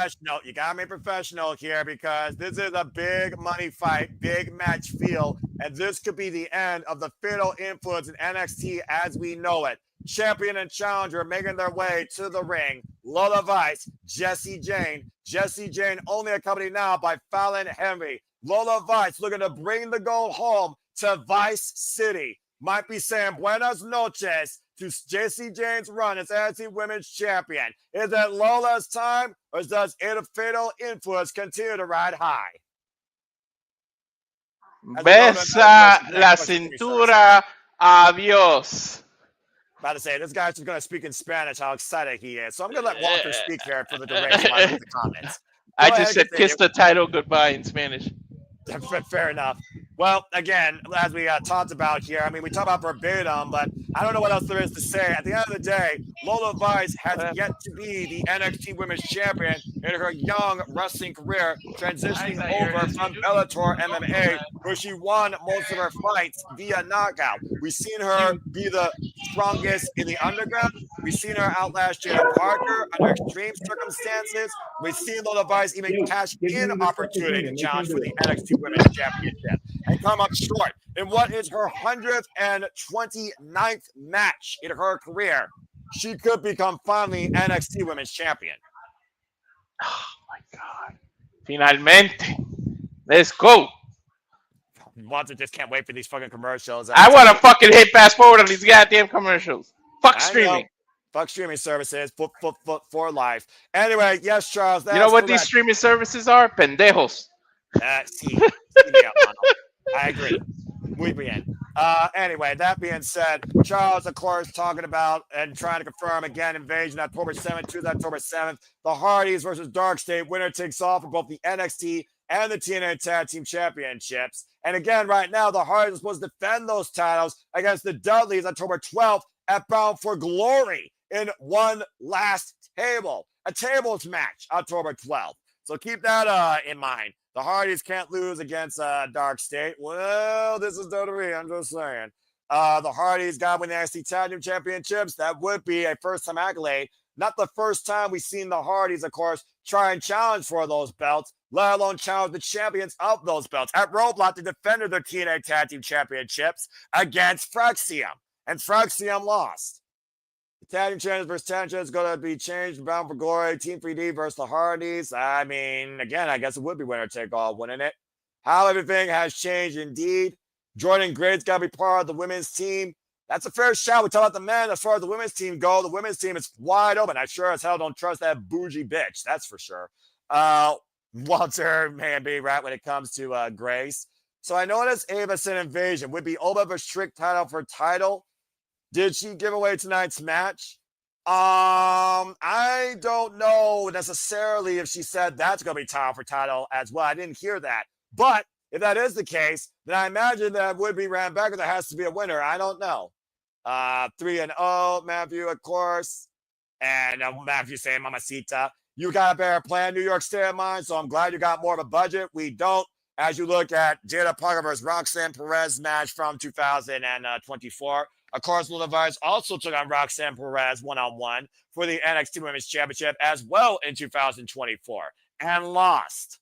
You got to be professional here because this is a big money fight, big match feel, and this could be the end of the fatal influence in NXT as we know it. Champion and challenger making their way to the ring. Lola Vice, Jacy Jayne. Jacy Jayne only accompanied now by Fallon Henry. Lola Vice looking to bring the gold home to Vice City. Might be saying buenas noches to Jacy Jayne's run as NXT Women's Champion. Is it Lola's time, or does a fatal influence continue to ride high? Besa la cintura, adios. About to say, this guy's just going to speak in Spanish, how excited he is. So I'm going to let Walter speak here for the duration while I read the comments. I just said kiss the title goodbye in Spanish. Fair enough. Well, again, as we talked about here, I mean, we talk about verbatim, but I don't know what else there is to say. At the end of the day, Lola Vice has yet to be the NXT Women's Champion in her young wrestling career, transitioning over from Bellator MMA, where she won most of her fights via knockout. We've seen her be the strongest in the underground. We've seen her outlast Jada Parker under extreme circumstances. We've seen Lola Vice even cash in opportunity to challenge for the NXT Women's Championship and come up short in what is her 129th match in her career. She could become finally NXT Women's Champion. Oh my God. Finalmente. Let's go. Walter just can't wait for these fucking commercials. I want to fucking hit fast forward on these goddamn commercials. Fuck streaming. Fuck streaming services for life. Anyway, yes, Charles. You know what these streaming services are? Pendejos. Sí, mi hermano. I agree. Muy bien. Anyway, that being said, Charles, of course, talking about and trying to confirm again Invasion October 7th, Tuesday, October 7th. The Hardys versus Dark State. Winner takes all for both the NXT and the TNA Tag Team Championships. And again, right now, the Hardys are supposed to defend those titles against the Dudleys October 12th at Bound for Glory in one last table. A tables match October 12th. So keep that in mind. The Hardys can't lose against Dark State. Well, this is WWE. I'm just saying. The Hardys got to win the NXT Tag Team Championships. That would be a first-time accolade. Not the first time we've seen the Hardys, of course, try and challenge for those belts, let alone challenge the champions of those belts. At Roadblock, they defended their TNA Tag Team Championships against Frexium, and Frexium lost. The Tag Team Champions versus Tag Team Champions is going to be changed. Bound for Glory. Team 3D versus the Hardys. I mean, again, I guess it would be winner take all, wouldn't it? How everything has changed indeed. Jordynne Grade's got to be part of the women's team. That's a fair shout. We talk about the men as far as the women's team go. The women's team is wide open. I sure as hell don't trust that bougie bitch. That's for sure. Walter may be right when it comes to Grace. So I noticed Avison Invasion would be Oba a strict title for title. Did she give away tonight's match? I don't know necessarily if she said that's going to be title for title as well. I didn't hear that. But if that is the case, then I imagine that would be ran back, or there has to be a winner. I don't know. 3-0, Matthew, of course. And Matthew saying, Mamacita, you got a better plan, New York State of mind, so I'm glad you got more of a budget. We don't. As you look at Jada Parker versus Roxanne Perez match from 2024. Of course, Lola Vice also took on Roxanne Perez one-on-one for the NXT Women's Championship as well in 2024 and lost.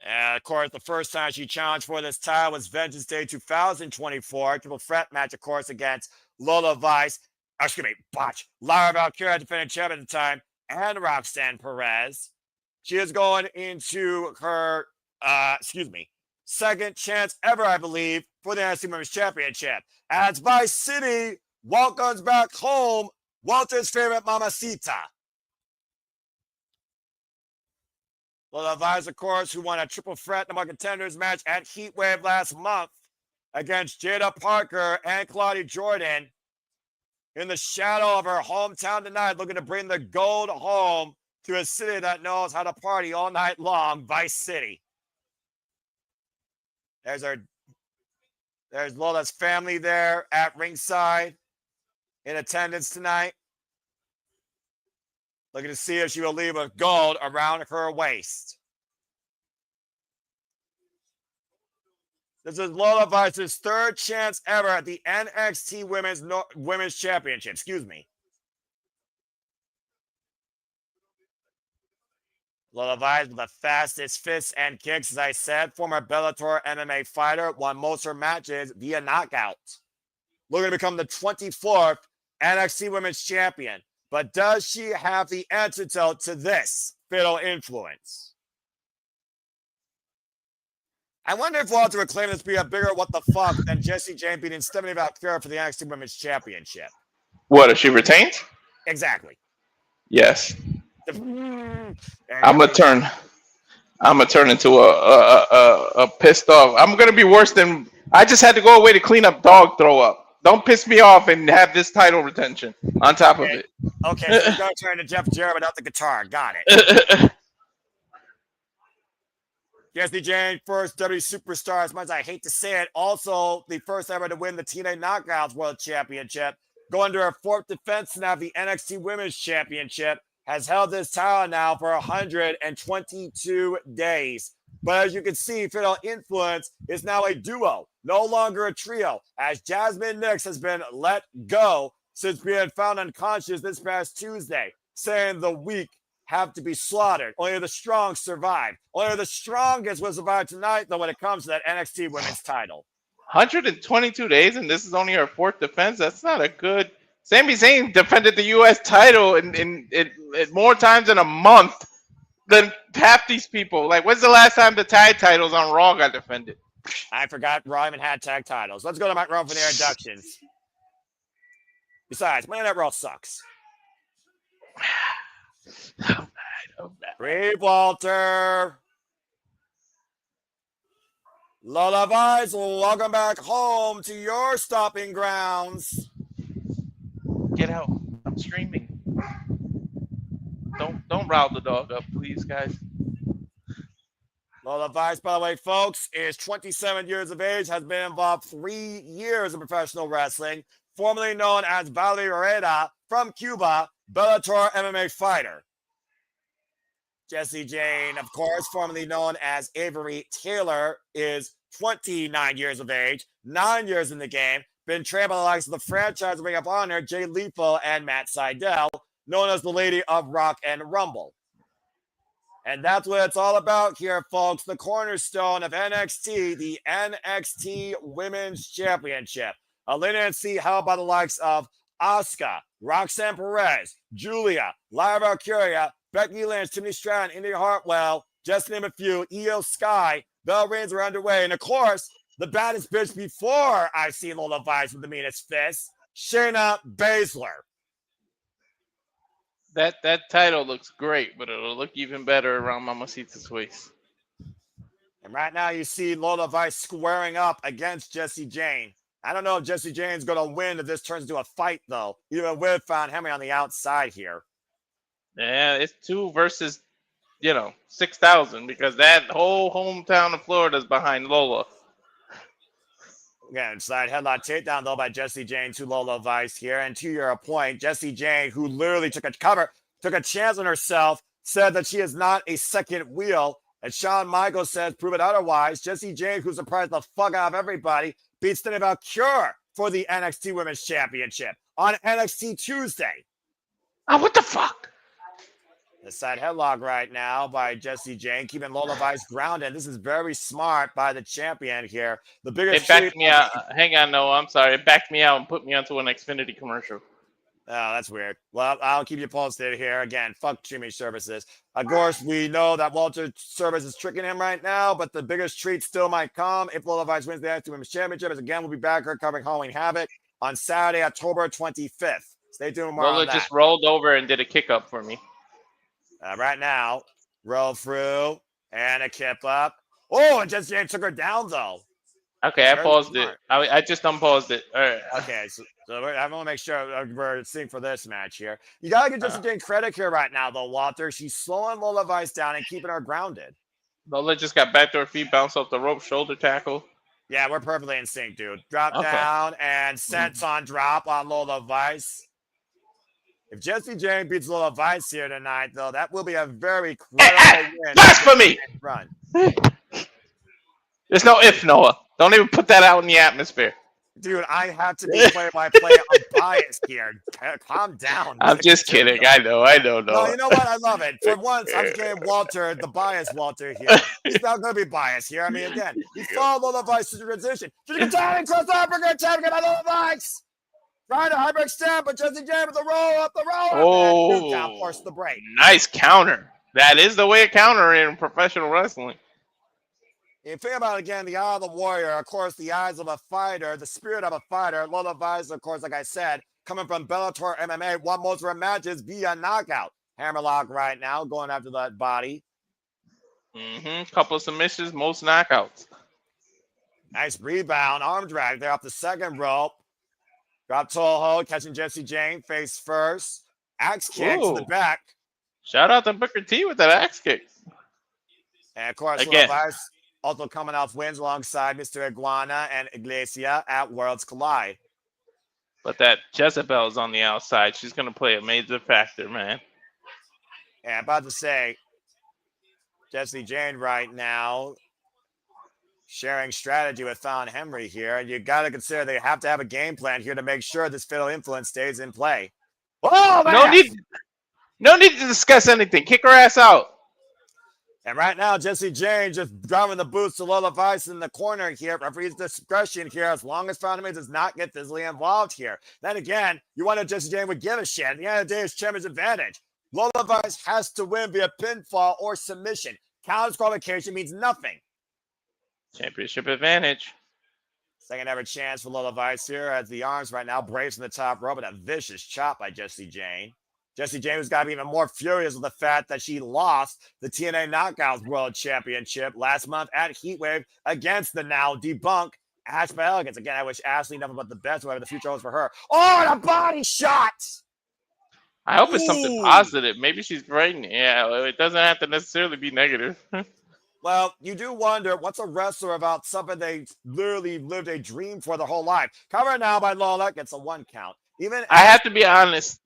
And of course, the first time she challenged for this title was Vengeance Day 2024. Triple threat match, of course, against Lola Vice. Excuse me, botch. Lara Valkyria, defending champion at the time, and Roxanne Perez. She is going into her, second chance ever, I believe, for the NXT Women's Championship. As Vice City welcomes back home Walter's favorite Mamacita. Lola Vice, of course, who won a triple threat number contenders match at Heatwave last month against Jada Parker and Claudia Jordynne in the shadow of her hometown tonight, looking to bring the gold home to a city that knows how to party all night long, Vice City. There's Lola's family there at ringside in attendance tonight. Looking to see if she will leave with gold around her waist. This is Lola Vice's third chance ever at the NXT Women's Championship. Excuse me. Lola Vice with the fastest fists and kicks, as I said. Former Bellator MMA fighter, won most of her matches via knockout. Looking to become the 24th NXT Women's Champion. But does she have the antidote to this fatal influence? I wonder if Walter would claim this to be a bigger what the fuck than Jacy Jayne beating Stephanie Valkyria for the NXT Women's Championship. What, if she retains? Exactly. Yes. I'm gonna turn into a pissed off. I'm gonna be worse than. I just had to go away to clean up dog throw up. Don't piss me off and have this title retention on top of it. Okay, so you're gonna turn to Jeff Jarrett without the guitar. Got it. Jacy Jayne, first W superstar, as much as I hate to say it, also the first ever to win the TNA Knockouts World Championship. Going to her fourth defense now of the NXT Women's Championship. Has held this title now for 122 days. But as you can see, Fatal Influence is now a duo, no longer a trio, as Jasmine Nix has been let go since being found unconscious this past Tuesday, saying the weak have to be slaughtered. Only the strong survive. Only the strongest will survive tonight, though, when it comes to that NXT Women's title. 122 days, and this is only her fourth defense. That's not a good. Sami Zayn defended the U.S. title in more times in a month than half these people. Like, when's the last time the tag titles on Raw got defended? I forgot Raw even had tag titles. Let's go to Mike Raw for the introductions. Besides, Monday Night Raw sucks. Reid Walter. Lola Vice, welcome back home to your stopping grounds. Get out. I'm streaming. Don't rile the dog up, please, guys. Lola Vice, by the way, folks, is 27 years of age, has been involved 3 years in professional wrestling, formerly known as Valerita from Cuba, Bellator MMA fighter. Jacy Jayne, of course, formerly known as Avery Taylor, is 29 years of age, 9 years in the game, been trained by the likes of the franchise Ring of Honor, Jay Lethal and Matt Sydal, known as the Lady of Rock and Rumble. And that's what it's all about here, folks. The cornerstone of NXT, the NXT Women's Championship. A NXT held by the likes of Asuka, Roxanne Perez, Julia, Lyra Valkyria, Becky Lynch, Tiffany Stratton, Indy Hartwell, just to name a few, Io Sky, bell rings are underway. And of course, the baddest bitch before I see Lola Vice with the meanest fist, Shayna Baszler. That title looks great, but it'll look even better around Mamacita's waist. And right now you see Lola Vice squaring up against Jacy Jayne. I don't know if Jacy Jayne's going to win if this turns into a fight, though, even with Femi on the outside here. Yeah, it's 2 versus, 6,000, because that whole hometown of Florida is behind Lola. Again, side headlock takedown, though, by Jacy Jayne to Lola Vice here. And to your point, Jacy Jayne, who literally took a chance on herself, said that she is not a second wheel. And Shawn Michaels says, prove it otherwise. Jacy Jayne, who surprised the fuck out of everybody, beats Tayvion Valkyrie for the NXT Women's Championship on NXT Tuesday. Oh, what the fuck? The side headlock right now by Jacy Jayne, keeping Lola Vice grounded. This is very smart by the champion here. The biggest. It backed me out. Hang on, Noah. I'm sorry. It backed me out and put me onto an Xfinity commercial. Oh, that's weird. Well, I'll keep you posted here. Again, fuck streaming services. Of course, we know that Walter's service is tricking him right now, but the biggest treat still might come if Lola Vice wins the NXT Women's Championship. As again, we'll be back here covering Halloween Havoc on Saturday, October 25th. Stay tuned more Lola on that. just rolled over and did a kick up for me. Right now, roll through and a kip up. Oh, and Jacy Jayne took her down, though. Okay, I paused it. I just unpaused it. All right. Okay, so I want to make sure we're seeing for this match here. You got to give Jacy Jayne credit here right now, though, Walter. She's slowing Lola Vice down and keeping her grounded. Lola just got back to her feet, bounced off the rope, shoulder tackle. Yeah, we're perfectly in sync, dude. Drop down and senton drop on Lola Vice. If Jacy Jayne beats Lola Vice here tonight, though, that will be a very credible win. Blasphemy! Run. There's no if, Noah. Don't even put that out in the atmosphere. Dude, I have to be play-by-play unbiased here. Calm down. I'm just kidding. I know, Noah. No, you know what? I love it. For once, I'm giving Walter, the biased Walter here. He's not going to be biased here. I mean, again, he followed Lola Vice to the transition. She's going to cross the uppercut, get by Lola Vice. Trying to hyperextend, but Jacy Jayne with the roll up. Oh, down, force the break. Nice counter. That is the way to counter in professional wrestling. You think about it again, the eye of the warrior, of course, the eyes of a fighter, the spirit of a fighter. Lola Vice, of course, like I said, coming from Bellator MMA, won most of her matches via knockout. Hammerlock right now, going after that body. Couple of submissions, most knockouts. Nice rebound, arm drag there off the second rope. Drop toe hold, catching Jacy Jayne face first. Axe kick to the back. Shout out to Booker T with that axe kick. And of course, Lola Vice also coming off wins alongside Mr. Iguana and Iglesia at Worlds Collide. But that Jezebel's on the outside. She's going to play a major factor, man. Yeah, about to say, Jacy Jayne right now sharing strategy with Fallon Henry here. And you got to consider they have to have a game plan here to make sure this fatal influence stays in play. Oh, man! No need to discuss anything. Kick her ass out. And right now, Jacy Jayne just driving the boots to Lola Vice in the corner here. Referee's discretion here, as long as Fallon Henry does not get physically involved here. Then again, you want to Jacy Jayne would give a shit. At the end of the day, it's champion's advantage. Lola Vice has to win via pinfall or submission. Count disqualification means nothing. Championship advantage. Second ever chance for Lola Vice here as the arms right now brace in the top rope, and a vicious chop by Jacy Jayne. Jacy Jayne's got to be even more furious with the fact that she lost the TNA Knockouts World Championship last month at Heatwave against the now debunked Ash by Elegance. Again, I wish Ashley nothing but the best, whatever the future holds for her. Oh, and a body shot! I hope it's something Ooh. positive. Maybe she's pregnant. Yeah, it doesn't have to necessarily be negative. Well, you do wonder what's a wrestler about something they literally lived a dream for their whole life. Covered now by Lola, gets a 1 count. Even I have to be honest.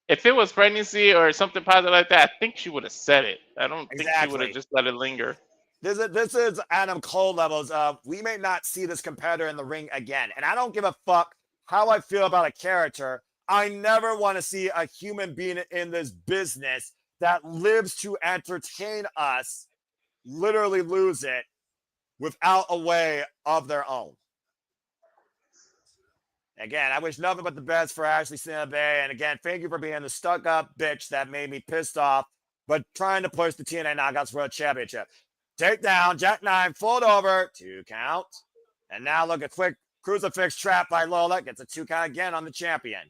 If it was pregnancy or something positive like that, I think she would have said it. I don't think she would have just let it linger. This is Adam Cole levels of we may not see this competitor in the ring again. And I don't give a fuck how I feel about a character. I never want to see a human being in this business that lives to entertain us literally lose it without a way of their own. Again, I wish nothing but the best for Ashley Bay. And again, thank you for being the stuck-up bitch that made me pissed off, but trying to push the TNA Knockouts World Championship. Takedown, jackknife, fold over, 2 count. And now look, a quick crucifix trap by Lola. Gets a 2 count again on the champion.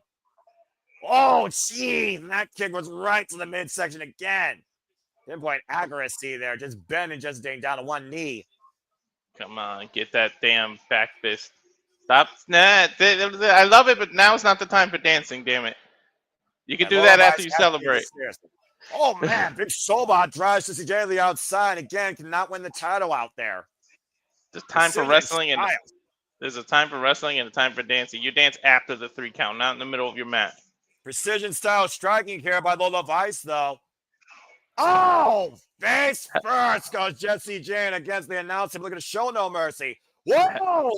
Oh, geez, that kick was right to the midsection again. Pinpoint accuracy there, just bending, just dang down to 1 knee. Come on, get that damn back fist. Stop. Nah, I love it, but now it's not the time for dancing, damn it. You can do that after you celebrate. Oh, man, Big Sobot drives Jacy Jayne to the outside. Again, cannot win the title out there. There's time for wrestling, and there's a time for wrestling and a time for dancing. You dance after the 3 count, not in the middle of your match. Precision style striking here by Lola Vice, though. Oh, face first goes Jacy Jayne against the announcer. Look at the show no mercy. Whoa!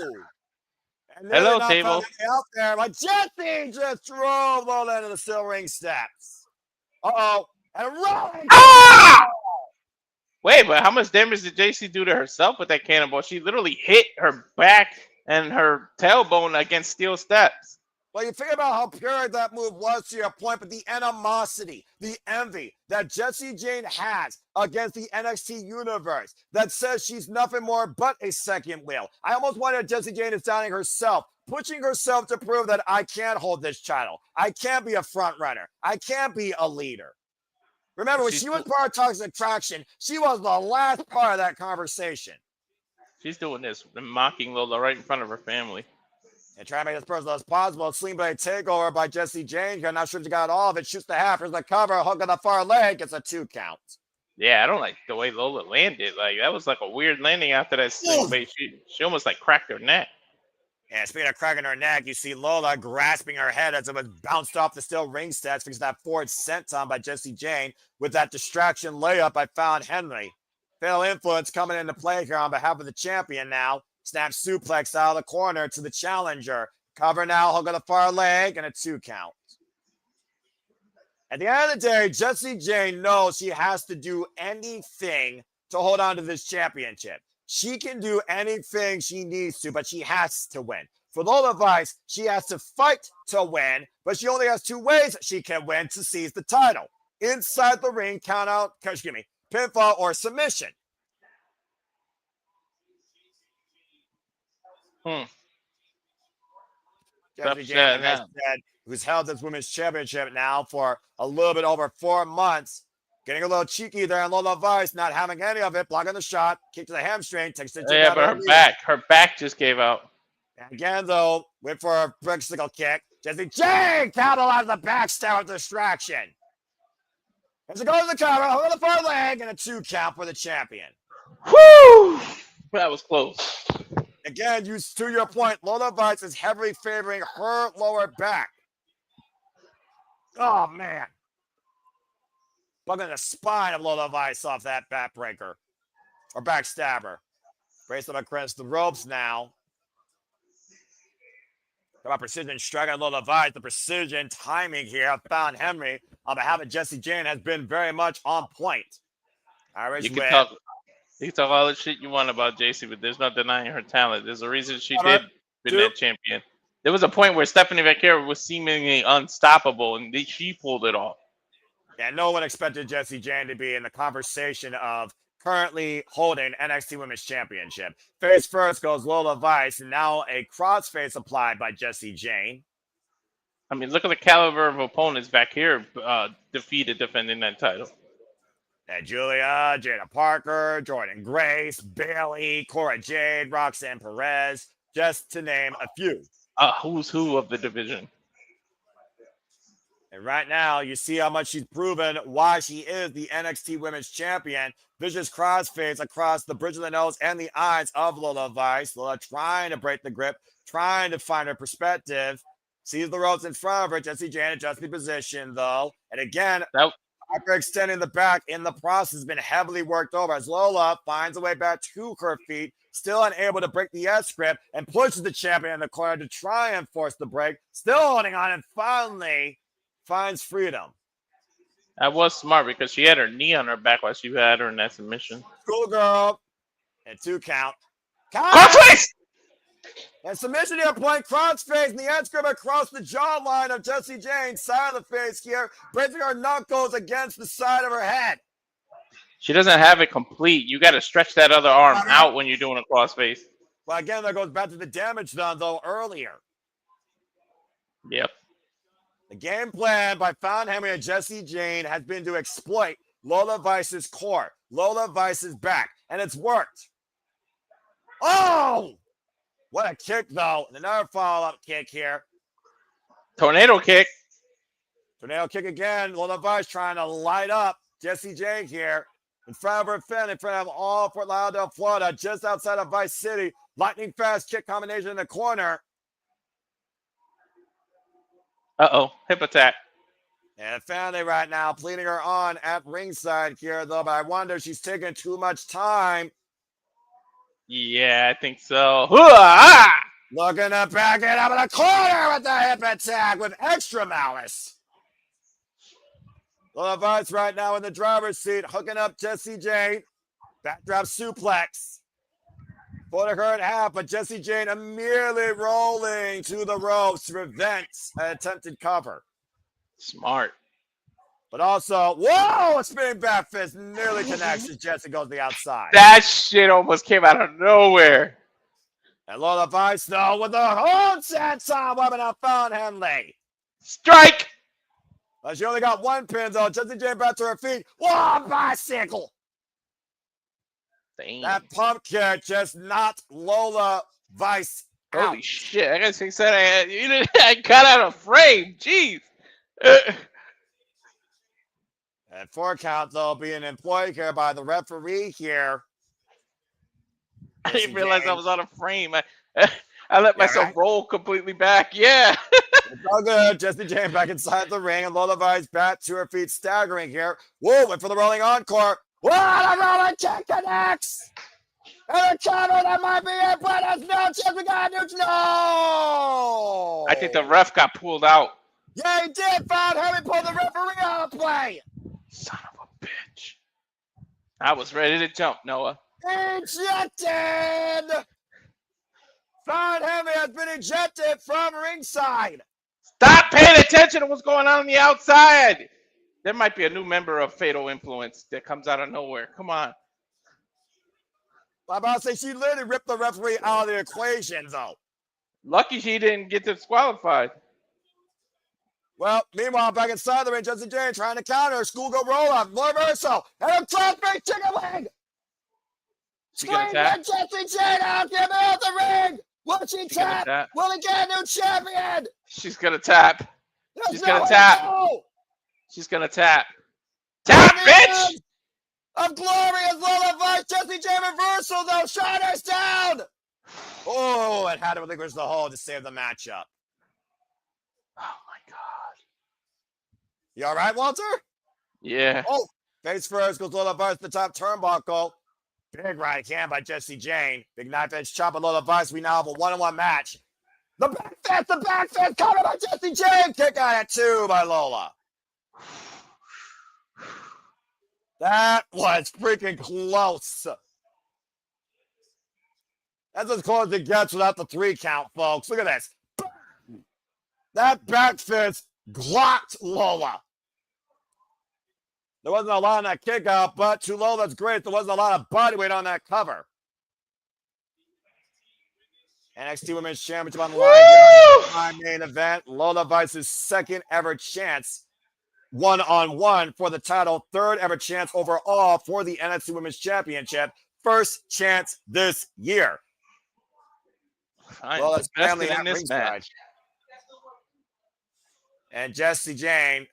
And hello, table. Out there, but Jacy just drove Lola into the steel ring steps. Uh-oh. And rolling. Ah! Wait, but how much damage did Jacy do to herself with that cannonball? She literally hit her back and her tailbone against steel steps. Well, you think about how pure that move was to your point, but the animosity, the envy that Jacy Jayne has against the NXT universe that says she's nothing more but a second wheel. I almost wanted Jacy Jayne is doubting herself, pushing herself to prove that I can't hold this title. I can't be a front runner. I can't be a leader. Remember, when she was part of Toxic Attraction, she was the last part of that conversation. She's doing this, mocking Lola right in front of her family. And try to make this personal as possible. Sling blade takeover by Jacy Jayne. I'm not sure if she got all of it. Shoots the half. Here's the cover. Hook on the far leg. Gets a 2 count. Yeah, I don't like the way Lola landed. Like, that was like a weird landing after that sling blade. She almost like cracked her neck. And speaking of cracking her neck, you see Lola grasping her head as it was bounced off the steel ring steps because that forward senton by Jacy Jayne with that distraction layup by Fallon Henley. Fatal influence coming into play here on behalf of the champion now. Snap suplex out of the corner to the challenger. Cover now, hook on the far leg, and a 2 count. At the end of the day, Jacy Jayne knows she has to do anything to hold on to this championship. She can do anything she needs to, but she has to win. For Lola Vice, she has to fight to win, but she only has 2 ways she can win to seize the title. Inside the ring, pinfall or submission. Jacy Jayne, like I said, who's held this women's championship now for a little bit over 4 months. Getting a little cheeky there, and Lola Vice not having any of it, blocking the shot, kick to the hamstring, takes the but her back just gave out. And again, though, went for a Briggs kick. Jacy Jayne capitalized the backstab with distraction. As it goes to the cover, hook on the far leg, and a 2 count for the champion. Woo! That was close. Again, to your point, Lola Vice is heavily favoring her lower back. Oh, man. Bugging the spine of Lola Vice off that backbreaker. Or backstabber. Brace up across the ropes now. Talk about precision strike on Lola Vice. The precision timing here of Fallon Henry on behalf of Jacy Jayne has been very much on point. You can talk all the shit you want about Jacy, but there's no denying her talent. There's a reason she did win that champion. There was a point where Stephanie Vaquero was seemingly unstoppable, and she pulled it off. Yeah, no one expected Jacy Jayne to be in the conversation of currently holding NXT Women's Championship. Face first goes Lola Vice, and now a crossface applied by Jacy Jayne. I mean, look at the caliber of opponents back here defeated defending that title. And Julia, Jada Parker, Jordynne Grace, Bailey, Cora Jade, Roxanne Perez, just to name a few. Who's who of the division. And right now, you see how much she's proven why she is the NXT Women's Champion. Vicious crossfades across the bridge of the nose and the eyes of Lola Vice. Lola trying to break the grip, trying to find her perspective. Sees the ropes in front of her. Jacy Jayne adjusts the position, though. And again, after extending the back in the process, has been heavily worked over as Lola finds a way back to her feet, still unable to break the S-grip, and pushes the champion in the corner to try and force the break. Still holding on and finally finds freedom. That was smart because she had her knee on her back while she had her in that submission. Schoolgirl. And 2 count. Crossface! And submission here, point crossface, and the edge grip across the jawline of Jacy Jayne. Side of the face here, bracing her knuckles against the side of her head. She doesn't have it complete. You got to stretch that other arm out when you're doing a crossface. Well, again, that goes back to the damage done, though, earlier. Yep. The game plan by Found Henry and Jacy Jayne has been to exploit Lola Vice's core, Lola Vice's back, and it's worked. Oh! What a kick, though. And another follow-up kick here. Tornado kick. Tornado kick again. Lola Vice trying to light up Jacy Jayne here. In front of her fan, in front of all Fort Lauderdale, Florida, just outside of Vice City. Lightning fast kick combination in the corner. Uh-oh. Hip attack. And family right now pleading her on at ringside here, though. But I wonder if she's taking too much time. Yeah, I think so. Hoo-ah! Looking to back it up in the corner with the hip attack with extra malice. Lola Vice right now in the driver's seat, hooking up Jacy Jayne. Backdrop suplex. Putting her in half, but Jacy Jayne immediately rolling to the ropes to prevent an attempted cover. Smart. But also, whoa, a spinning back fist nearly connects as Jacy goes to the outside. That shit almost came out of nowhere. And Lola Vice, though, with the own Sansan weapon out Found Henley. Strike! But she only got 1 pin, though. Jacy Jayne back to her feet. Whoa, bicycle! Damn. That pump kick just knocked Lola Vice out. Holy shit. I guess he said I got out of frame. Jeez. And 4 count, though, being employed here by the referee here. I didn't realize I was on a frame. I let myself roll completely back. Yeah. It's all good. Jacy Jayne back inside the ring, and Lola Vice back to her feet, staggering here. Whoa, went for the rolling encore. Whoa, the rolling kick connects. And a cover that might be it, but there's no chance. We got a new. No. I think the ref got pulled out. Yeah, he did. Found Henry pulled the referee out of play. Son of a bitch. I was ready to jump, Noah. Ejected. Found Henry has been ejected from ringside. Stop paying attention to what's going on the outside. There might be a new member of Fatal Influence that comes out of nowhere. Come on. I'm about to say she literally ripped the referee out of the equation, though. Lucky she didn't get disqualified. Well, meanwhile, back inside the ring, Jacy Jayne trying to counter. Schoolgirl roll up, reversal, and a crossface chicken wing. She gonna tap? Jacy Jayne out, get out the ring. Will she tap? Will he get a new champion? She's gonna tap. She's gonna tap. She's gonna tap. Tap, bitch! Of glorious Lola Vice, Jacy Jayne reversal though. Shiner's down. Oh, it had to relinquish the hold to save the matchup. Oh my god. You all right, Walter? Yeah. Oh, face first goes Lola Vice to the top turnbuckle. Big right hand by Jacy Jayne. Big knife edge chop by Lola Vice. We now have a 1-on-1 match. The back fist covered by Jacy Jayne. Kick out at 2 by Lola. That was freaking close. That's as close as it gets without the 3 count, folks. Look at this. That back fist glocked Lola. There wasn't a lot on that kick out, but to Lola's great, there wasn't a lot of body weight on that cover. NXT Women's Championship on the line here. My main event. Lola Vice's second ever chance one-on-one for the title. Third ever chance overall for the NXT Women's Championship. First chance this year. Lola's family at ringside. And Jayne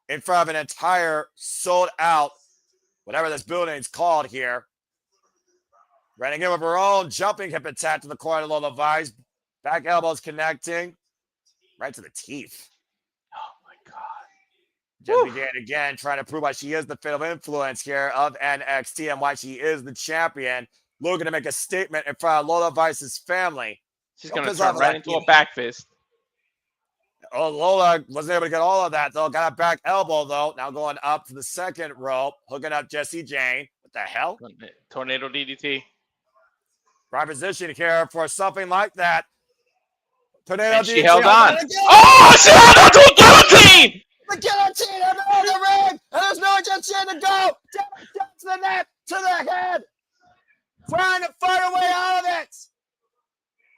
in front of an entire sold out, whatever this building is called here. Running in with her own jumping hip attack to the corner of Lola Vice. Back elbows connecting. Right to the teeth. Oh my God. Jayne again trying to prove why she is the fatal influence here of NXT and why she is the champion. Looking to make a statement in front of Lola Vice's family. She's going to turn right into a back fist. Oh, Lola wasn't able to get all of that, though. Got a back elbow, though. Now going up to the second rope. Hooking up Jayne. What the hell? Tornado DDT. Right position here for something like that. Tornado and DDT. She held on. Oh, she held on to a guillotine! The guillotine in the ring! And there's no Jayne to go! Down to the neck, to the head! Trying to fight her way out of it!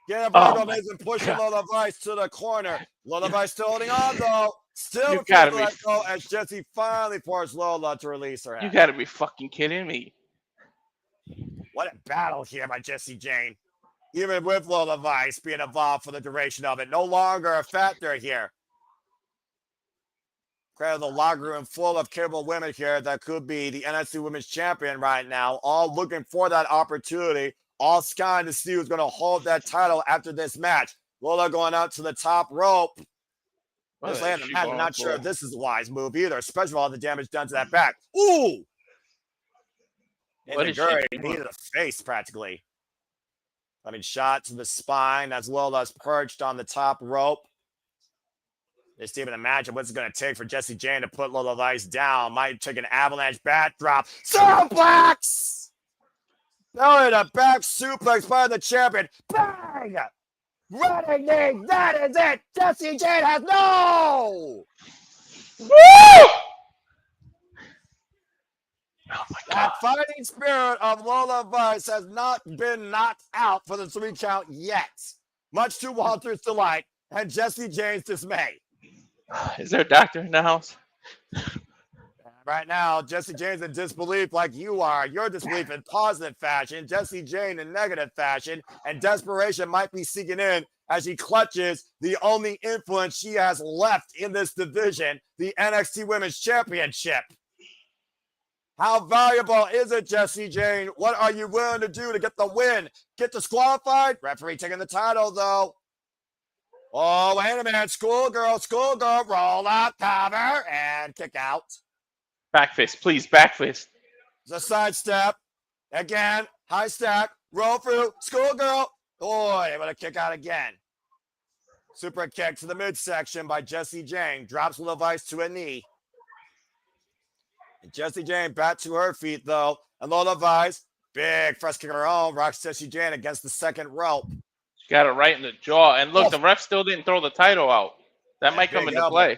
Getting a pushing Lola Vice to the corner. Lola Vice still holding on, though. Still can't let go as Jacy finally forced Lola to release her head. You gotta be fucking kidding me. What a battle here by Jayne. Even with Lola Vice being involved for the duration of it. No longer a factor here. Credit the locker room full of capable women here that could be the NXT Women's Champion right now. All looking for that opportunity. All skying to see who's going to hold that title after this match. Lola going out to the top rope. I'm not sure if this is a wise move either, especially with all the damage done to that back. Ooh! Knee to the face, practically. I mean, shot to the spine as Lola's perched on the top rope. Just even imagine what's going to take for Jayne to put Lola Vice down. Might take an avalanche backdrop. Suplex! Belly to back suplex by the champion. Bang! Running knee. That is it. Jayne has no. Woo! Oh my God. That fighting spirit of Lola Vice has not been knocked out for the 3 count yet. Much to Walter's delight and Jayne's dismay. Is there a doctor in the house? Right now, Jayne's in disbelief like you are. Your disbelief in positive fashion, Jayne in negative fashion, and desperation might be seeking in as she clutches the only influence she has left in this division, the NXT Women's Championship. How valuable is it, Jayne? What are you willing to do to get the win? Get disqualified? Referee taking the title, though. Oh, wait a minute. Schoolgirl, roll up, cover, and kick out. Back fist, please, back fist. The sidestep. Again, high stack, roll through, schoolgirl. Oh, able to kick out again. Super kick to the midsection by Jayne. Drops Lola Vice to a knee. And Jayne back to her feet, though. And Lola Vice, big first kick of her own, rocks Jayne against the second rope. She got it right in the jaw. And look, the ref still didn't throw the title out. That might come into play.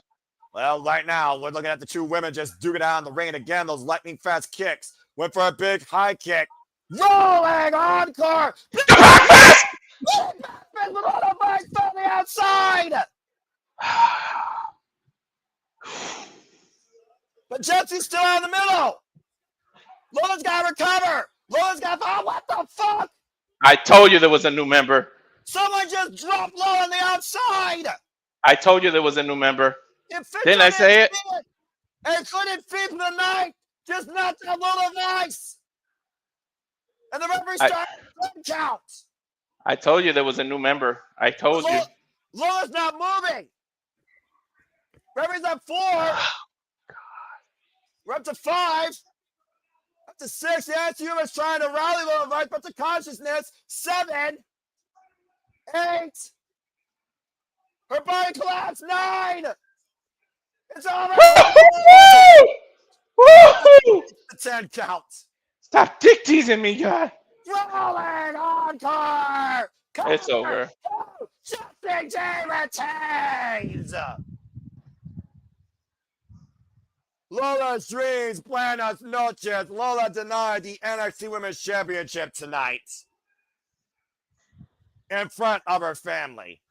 Well, right now, we're looking at the 2 women just duking it out in the ring. And again, those lightning fast kicks. Went for a big high kick. Rolling encore. Big back fist with Lola Vice from the outside. But Jacy's still out in the middle. Lola's got to recover. Lola's got to... Oh, what the fuck? I told you there was a new member. Someone just dropped Lola on the outside. I told you there was a new member. Didn't I say it? And couldn't feed the night. Just knocked out Lola Vice. And the referee started the count. I told you there was a new member. I told you. Lola's not moving. Referee's at 4. We're up to 5. Up to 6. The NXT is trying to rally Lola Vice, but to consciousness. 7. 8. Her body collapsed. 9. It's over. Woo-hoo! The 10 count. Stop dick teasing me, God. Rolling encore. It's over. Jayne retains. Lola's dreams, buenas noches. Lola denied the NXT Women's Championship tonight. in front of her family.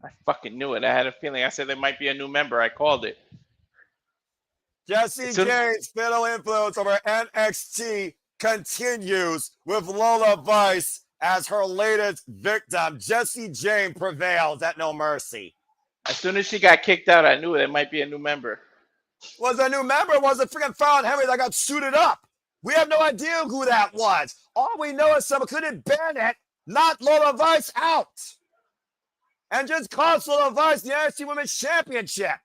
I fucking knew it. I had a feeling. I said there might be a new member. I called it. Jacy Jayne's fatal influence over NXT continues with Lola Vice as her latest victim. Jacy Jayne prevails at No Mercy. As soon as she got kicked out, I knew there might be a new member. Was a new member? Was it freaking Fallon Henry that got suited up? We have no idea who that was. All we know is someone couldn't Bennett knock Lola Vice out and just cost Lola Vice the NXT Women's Championship.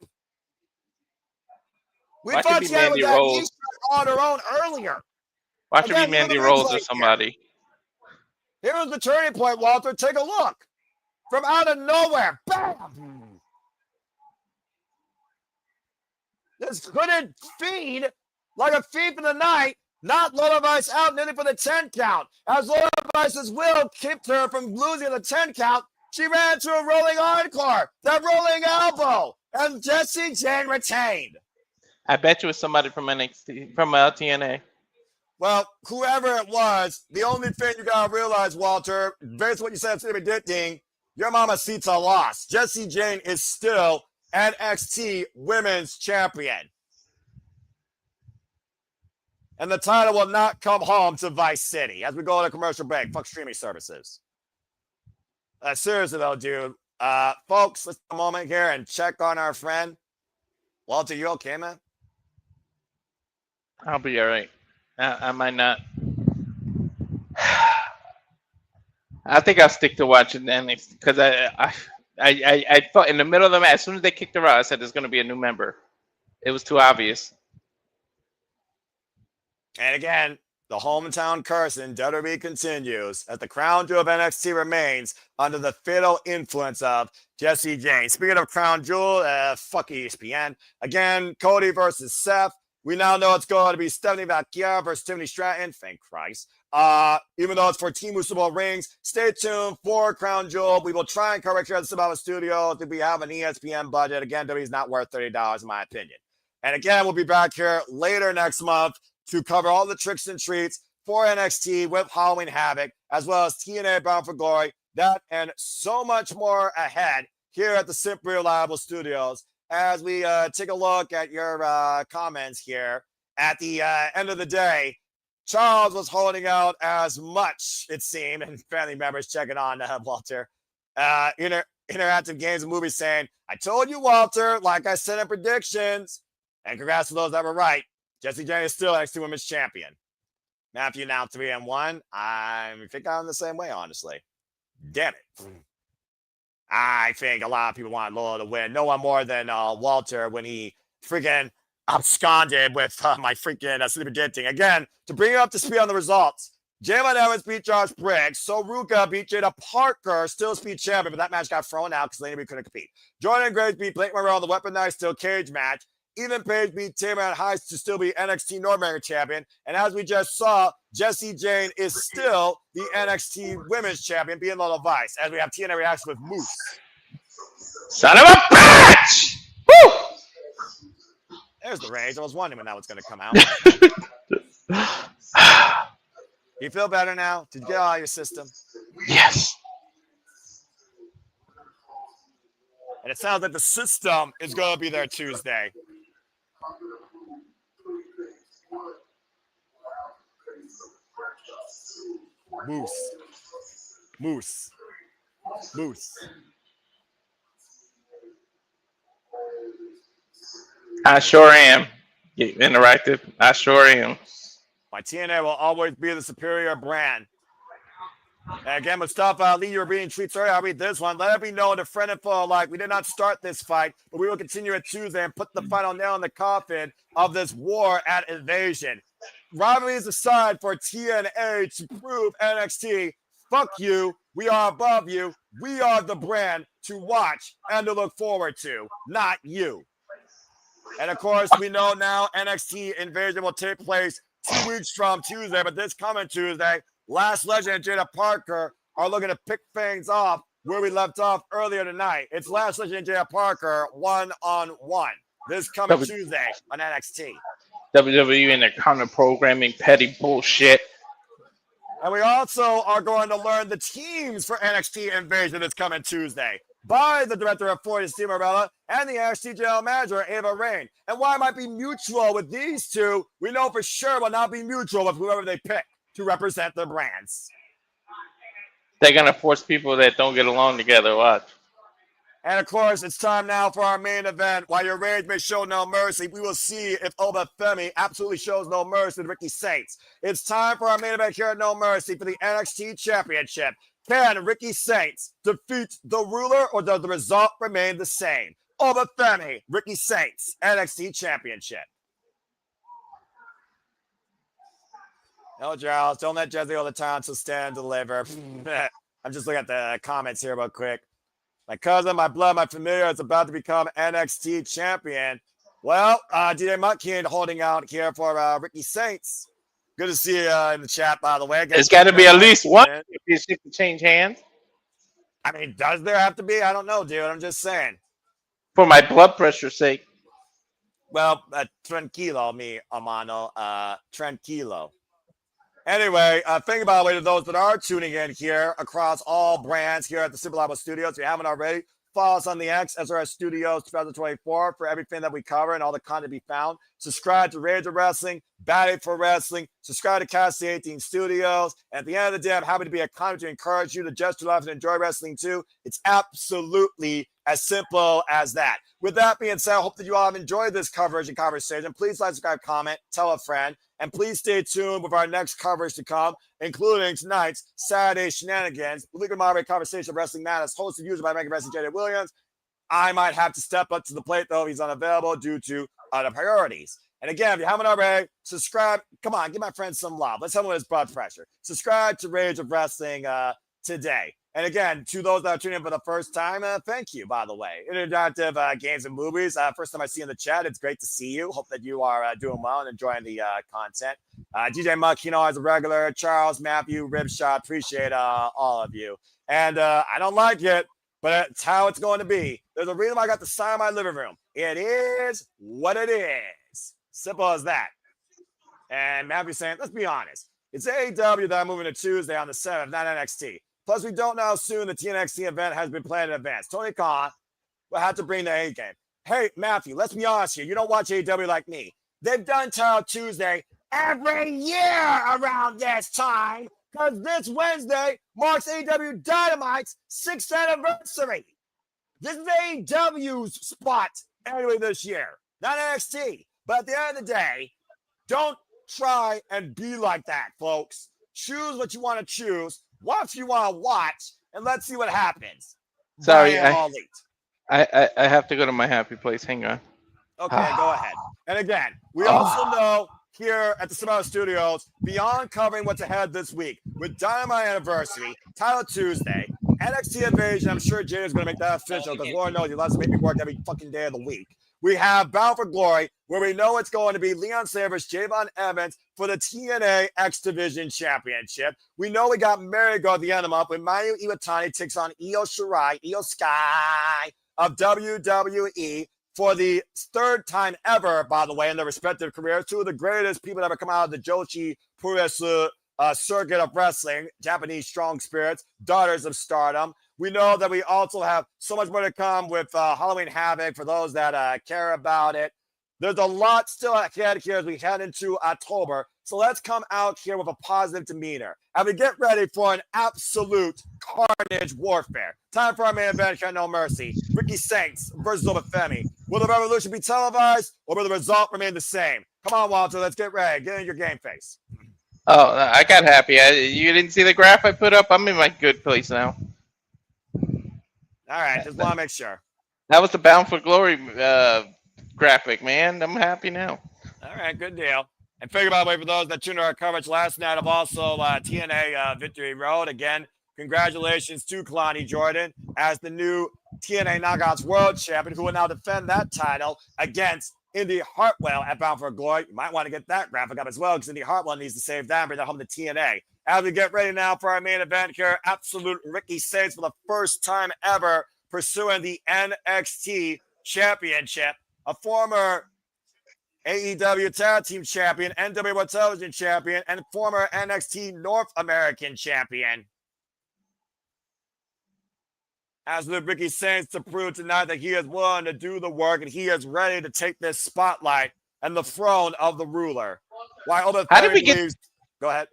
We Why thought could she be had Mandy that Rose? Easter on her own earlier. Why should Again, be Mandy look at the Rose or replay somebody? Here was the turning point, Walter. Take a look. From out of nowhere. Bam! This couldn't feed like a thief in the night. Not Lola Vice out nearly for the 10 count. As Lola Vice's will kept her from losing the 10 count, she ran to a rolling encore. That rolling elbow. And Jacy Jayne retained. I bet you it's somebody from NXT, from TNA. Well, whoever it was, the only thing you gotta realize, Walter, based on what you said to the beginning, your mamacita lost. Jacy Jayne is still NXT Women's Champion. And the title will not come home to Vice City as we go on a commercial break. Fuck streaming services. Seriously, though, dude. Folks, let's take a moment here and check on our friend. Walter, you okay, man? I'll be all right. I might not. I think I'll stick to watching NXT because I thought in the middle of the match, as soon as they kicked her out, I said there's going to be a new member. It was too obvious. And again, the hometown curse in WWE continues as the crown jewel of NXT remains under the fatal influence of Jacy Jayne. Speaking of crown jewel, fuck ESPN. Again, Cody versus Seth. We now know it's going to be Stephanie Vacchia versus Tiffany Stratton. Thank Christ. Even though it's for Team Super Rings, stay tuned for Crown Jewel. We will try and cover it here at the Survivor Studios if we have an ESPN budget. Again, WWE's not worth $30 in my opinion. And again, we'll be back here later next month to cover all the tricks and treats for NXT with Halloween Havoc, as well as TNA Bound for Glory. That and so much more ahead here at the Simply Reliable Studios as we take a look at your comments here. At the end of the day, Charles was holding out as much, it seemed, and family members checking on Walter. Interactive Games and Movies saying, I told you, Walter, like I said in predictions. And congrats to those that were right. Jacy Jayne is still NXT Women's Champion. Matthew now 3-1. I think I'm the same way, honestly. Damn it. I think a lot of people want Lola to win. No one more than Walter when he freaking absconded with my freaking sleeper dating. Again, to bring you up to speed on the results, Jaylen Evans beat Josh Briggs. So Ruca beat Jada Parker, still speed champion, but that match got thrown out because Lainey couldn't compete. Jordynne Graves beat Blake Monroe in the Weaponized Steel Cage match. Ethan Page beat Tayvion Heist to still be NXT North American champion. And as we just saw, Jacy Jayne is still the NXT Women's Champion, being Lola Vice, as we have TNA reaction with Moose. Son of a bitch! Woo! There's the rage. I was wondering when that was going to come out. You feel better now? Did you get out of your system? Yes. And it sounds like the system is going to be there Tuesday. Moose. I sure am. Get interactive. I sure am. My TNA will always be the superior brand. And again, Mustafa, Lee, you were reading tweets earlier. I'll read this one. Let it be known to friend and foe alike, we did not start this fight, but we will continue it Tuesday and put the final nail in the coffin of this war at Invasion. Rivalries aside for TNA to prove NXT, fuck you. We are above you. We are the brand to watch and to look forward to, not you. And of course, we know now NXT Invasion will take place 2 weeks from Tuesday, but this coming Tuesday, Last Legend and Jada Parker are looking to pick things off where we left off earlier tonight. It's Last Legend and Jada Parker 1-on-1 this coming Tuesday on NXT. WWE and their counter programming petty bullshit. And we also are going to learn the teams for NXT Invasion that's coming Tuesday by the director of 40, Steve Morella, and the NXT general manager, Ava Rain. And why it might be mutual with these two, we know for sure will not be mutual with whoever they pick to represent their brands. They're going to force people that don't get along together. Watch. And of course, it's time now for our main event. While your rage may show no mercy, we will see if Oba Femi absolutely shows no mercy to Ricky Saints. It's time for our main event here at No Mercy for the NXT Championship. Can Ricky Saints defeat the ruler, or does the result remain the same? Oba Femi, Ricky Saints, NXT Championship. No, Giles, don't let Jesse all the time to stand and deliver. I'm just looking at the comments here real quick. My cousin, my blood, my familiar is about to become NXT champion. Well, DJ Mutkin holding out here for Ricky Saints. Good to see you in the chat, by the way. There's got to be at least one if you seek to change hands. I mean, does there have to be? I don't know, dude. I'm just saying. For my blood pressure's sake. Well, tranquilo, mi hermano. Tranquilo. Anyway, think about the way to those that are tuning in here across all brands here at the Super Level Studios. If you haven't already, follow us on the X, SRS Studios 2024 for everything that we cover and all the content to be found. Subscribe to Rage of Wrestling, Batting for Wrestling. Subscribe to Cassie 18 Studios. And at the end of the day, I'm happy to be a content to encourage you to just to laugh and enjoy wrestling too. It's absolutely as simple as that. With that being said, I hope that you all have enjoyed this coverage and conversation. Please like, subscribe, comment, tell a friend. And please stay tuned with our next coverage to come, including tonight's Saturday Shenanigans, Legal Moderate Conversation of Wrestling Matters, hosted usually by Mega Wrestling Jayne Williams. I might have to step up to the plate, though, if he's unavailable due to other priorities. And again, if you haven't already, subscribe. Come on, give my friend some love. Let's help him with his blood pressure. Subscribe to Rage of Wrestling today. And again, to those that are tuning in for the first time, thank you, by the way. Interactive Games and Movies. First time I see you in the chat. It's great to see you. Hope that you are doing well and enjoying the content. DJ Muck, as a regular. Charles, Matthew, Ribshot. Appreciate all of you. And I don't like it, but it's how it's going to be. There's a reason why I got the sign in my living room. It is what it is. Simple as that. And Matthew's saying, let's be honest. It's AEW that I'm moving to Tuesday on the 7th, not NXT. Plus, we don't know how soon the TNXT event has been planned in advance. Tony Khan will have to bring the A game. Hey, Matthew, let's be honest here. You don't watch AEW like me. They've done Title Tuesday every year around this time because this Wednesday marks AEW Dynamite's 6th anniversary. This is AEW's spot anyway this year, not NXT. But at the end of the day, don't try and be like that, folks. Choose what you want to choose. Watch what you want to watch, and let's see what happens. Sorry, I have to go to my happy place. Hang on. Okay, go ahead. And again, we also know here at the Cinema Studios, beyond covering what's ahead this week, with Dynamite Anniversary, Title Tuesday, NXT Invasion, I'm sure Jay is going to make that official because Lord knows he loves to make me work every fucking day of the week. We have Bound for Glory, where we know it's going to be Leon Savage, Javon Evans for the TNA X Division Championship. We know we got Marigo at the end of the month when Mayu Iwatani takes on Io Shirai, Io Sky of WWE for the 3rd time ever, by the way, in their respective careers. 2 of the greatest people that ever come out of the Joshi Puresu circuit of wrestling, Japanese strong spirits, daughters of stardom. We know that we also have so much more to come with Halloween Havoc for those that care about it. There's a lot still ahead here as we head into October. So let's come out here with a positive demeanor. And we get ready for an absolute carnage warfare. Time for our main event here at No Mercy. Ricky Saints versus Oba Femi. Will the revolution be televised or will the result remain the same? Come on, Walter. Let's get ready. Get in your game face. Oh, I got happy. You didn't see the graph I put up? I'm in my good place now. All right, just want to make sure. That was the Bound for Glory graphic, man. I'm happy now. All right, good deal. And figure, by the way, for those that tuned our coverage last night of also TNA Victory Road, again, congratulations to Kalani Jordynne as the new TNA Knockouts World Champion, who will now defend that title against Indy Hartwell at Bound for Glory. You might want to get that graphic up as well because Indy Hartwell needs to save that and bring that home to TNA. As we get ready now for our main event here, absolute Ricky Saints for the first time ever pursuing the NXT Championship. A former AEW Tag Team Champion, NWA Television Champion, and former NXT North American Champion. As with Ricky Saints to prove tonight that he is willing to do the work and he is ready to take this spotlight and the throne of the ruler. While other family believes, go ahead.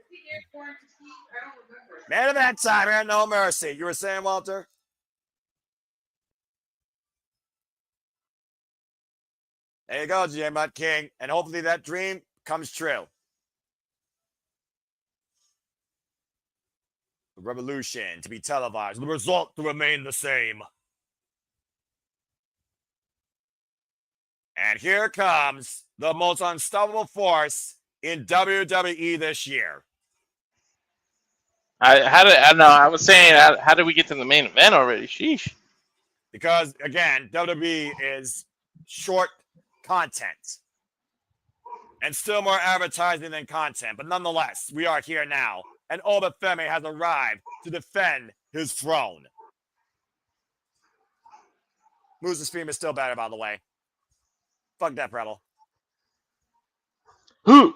Man of that time here, No Mercy. You were saying, Walter? There you go, J. Mutt King. And hopefully that dream comes true. The revolution to be televised, the result to remain the same. And here comes the most unstoppable force in WWE this year. I was saying, how did we get to the main event already? Sheesh. Because, again, WWE is short content. And still more advertising than content. But nonetheless, we are here now. And Oba Femi has arrived to defend his throne. Moose's theme is still better, by the way. Fuck that, Rebel. Who?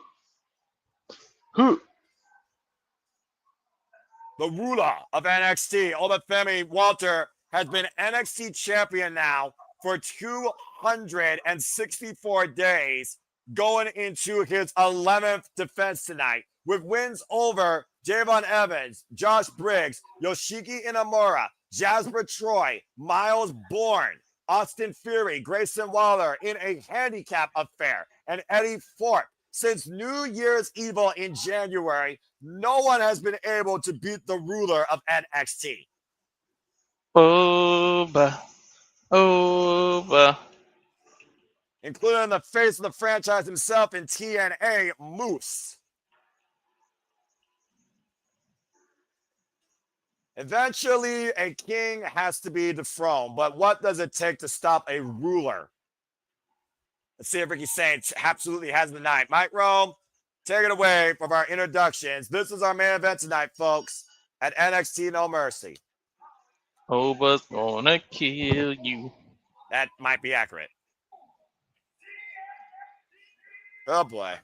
The ruler of NXT, Oba Femi Walter, has been NXT champion now for 264 days, going into his 11th defense tonight, with wins over Javon Evans, Josh Briggs, Yoshiki Inamura, Jasper Troy, Miles Bourne, Austin Theory, Grayson Waller in a handicap affair, and Eddie Thorpe. Since New Year's Evil in January, no one has been able to beat the ruler of NXT. Oba. Including the face of the franchise himself in TNA, Moose. Eventually, a king has to be dethroned, but what does it take to stop a ruler? Let's see if Ricky Saints absolutely has the night. Mike Rome, take it away from our introductions. This is our main event tonight, folks, at NXT No Mercy. Oba's gonna kill you. That might be accurate. Oh, boy.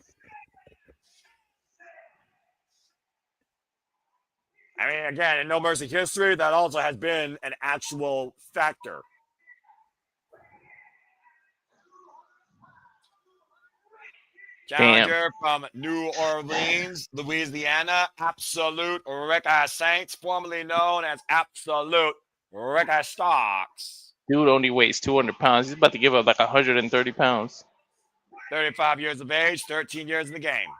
I mean, again, in No Mercy history, that also has been an actual factor. Challenger from New Orleans, Louisiana, Absolute Ricky Saints, formerly known as Absolute Ricky Starks. Dude only weighs 200 pounds. He's about to give up like 130 pounds. 35 years of age, 13 years in the game.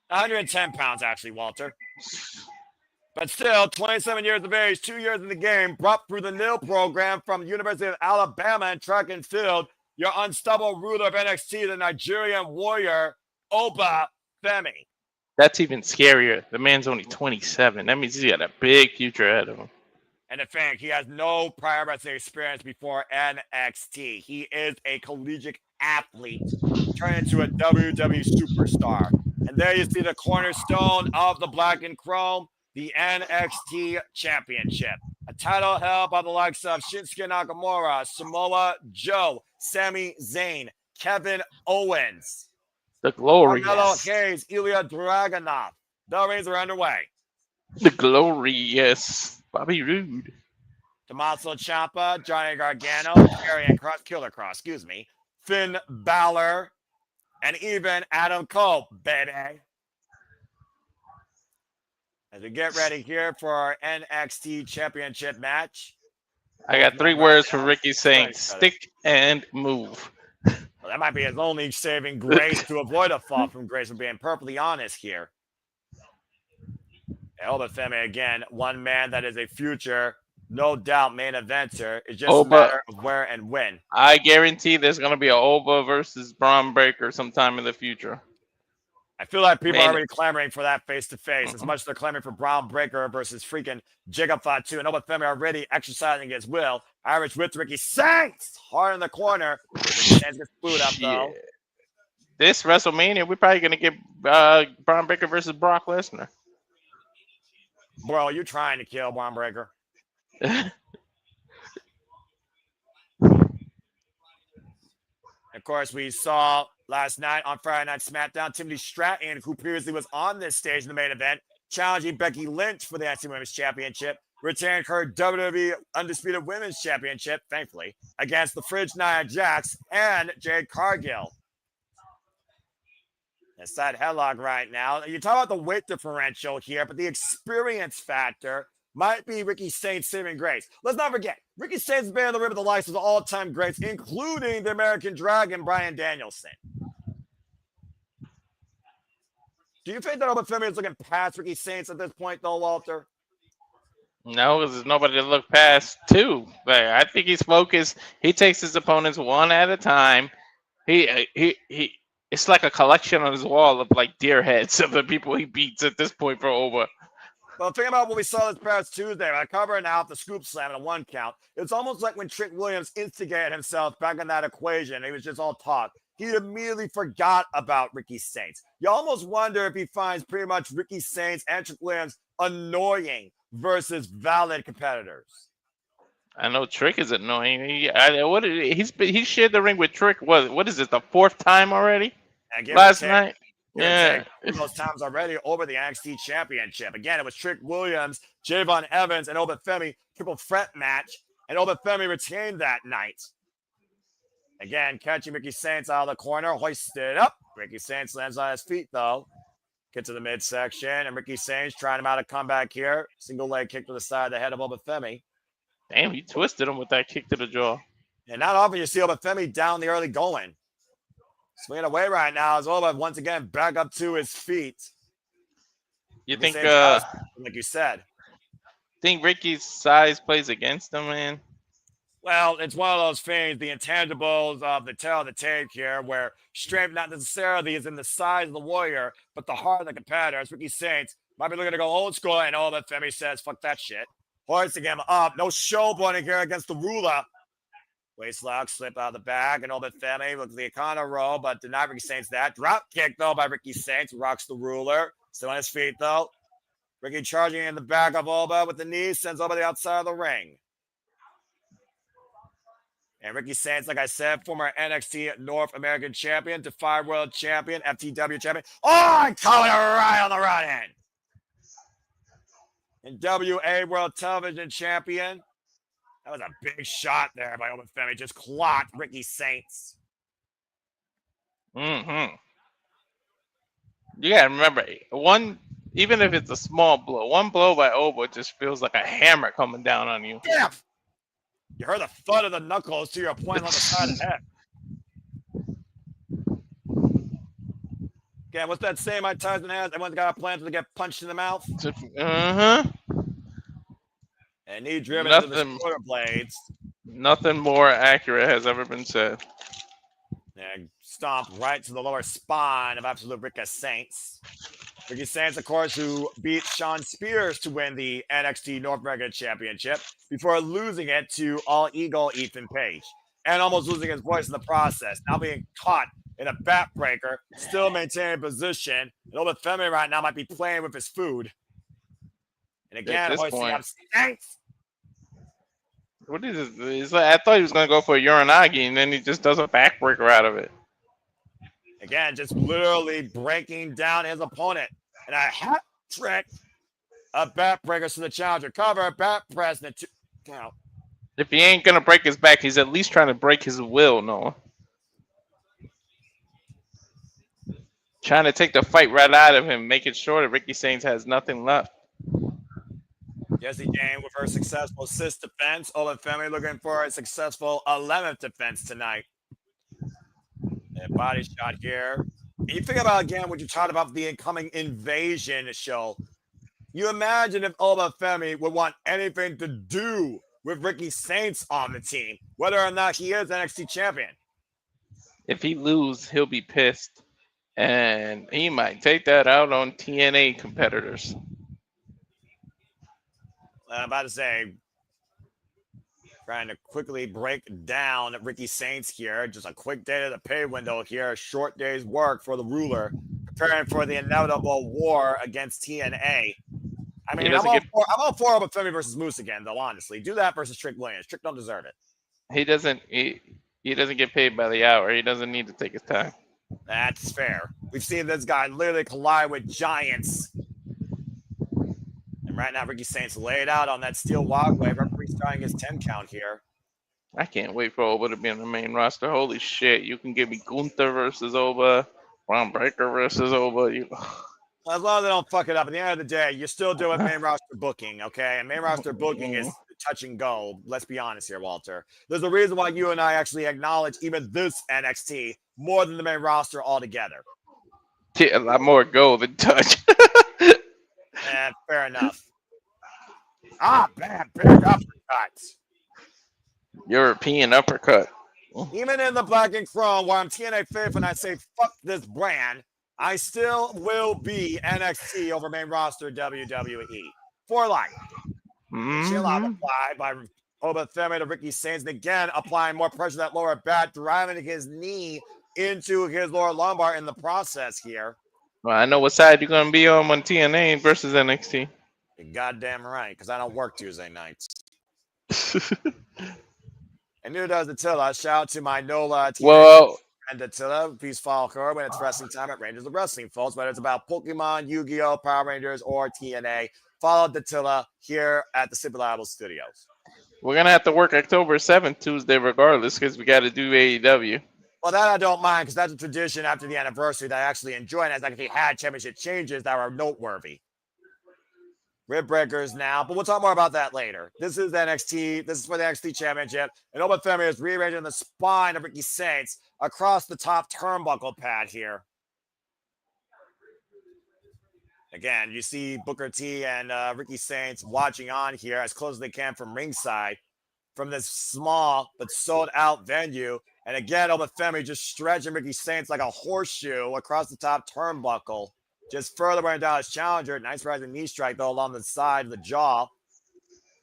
110 pounds, actually, Walter. But still, 27 years of age, 2 years in the game, brought through the NIL program from the University of Alabama in track and field. Your unstoppable ruler of NXT, the Nigerian warrior, Oba Femi. That's even scarier. The man's only 27. That means he's got a big future ahead of him. And to think, he has no prior wrestling experience before NXT. He is a collegiate athlete turned into a WWE superstar. And there you see the cornerstone of the Black and Chrome, the NXT Championship. A title held by the likes of Shinsuke Nakamura, Samoa Joe, Sami Zayn, Kevin Owens, The Glory. Carmelo Hayes, Ilya Dragunov. The rings are underway. The Glorious. Bobby Roode. Tommaso Ciampa, Johnny Gargano, Karrion Cross, Killer Cross, Finn Balor, and even Adam Cole, baby. As we get ready here for our NXT Championship match. I got 3 words for Ricky Saints. Stick and move. Well, that might be his only saving grace to avoid a fall from grace, for being perfectly honest here. Oba Femi, again, one man that is a future, no doubt, main eventer. It's just a matter of where and when. I guarantee there's going to be an Oba versus Braun Breaker sometime in the future. I feel like people are already clamoring for that face-to-face, as much as they're clamoring for Braun Breaker versus freaking Jacob Fatu. And Oba Femi already exercising his will. Irish with Ricky Saints hard in the corner. Saints gets booed up, though. This WrestleMania, we're probably going to get Braun Breaker versus Brock Lesnar. Bro, you're trying to kill Braun Breaker. Of course, we saw last night on Friday Night SmackDown, Timothy Stratton, who previously was on this stage in the main event, challenging Becky Lynch for the NXT Women's Championship, retained her WWE Undisputed Women's Championship, thankfully, against the Fridge Nia Jax and Jade Cargill. Inside headlock right now. You talk about the weight differential here, but the experience factor might be Ricky Saints' saving grace. Let's not forget, Ricky Saints has been in the ring with the likes of the all-time greats, including the American Dragon, Bryan Danielson. Do you think that Open Femi is looking past Ricky Saints at this point, though, Walter? No, because there's nobody to look past, too. Like, I think he's focused. He takes his opponents one at a time. It's like a collection on his wall of like deer heads of the people he beats at this point for over. Well, think about what we saw this past Tuesday. I covering out the scoop slam in a 1 count. It's almost like when Trick Williams instigated himself back in that equation. He was just all talk. He immediately forgot about Ricky Saints. You almost wonder if he finds pretty much Ricky Saints and Trick Williams annoying versus valid competitors. I know Trick is annoying. He shared the ring with Trick. What is it? The 4th time already? Last night. Yeah, those times already over the NXT Championship. Again, it was Trick Williams, Javon Evans, and Open Femi triple threat match, and Open Femi retained that night. Again, catching Ricky Saints out of the corner, hoisted up. Ricky Saints lands on his feet though. Get to the midsection, and Ricky Saints trying him out a comeback here. Single leg kick to the side of the head of Open Femi. Damn, he twisted him with that kick to the jaw. And not often you see Open Femi down the early going. Swinging away right now as Oba once again back up to his feet. You think, like you said, think Ricky's size plays against him, man? Well, it's one of those things, the intangibles of the tail of the tape here, where strength not necessarily is in the size of the warrior, but the heart of the competitor. As Ricky Saints might be looking to go old school, and Oba Femi says, fuck that shit. Hoisting him up. No showboating here against the ruler. Waist lock, slip out of the bag, and Oba Femi looks like a corner roll, but denied Ricky Saints that. Drop kick, though, by Ricky Saints. Rocks the ruler. Still on his feet, though. Ricky charging in the back of Oba with the knee, sends Oba to the outside of the ring. And Ricky Saints, like I said, former NXT North American champion, Defy World champion, FTW champion. Oh, I call it right on the right hand. And WA World Television champion. That was a big shot there by Open Femi. Just clocked Ricky Saints. Mm-hmm. You gotta remember, even if it's a small blow, one blow by Oba just feels like a hammer coming down on you. Yeah. You heard the thud of the knuckles to your point on the side of the head. Again, what's that saying Mike Tyson has? Everyone's got a plan to get punched in the mouth. Uh-huh. And knee driven into the shoulder blades. Nothing more accurate has ever been said. And stomp right to the lower spine of absolute Ricky Saints. Ricky Saints, of course, who beat Shawn Spears to win the NXT North American Championship before losing it to All Eagle Ethan Page. And almost losing his voice in the process. Now being caught in a backbreaker, still maintaining position. And Oba Femi right now might be playing with his food. And again, hoisting up Saints. What is this? It's like, I thought he was going to go for a Uranagi, and then he just does a backbreaker out of it. Again, just literally breaking down his opponent. And a hat trick of backbreakers to the challenger. Cover, back press, and a 2 count. If he ain't going to break his back, he's at least trying to break his will, Noah. Trying to take the fight right out of him, making sure that Ricky Saints has nothing left. Jacy Jayne with her successful 6th defense. Oba Femi looking for a successful 11th defense tonight. And body shot here. And you think about, again, what you talked about the incoming invasion show. You imagine if Oba Femi would want anything to do with Ricky Saints on the team, whether or not he is NXT champion. If he loses, he'll be pissed. And he might take that out on TNA competitors. I'm about to say, trying to quickly break down Ricky Saints here. Just a quick day to the pay window here. A short day's work for the ruler, preparing for the inevitable war against TNA. I mean, I'm all for Oba Femi versus Moose again, though, honestly. Do that versus Trick Williams. Trick don't deserve it. He doesn't. He doesn't get paid by the hour. He doesn't need to take his time. That's fair. We've seen this guy literally collide with giants. And right now, Ricky Saints laid out on that steel walkway. Referee starting his 10 count here. I can't wait for Oba to be on the main roster. Holy shit. You can give me Gunther versus Oba, Ron Breaker versus Oba. As long as they don't fuck it up. At the end of the day, you're still doing main roster booking, okay? And main roster booking is touch and go. Let's be honest here, Walter. There's a reason why you and I actually acknowledge even this NXT more than the main roster altogether. Yeah, a lot more go than touch. Fair enough. Man, big uppercuts. European uppercut. Even in the black and chrome, while I'm TNA faithful and I say fuck this brand, I still will be NXT over main roster WWE for life. Chill out applied by Oba Femi to Ricky Saints. And again, applying more pressure to that lower back, driving his knee into his lower lumbar in the process here. Well, I know what side you're going to be on TNA versus NXT. You're goddamn right, because I don't work Tuesday nights. And neither does Attila. Shout out to my Nola TNA and Attila. Peace follow her when it's wrestling time at Rangers of Wrestling, folks. Whether it's about Pokemon, Yu-Gi-Oh!, Power Rangers, or TNA, follow Attila here at the Super Liable Studios. We're going to have to work October 7th, Tuesday, regardless, because we got to do AEW. Well, that I don't mind, because that's a tradition after the anniversary that I actually enjoy, and as actually had championship changes that are noteworthy. Rib breakers now, but we'll talk more about that later. This is NXT. This is for the NXT Championship. And Oba Femi is rearranging the spine of Ricky Saints across the top turnbuckle pad here. Again, you see Booker T and Ricky Saints watching on here as close as they can from ringside from this small but sold out venue. And again, Oba Femi just stretching Ricky Saints like a horseshoe across the top turnbuckle. Just further wearing down his challenger. Nice rising knee strike, though, along the side of the jaw.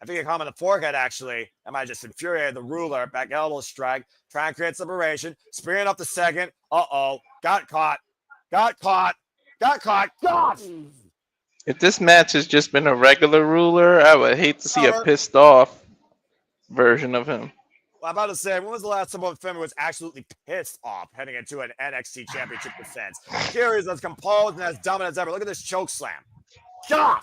I think it caught him in the forehead, actually. That might have just infuriated the ruler. Back elbow strike. Trying to create separation. Spearing up the second. Uh-oh. Got caught. Got caught. Got caught. God! If this match has just been a regular ruler, I would hate to see a pissed off version of him. Well, I'm about to say, when was the last time Oba Femi was absolutely pissed off heading into an NXT Championship defense? Here he's as composed and as dominant as ever. Look at this choke slam. God!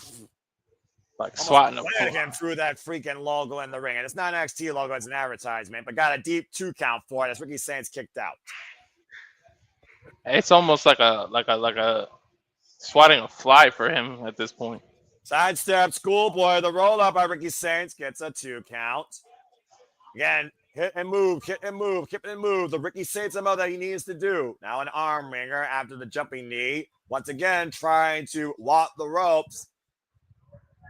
Like swatting him through that freaking logo in the ring. And it's not an NXT logo, it's an advertisement, but got a deep 2 count for it as Ricky Saints kicked out. It's almost like a swatting a fly for him at this point. Sidestep, schoolboy. The roll up by Ricky Saints gets a 2 count. Again, hit and move, hit and move, hit and move. The Ricky Saints MO that he needs to do. Now an arm wringer after the jumping knee. Once again, trying to walk the ropes.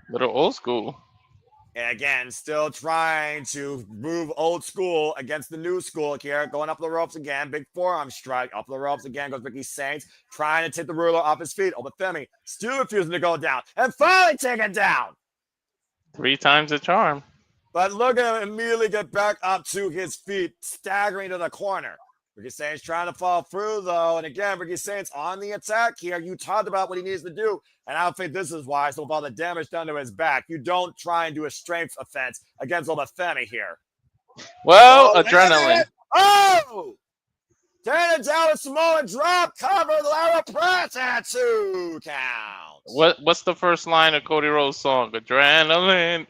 Little old school. And again, still trying to move old school against the new school here. Going up the ropes again. Big forearm strike. Up the ropes again goes Ricky Saints. Trying to take the ruler off his feet. Oba Femi still refusing to go down. And finally taken down. 3 times the charm. But look at him immediately get back up to his feet, staggering to the corner. Ricky Saints trying to fall through, though. And again, Ricky Saints on the attack here. You talked about what he needs to do. And I don't think this is why. So with all the damage done to his back, you don't try and do a strength offense against Oba Femi here. Well, adrenaline. Oh! Turn it down with Samoan drop. Cover the Lara press at 2 counts. What's the first line of Cody Rhodes' song? Adrenaline.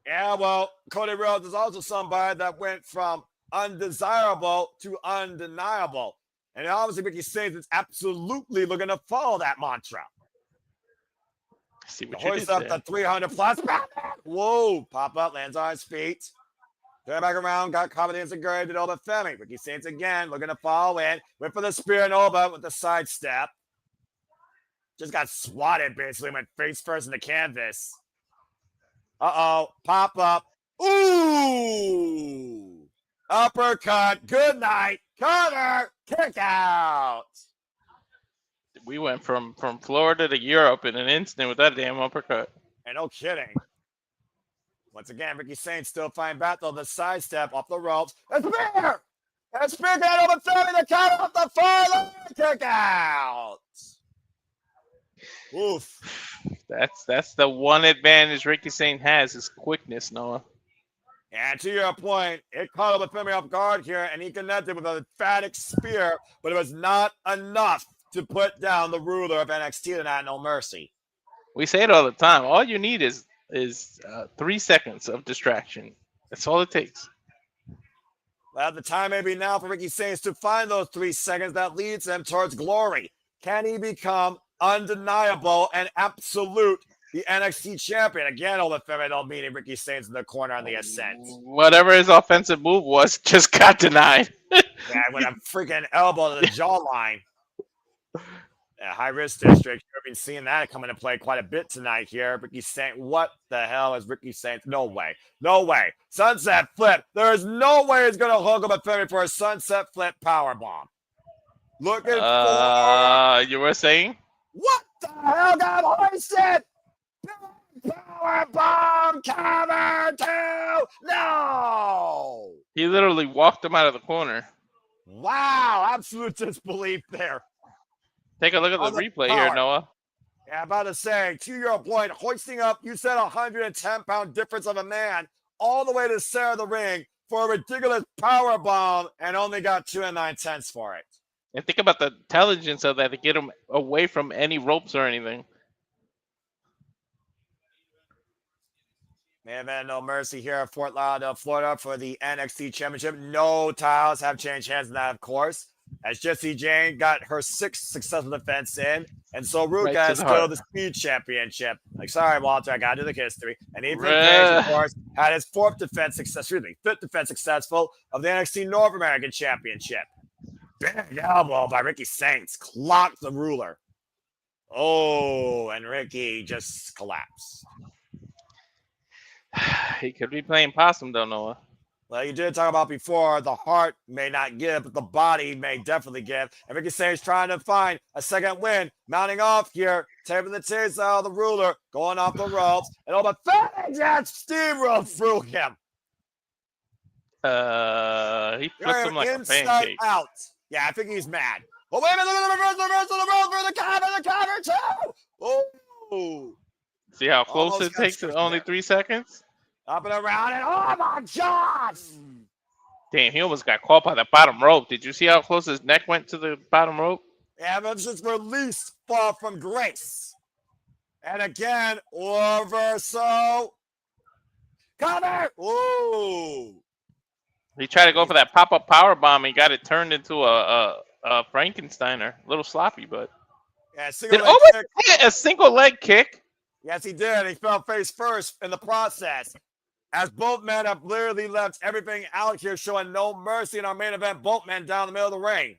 Yeah, well, Cody Rhodes is also somebody that went from undesirable to undeniable. And obviously, Ricky Saints is absolutely looking to follow that mantra. See what Hoist up the 300 plus. Whoa, pop up, lands on his feet. Turn back around, got confidence and graded Oba Femi. Ricky Saints again, looking to follow in. Went for the spear and Oba with the sidestep. Just got swatted, basically, went face first in the canvas. Uh-oh, pop up. Ooh! Uppercut, good night, cover, kick out. We went from Florida to Europe in an instant with that damn uppercut. And no kidding. Once again, Ricky Saints still fine back, though. The sidestep off the ropes. And spear! And spear got over 30 to count off the far leg, kick out. Oof. That's the one advantage Ricky Saints has is quickness, Noah. And to your point, it caught up with Femi off guard here, and he connected with an emphatic spear, but it was not enough to put down the ruler of NXT tonight, No Mercy. We say it all the time. All you need is 3 seconds of distraction. That's all it takes. Well, the time may be now for Ricky Saints to find those 3 seconds that leads him towards glory. Can he become undeniable and absolute the NXT champion? Again, Olafemi meeting Ricky Saints in the corner on the ascent. Whatever his offensive move was, just got denied. Yeah, with a freaking elbow to the jawline. Yeah, high risk district. You've been seeing that come into play quite a bit tonight here. Ricky Saints, what the hell is Ricky Saints? No way. No way. Sunset flip. There is no way he's going to hook up a Femi for a sunset flip powerbomb. Looking for... You were saying? What the hell got hoisted? Powerbomb cover 2. No. He literally walked him out of the corner. Wow. Absolute disbelief there. Take a look at the replay here, Noah. Yeah, I'm about to say, to your point, hoisting up, you said 110-pound difference of a man all the way to the center of the ring for a ridiculous power bomb and only got 2 9/10 for it. And think about the intelligence of that to get him away from any ropes or anything. Man, No Mercy here at Fort Lauderdale, Florida for the NXT Championship. No titles have changed hands in that, of course. As Jayne got her 6th successful defense in, and so Ruca has still the Speed Championship. Like, sorry, Walter, I got to do the history. And Ethan Page, of course, had his 5th defense successful of the NXT North American Championship. Big elbow by Ricky Saints clocked the ruler. Oh, and Ricky just collapsed. He could be playing possum, though, Noah. Well, you did talk about before, the heart may not give, but the body may definitely give. And Ricky Saints trying to find a second win, mounting off here, taking the tears out of the ruler, going off the ropes, and all the Femi just steamrolled through him. He flipped him like a pancake. Out. Yeah, I think he's mad. Oh, wait a minute, the cover too. Oh. See how close it takes? Only 3 seconds? Up and around, and oh my God! Damn, he almost got caught by the bottom rope. Did you see how close his neck went to the bottom rope? Evans just released fall from grace. And again, reversal. Cover! Ooh! He tried to go for that pop-up power bomb. He got it turned into a Frankensteiner. A little sloppy, but... Yeah, did Owens hit a single leg kick? Yes, he did. He fell face first in the process. As both men have literally left everything out here, showing no mercy in our main event. Both men down the middle of the ring.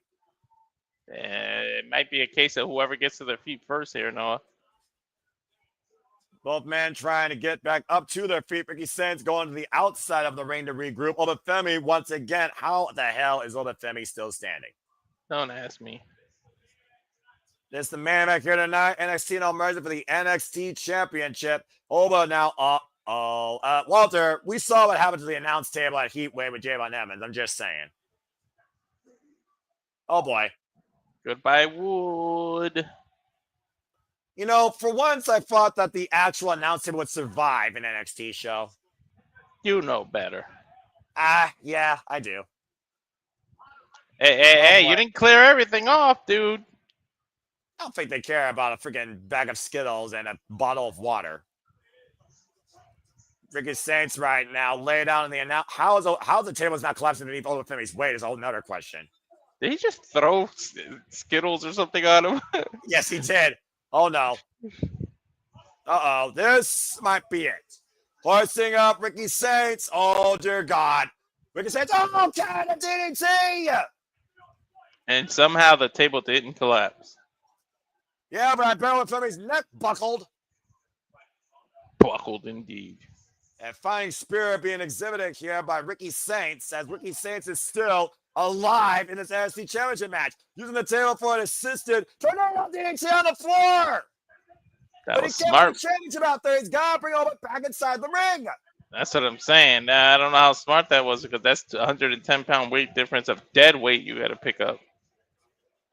It might be a case of whoever gets to their feet first here, Noah. Both men trying to get back up to their feet. Ricky Saints going to the outside of the ring to regroup. Olafemi, once again, how the hell is Olafemi still standing? Don't ask me. This is the man back here tonight. NXT No Mercy for the NXT Championship. Oba now, Walter, we saw what happened to the announce table at Heatwave with Javon Evans. I'm just saying. Oh, boy. Goodbye, Wood. You know, for once, I thought that the actual announce table would survive an NXT show. You know better. Yeah, I do. Hey, you didn't clear everything off, dude. I don't think they care about a freaking bag of Skittles and a bottle of water. Ricky Saints right now lay down in the announce. How the table's not collapsing beneath Olafemi's weight is a whole nother question. Did he just throw Skittles or something on him? Yes, he did. Oh, no. Uh-oh. This might be it. Hoisting up Ricky Saints. Oh, dear God. Ricky Saints. Oh, Canada DDT. And somehow the table didn't collapse. Yeah, but I bet Olafemi's neck buckled. Buckled indeed. And finding spirit being exhibited here by Ricky Saints, as Ricky Saints is still alive in this NXT Championship match. Using the table for an assisted tornado DDT on the floor. That was smart. He can't championship out there. He's got to bring all it back inside the ring. That's what I'm saying. I don't know how smart that was because that's 110-pound weight difference of dead weight you got to pick up.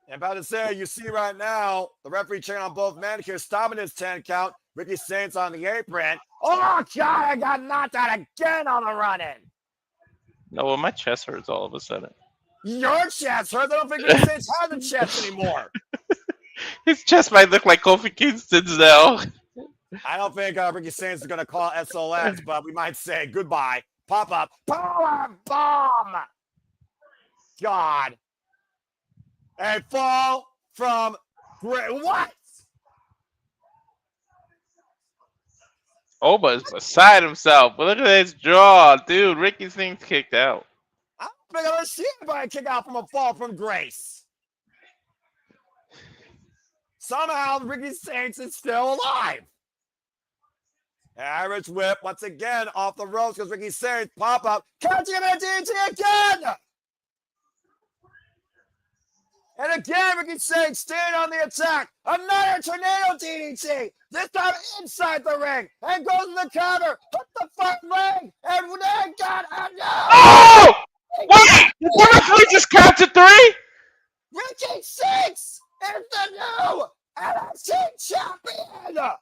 And about to say, you see right now, the referee checking on both men here, stopping his 10 count. Ricky Saints on the apron. Oh, God, I got knocked out again on the run-in. No, well, my chest hurts all of a sudden. Your chest hurts. I don't think Ricky Saints has a chest anymore. His chest might look like Kofi Kingston's now. I don't think Ricky Saints is going to call SOS, but we might say goodbye. Pop up. Power bomb. God. A fall from what? Oba is beside himself. But look at his jaw, dude. Ricky Saints kicked out. I don't think I've ever seen anybody kick out from a fall from grace. Somehow Ricky Saints is still alive. Irish whip once again off the ropes because Ricky Saints pop up. Catching him at DDT again. And again, Ricky Saints staying on the attack. Another tornado DDT. This time inside the ring. And goes to the cover. Hit the front leg. And then got a no. Oh! What? Did we just count to 3? Ricky Saints is the new NXT champion.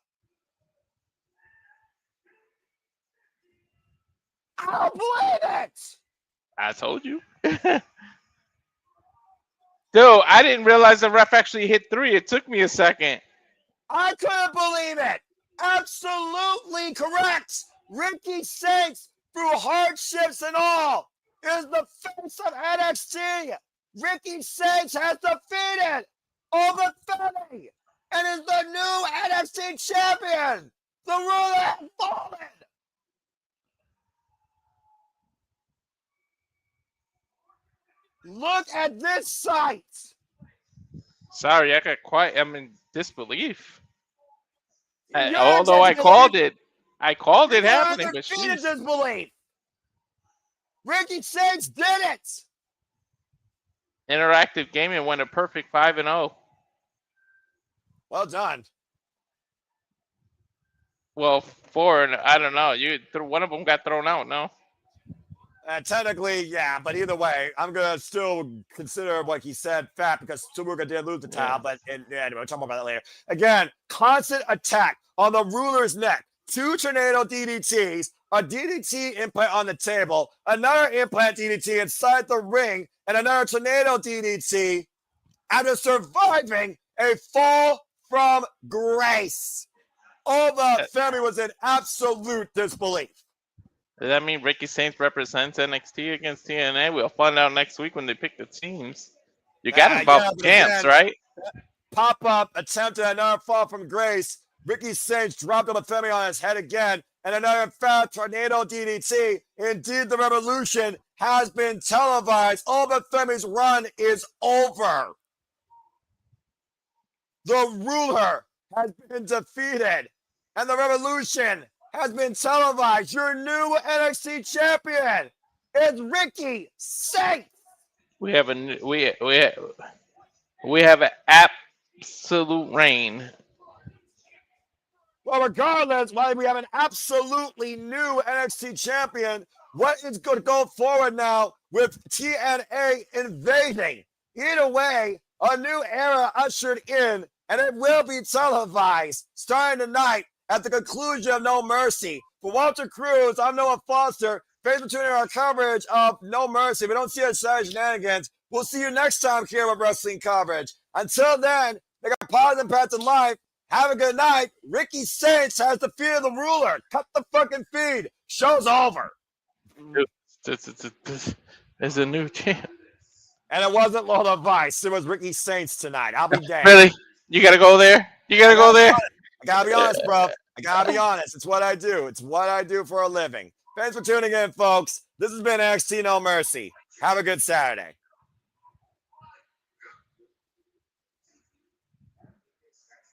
I don't believe it. I told you. Dude, I didn't realize the ref actually hit 3. It took me a second. I couldn't believe it. Absolutely correct. Ricky Saints, through hardships and all, is the face of NXT. Ricky Saints has defeated over Femi and is the new NXT champion. The ruler has fallen. Look at this sight. Sorry, I got quiet. I'm in disbelief. Although I called it. I called it happening, but she's disbelief. Ricky Saints did it. Interactive gaming went a perfect 5-0. Well done. Well, 4, and I don't know. One of them got thrown out. No. Technically, yeah, but either way, I'm gonna still consider what he said fat because Ruca did lose the title. But anyway, we'll talk about that later. Again, constant attack on the ruler's neck. 2 tornado DDTs, a DDT implant on the table, another implant DDT inside the ring, and another tornado DDT after surviving a fall from grace. Femi was in absolute disbelief. Does that mean Ricky Saints represents NXT against TNA? We'll find out next week when they pick the teams. You got to involve champs, right? Pop-up attempted another fall from grace. Ricky Saints dropped on Femi on his head again. And another fat tornado DDT. Indeed, the revolution has been televised. Femi's run is over. The ruler has been defeated. And the revolution has been televised. Your new NXT champion is Ricky Saints. We have an absolute reign. Well, regardless, why we have an absolutely new NXT champion, what is going to go forward now with TNA invading? Either way, a new era ushered in, and it will be televised starting tonight at the conclusion of No Mercy. For Walter Cruz, I'm Noah Foster. Thanks for tuning in our coverage of No Mercy. We don't see us shenanigans. We'll see you next time here with wrestling coverage. Until then, they got positive impact in life. Have a good night. Ricky Saints has defeated the ruler. Cut the fucking feed. Show's over. There's a new champ. And it wasn't Lola Vice. It was Ricky Saints tonight. I'll be damned. Really? You got to go there? You got to go there? I gotta be honest, bro. I gotta be honest. It's what I do. It's what I do for a living. Thanks for tuning in, folks. This has been NXT No Mercy. Have a good Saturday.